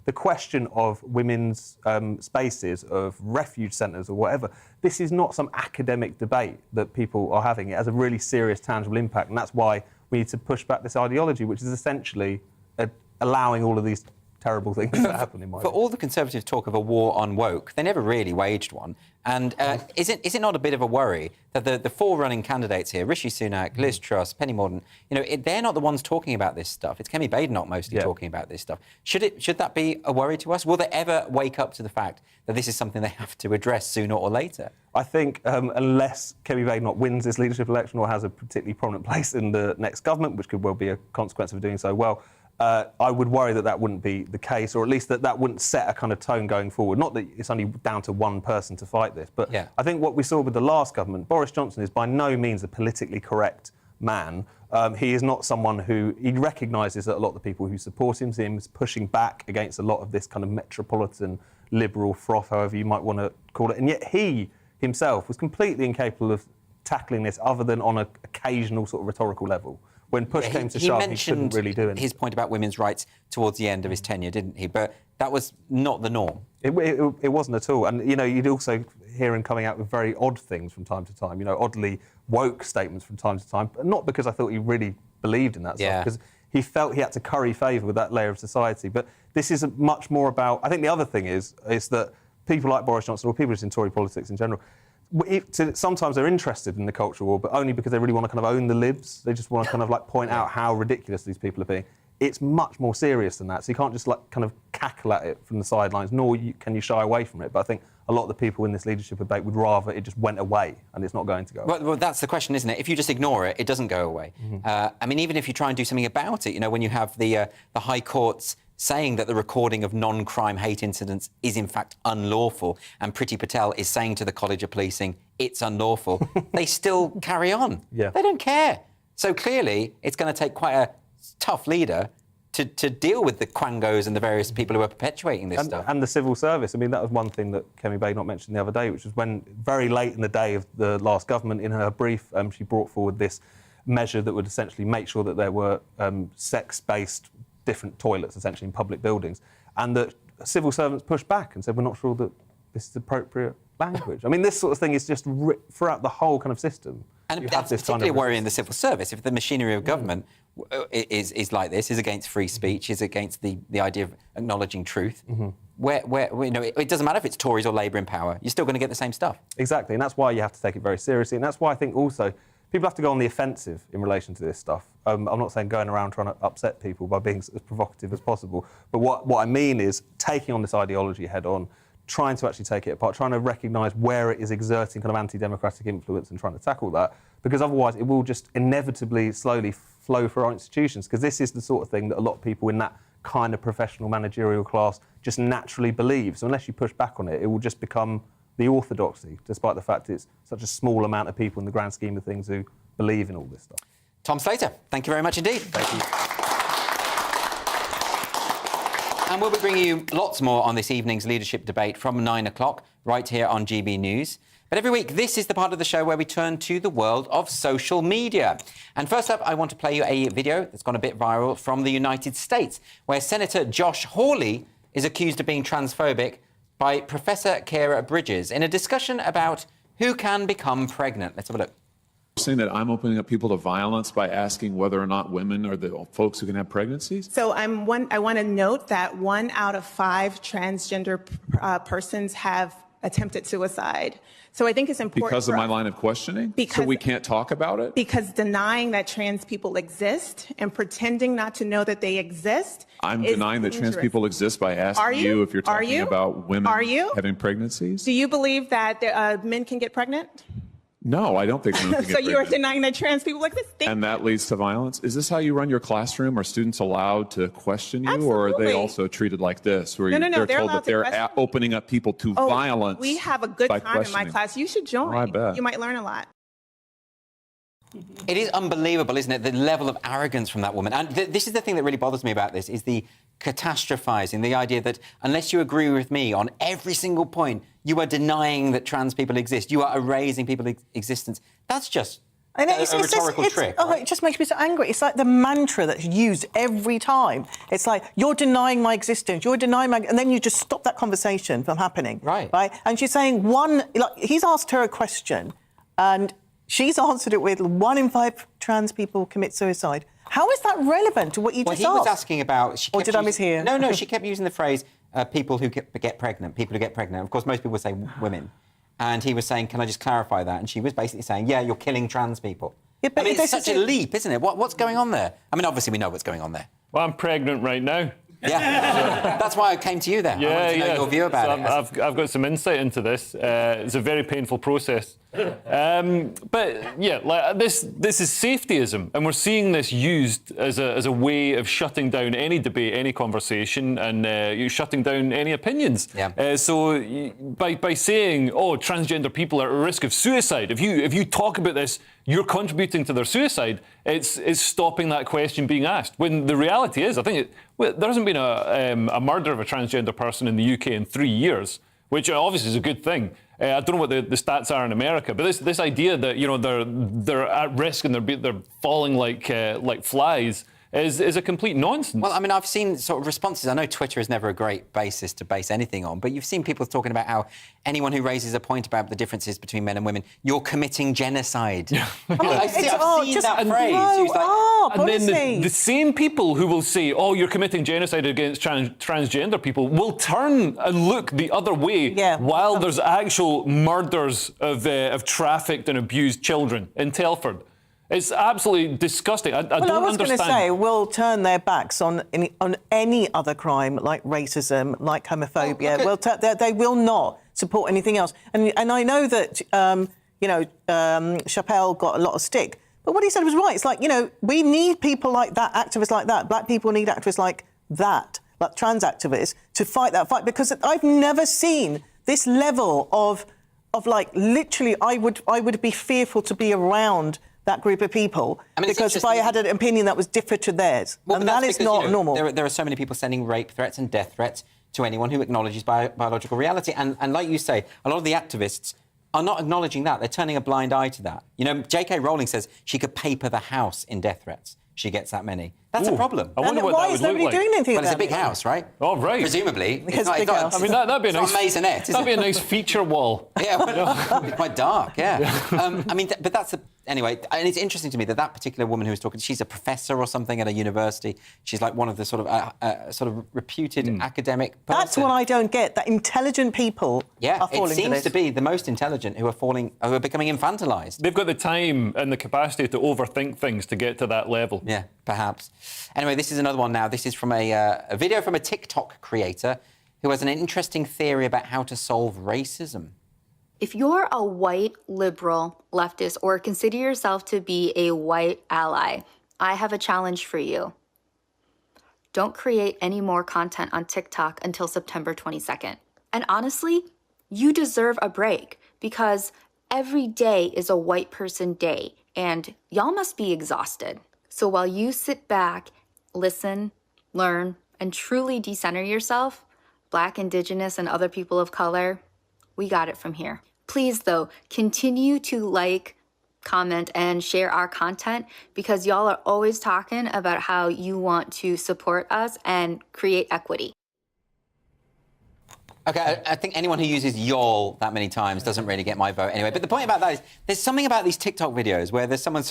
the question of women's spaces, of refuge centres or whatever. This is not some academic debate that people are having. It has a really serious, tangible impact, and that's why we need to push back this ideology, which is essentially allowing all of these terrible things that happen in my For all the Conservative talk of a war on woke, they never really waged one. And is it not a bit of a worry that the four running candidates here, Rishi Sunak, Liz Truss, Penny Mordaunt, you know, they're not the ones talking about this stuff. It's Kemi Badenoch mostly talking about this stuff. Should that be a worry to us? Will they ever wake up to the fact that this is something they have to address sooner or later? I think unless Kemi Badenoch wins this leadership election or has a particularly prominent place in the next government, which could well be a consequence of doing so well, I would worry that wouldn't be the case, or at least that wouldn't set a kind of tone going forward. Not that it's only down to one person to fight this, but I think what we saw with the last government, Boris Johnson is by no means a politically correct man. He is not someone who... He recognises that a lot of the people who support him is pushing back against a lot of this kind of metropolitan liberal froth, however you might want to call it, and yet he himself was completely incapable of tackling this other than on an occasional sort of rhetorical level. When push came to shove, he couldn't really do it. His point about women's rights towards the end of his tenure, didn't he? But that was not the norm. It wasn't at all. And, you know, you'd also hear him coming out with very odd things from time to time, you know, oddly woke statements from time to time, but not because I thought he really believed in that stuff, because he felt he had to curry favour with that layer of society. But this is much more about... I think the other thing is that people like Boris Johnson, or people just in Tory politics in general, sometimes they're interested in the culture war, but only because they really want to kind of own the libs. They just want to kind of like point out how ridiculous these people are being. It's much more serious than that. So you can't just like kind of cackle at it from the sidelines, nor can you shy away from it. But I think a lot of the people in this leadership debate would rather it just went away, and it's not going to go away. Well, that's the question, isn't it? If you just ignore it, it doesn't go away. I mean, even if you try and do something about it, you know, when you have the High Court's saying that the recording of non-crime hate incidents is in fact unlawful, and Priti Patel is saying to the College of Policing it's unlawful, they still carry on. They don't care. So clearly it's going to take quite a tough leader to deal with the quangos and the various people who are perpetuating this stuff. And the civil service. I mean, that was one thing that Kemi Bay not mentioned the other day, which was when very late in the day of the last government, in her brief, she brought forward this measure that would essentially make sure that there were sex-based different toilets, essentially, in public buildings, and that civil servants pushed back and said, we're not sure that this is appropriate language. I mean, this sort of thing is just throughout the whole kind of system. And that's particularly worrying the civil service. If the machinery of government is like this, is against free speech, is against the idea of acknowledging truth, where you know, it doesn't matter if it's Tories or Labour in power, you're still going to get the same stuff. Exactly, and that's why you have to take it very seriously, and that's why I think also people have to go on the offensive in relation to this stuff. I'm not saying going around trying to upset people by being as provocative as possible, but what I mean is taking on this ideology head on, trying to actually take it apart, trying to recognise where it is exerting kind of anti-democratic influence and trying to tackle that, because otherwise it will just inevitably slowly flow through our institutions, because this is the sort of thing that a lot of people in that kind of professional managerial class just naturally believe. So unless you push back on it, it will just become the orthodoxy, despite the fact it's such a small amount of people in the grand scheme of things who believe in all this stuff. Tom Slater, thank you very much indeed. Thank you. And we'll be bringing you lots more on this evening's leadership debate from 9 o'clock, right here on GB News. But every week, this is the part of the show where we turn to the world of social media. And first up, I want to play you a video that's gone a bit viral from the United States, where Senator Josh Hawley is accused of being transphobic by Professor Kara Bridges in a discussion about who can become pregnant. Let's have a look. Saying that I'm opening up people to violence by asking whether or not women are the folks who can have pregnancies? So I want to note that 1 out of 5 transgender persons have attempted suicide. So I think it's important because of my line of questioning? So we can't talk about it? Because denying that trans people exist and pretending not to know that they exist. I'm denying that trans people exist by asking you if you're talking about women having pregnancies? Do you believe that men can get pregnant? No, I don't think women can get So you are pregnant. denying that trans people exist? And that leads to violence? Is this how you run your classroom? Are students allowed to question you, or are they also treated like this, where No, they're told that they're opening up people to violence? We have a good by time in my questioning? class. You should join. Oh, I bet. You might learn a lot. It is unbelievable, isn't it, the level of arrogance from that woman. And this is the thing that really bothers me about this, is the catastrophising, the idea that unless you agree with me on every single point, you are denying that trans people exist, you are erasing people's existence. That's just a rhetorical trick. Oh, it just makes me so angry. It's like the mantra that's used every time. It's like, you're denying my existence, you're denying my... And then you just stop that conversation from happening. Right. And she's saying he's asked her a question and she's answered it with 1 in 5 trans people commit suicide. How is that relevant to what you just asked? Well, he was asking about... Or did I mishear? No, she kept using the phrase, people who get pregnant, people who get pregnant. Of course, most people would say women. And he was saying, can I just clarify that? And she was basically saying, yeah, you're killing trans people. Yeah, but it's such a leap, isn't it? What's going on there? I mean, obviously we know what's going on there. Well, I'm pregnant right now. Yeah, that's why I came to you there. I wanted to know your view about it. I've got some insight into this. It's a very painful process. But yeah, like this is safetyism, and we're seeing this used as a way of shutting down any debate, any conversation, and you're shutting down any opinions. Yeah. By saying, oh, transgender people are at risk of suicide, if you talk about this, you're contributing to their suicide. It's stopping that question being asked. When the reality is, I think there hasn't been a murder of a transgender person in the UK in 3 years, which obviously is a good thing. I don't know what the stats are in America, but this idea that they're at risk and they're falling like flies is a complete nonsense. Well, I mean, I've seen sort of responses. I know Twitter is never a great basis to base anything on, but you've seen people talking about how anyone who raises a point about the differences between men and women, you're committing genocide. I've seen that phrase. And then the same people who will say, oh, you're committing genocide against transgender people will turn and look the other way while there's actual murders of trafficked and abused children in Telford. It's absolutely disgusting. I don't was understand. going to say, will turn their backs on any other crime like racism, like homophobia. They will not support anything else. And I know that Chappelle got a lot of stick, but what he said was right. It's like, we need people like that, activists like that. Black people need activists like that, like trans activists, to fight that fight, because I've never seen this level of like, literally, I would be fearful to be around that group of people, because if I had an opinion that was different to theirs, and that is not normal. There are so many people sending rape threats and death threats to anyone who acknowledges biological reality. And like you say, a lot of the activists are not acknowledging that. They're turning a blind eye to that. J.K. Rowling says she could paper the house in death threats. She gets that many. That's a problem. I wonder what why that is would look nobody like. doing anything But it's about a big house, right? Oh, right. Presumably. It's a big house. I mean, that'd be a nice maisonette. That'd be a nice feature wall. Yeah, it'd be quite dark. Yeah. But that's anyway. And it's interesting to me that particular woman who was talking, she's a professor or something at a university. She's like one of the sort of reputed academic. That's what I don't get. That intelligent people are falling it seems for this. to be the most intelligent who are becoming infantilized. They've got the time and the capacity to overthink things to get to that level. Yeah, perhaps. Anyway, this is another one now. This is from a video from a TikTok creator who has an interesting theory about how to solve racism. If you're a white liberal leftist or consider yourself to be a white ally, I have a challenge for you. Don't create any more content on TikTok until September 22nd. And honestly, you deserve a break, because every day is a white person day and y'all must be exhausted. So while you sit back, listen, learn, and truly decenter yourself, Black, Indigenous, and other people of color, we got it from here. Please, though, continue to like, comment, and share our content, because y'all are always talking about how you want to support us and create equity. Okay, I think anyone who uses y'all that many times doesn't really get my vote anyway. But the point about that is there's something about these TikTok videos where there's someone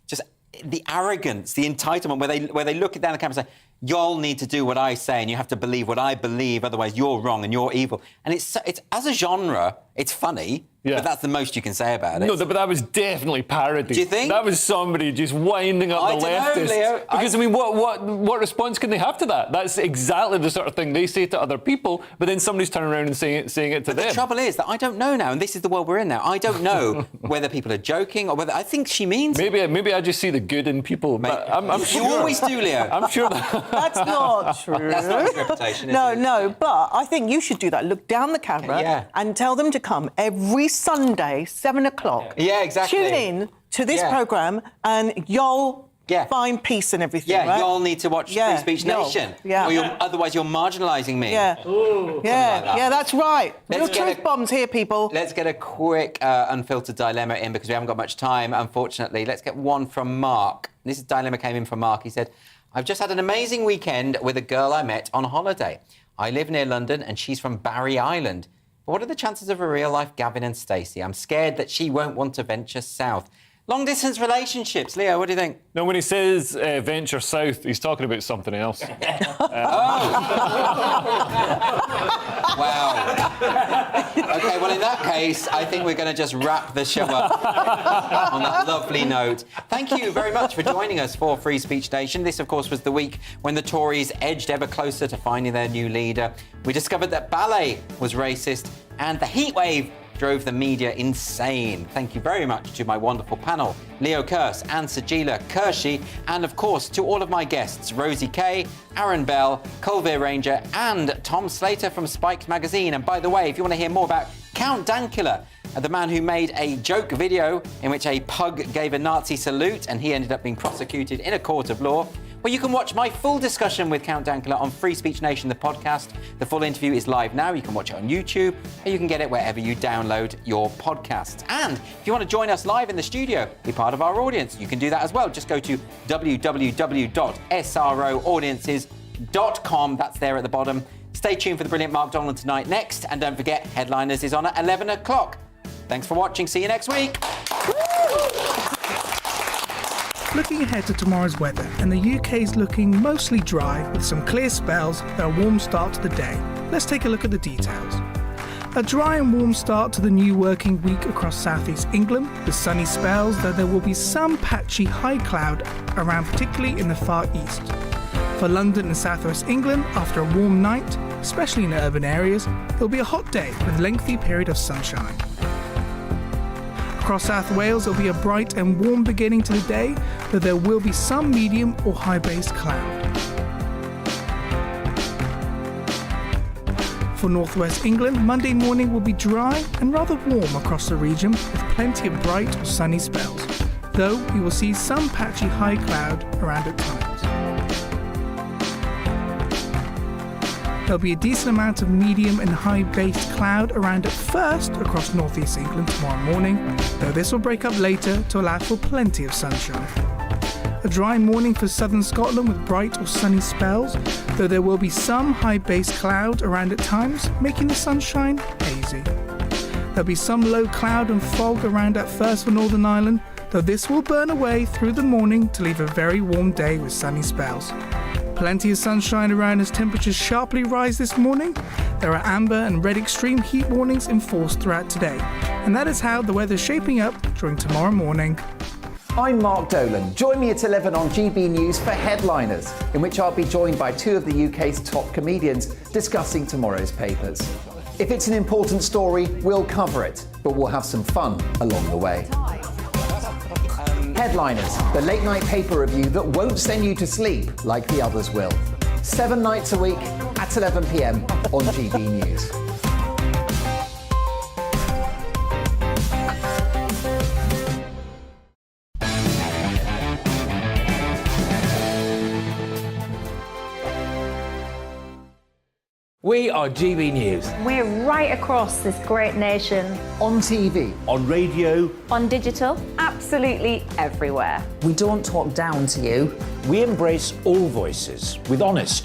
just the arrogance, the entitlement, where they look down the camera and say, y'all need to do what I say and you have to believe what I believe, otherwise you're wrong and you're evil. And it's as a genre, it's funny, but that's the most you can say about it. No, but that was definitely parody. Do you think? That was somebody just winding up the leftists. Leo. Because, what response can they have to that? That's exactly the sort of thing they say to other people, but then somebody's turning around and saying it to them. The trouble is that I don't know now, and this is the world we're in now. I don't know whether people are joking or whether I think she means Maybe I just see the good in people, but I'm sure. You always do, Leo. I'm sure that... That's not true. That's not his reputation, is it? No, but I think you should do that. Look down the camera and tell them to come every Sunday, 7 o'clock. Yeah, exactly. Tune in to this programme and y'all find peace and everything, Yeah, right? y'all need to watch Free Speech Nation. Yeah. Or otherwise you're marginalising me. Yeah. Ooh, Yeah, that's right. Real truth bombs here, people. Let's get a quick unfiltered dilemma in because we haven't got much time, unfortunately. Let's get one from Mark. This dilemma came in from Mark. He said, I've just had an amazing weekend with a girl I met on holiday. I live near London and she's from Barry Island. But what are the chances of a real-life Gavin and Stacey? I'm scared that she won't want to venture south. Long distance relationships. Leo, what do you think? No, when he says venture south, he's talking about something else. Wow. OK, well, in that case, I think we're going to just wrap the show up on that lovely note. Thank you very much for joining us for Free Speech Nation. This, of course, was the week when the Tories edged ever closer to finding their new leader. We discovered that ballet was racist and the heatwave drove the media insane. Thank you very much to my wonderful panel, Leo Kearse and Sajila Kershi, and of course to all of my guests, Rosie Kay, Aaron Bell, Colville Ranger, and Tom Slater from Spiked Magazine. And by the way, if you want to hear more about Count Dankula, the man who made a joke video in which a pug gave a Nazi salute and he ended up being prosecuted in a court of law, well, you can watch my full discussion with Count Dankula on Free Speech Nation, the podcast. The full interview is live now. You can watch it on YouTube, or you can get it wherever you download your podcasts. And if you want to join us live in the studio, be part of our audience, you can do that as well. Just go to www.sroaudiences.com. That's there at the bottom. Stay tuned for the brilliant Mark Donald tonight next. And don't forget, Headliners is on at 11 o'clock. Thanks for watching. See you next week. Looking ahead to tomorrow's weather, and the UK is looking mostly dry with some clear spells and a warm start to the day. Let's take a look at the details. A dry and warm start to the new working week across southeast England with sunny spells, though there will be some patchy high cloud around, particularly in the far east. For London and southwest England, after a warm night, especially in urban areas, it'll be a hot day with a lengthy period of sunshine. Across South Wales, it'll be a bright and warm beginning to the day, though there will be some medium or high base cloud. For northwest England, Monday morning will be dry and rather warm across the region with plenty of bright or sunny spells, though you will see some patchy high cloud around at times. There'll be a decent amount of medium and high base cloud around at first across northeast England tomorrow morning, though this will break up later to allow for plenty of sunshine. A dry morning for southern Scotland with bright or sunny spells, though there will be some high base cloud around at times, making the sunshine hazy. There'll be some low cloud and fog around at first for Northern Ireland, though this will burn away through the morning to leave a very warm day with sunny spells. Plenty of sunshine around as temperatures sharply rise this morning. There are amber and red extreme heat warnings in force throughout today. And that is how the weather's shaping up during tomorrow morning. I'm Mark Dolan. Join me at 11 on GB News for Headliners, in which I'll be joined by two of the UK's top comedians discussing tomorrow's papers. If it's an important story, we'll cover it, but we'll have some fun along the way. Headliners, the late-night paper review that won't send you to sleep like the others will. 7 nights a week at 11 p.m. on GB News. We are GB News. We're right across this great nation. On TV. On radio. On digital. Absolutely everywhere. We don't talk down to you. We embrace all voices with honest,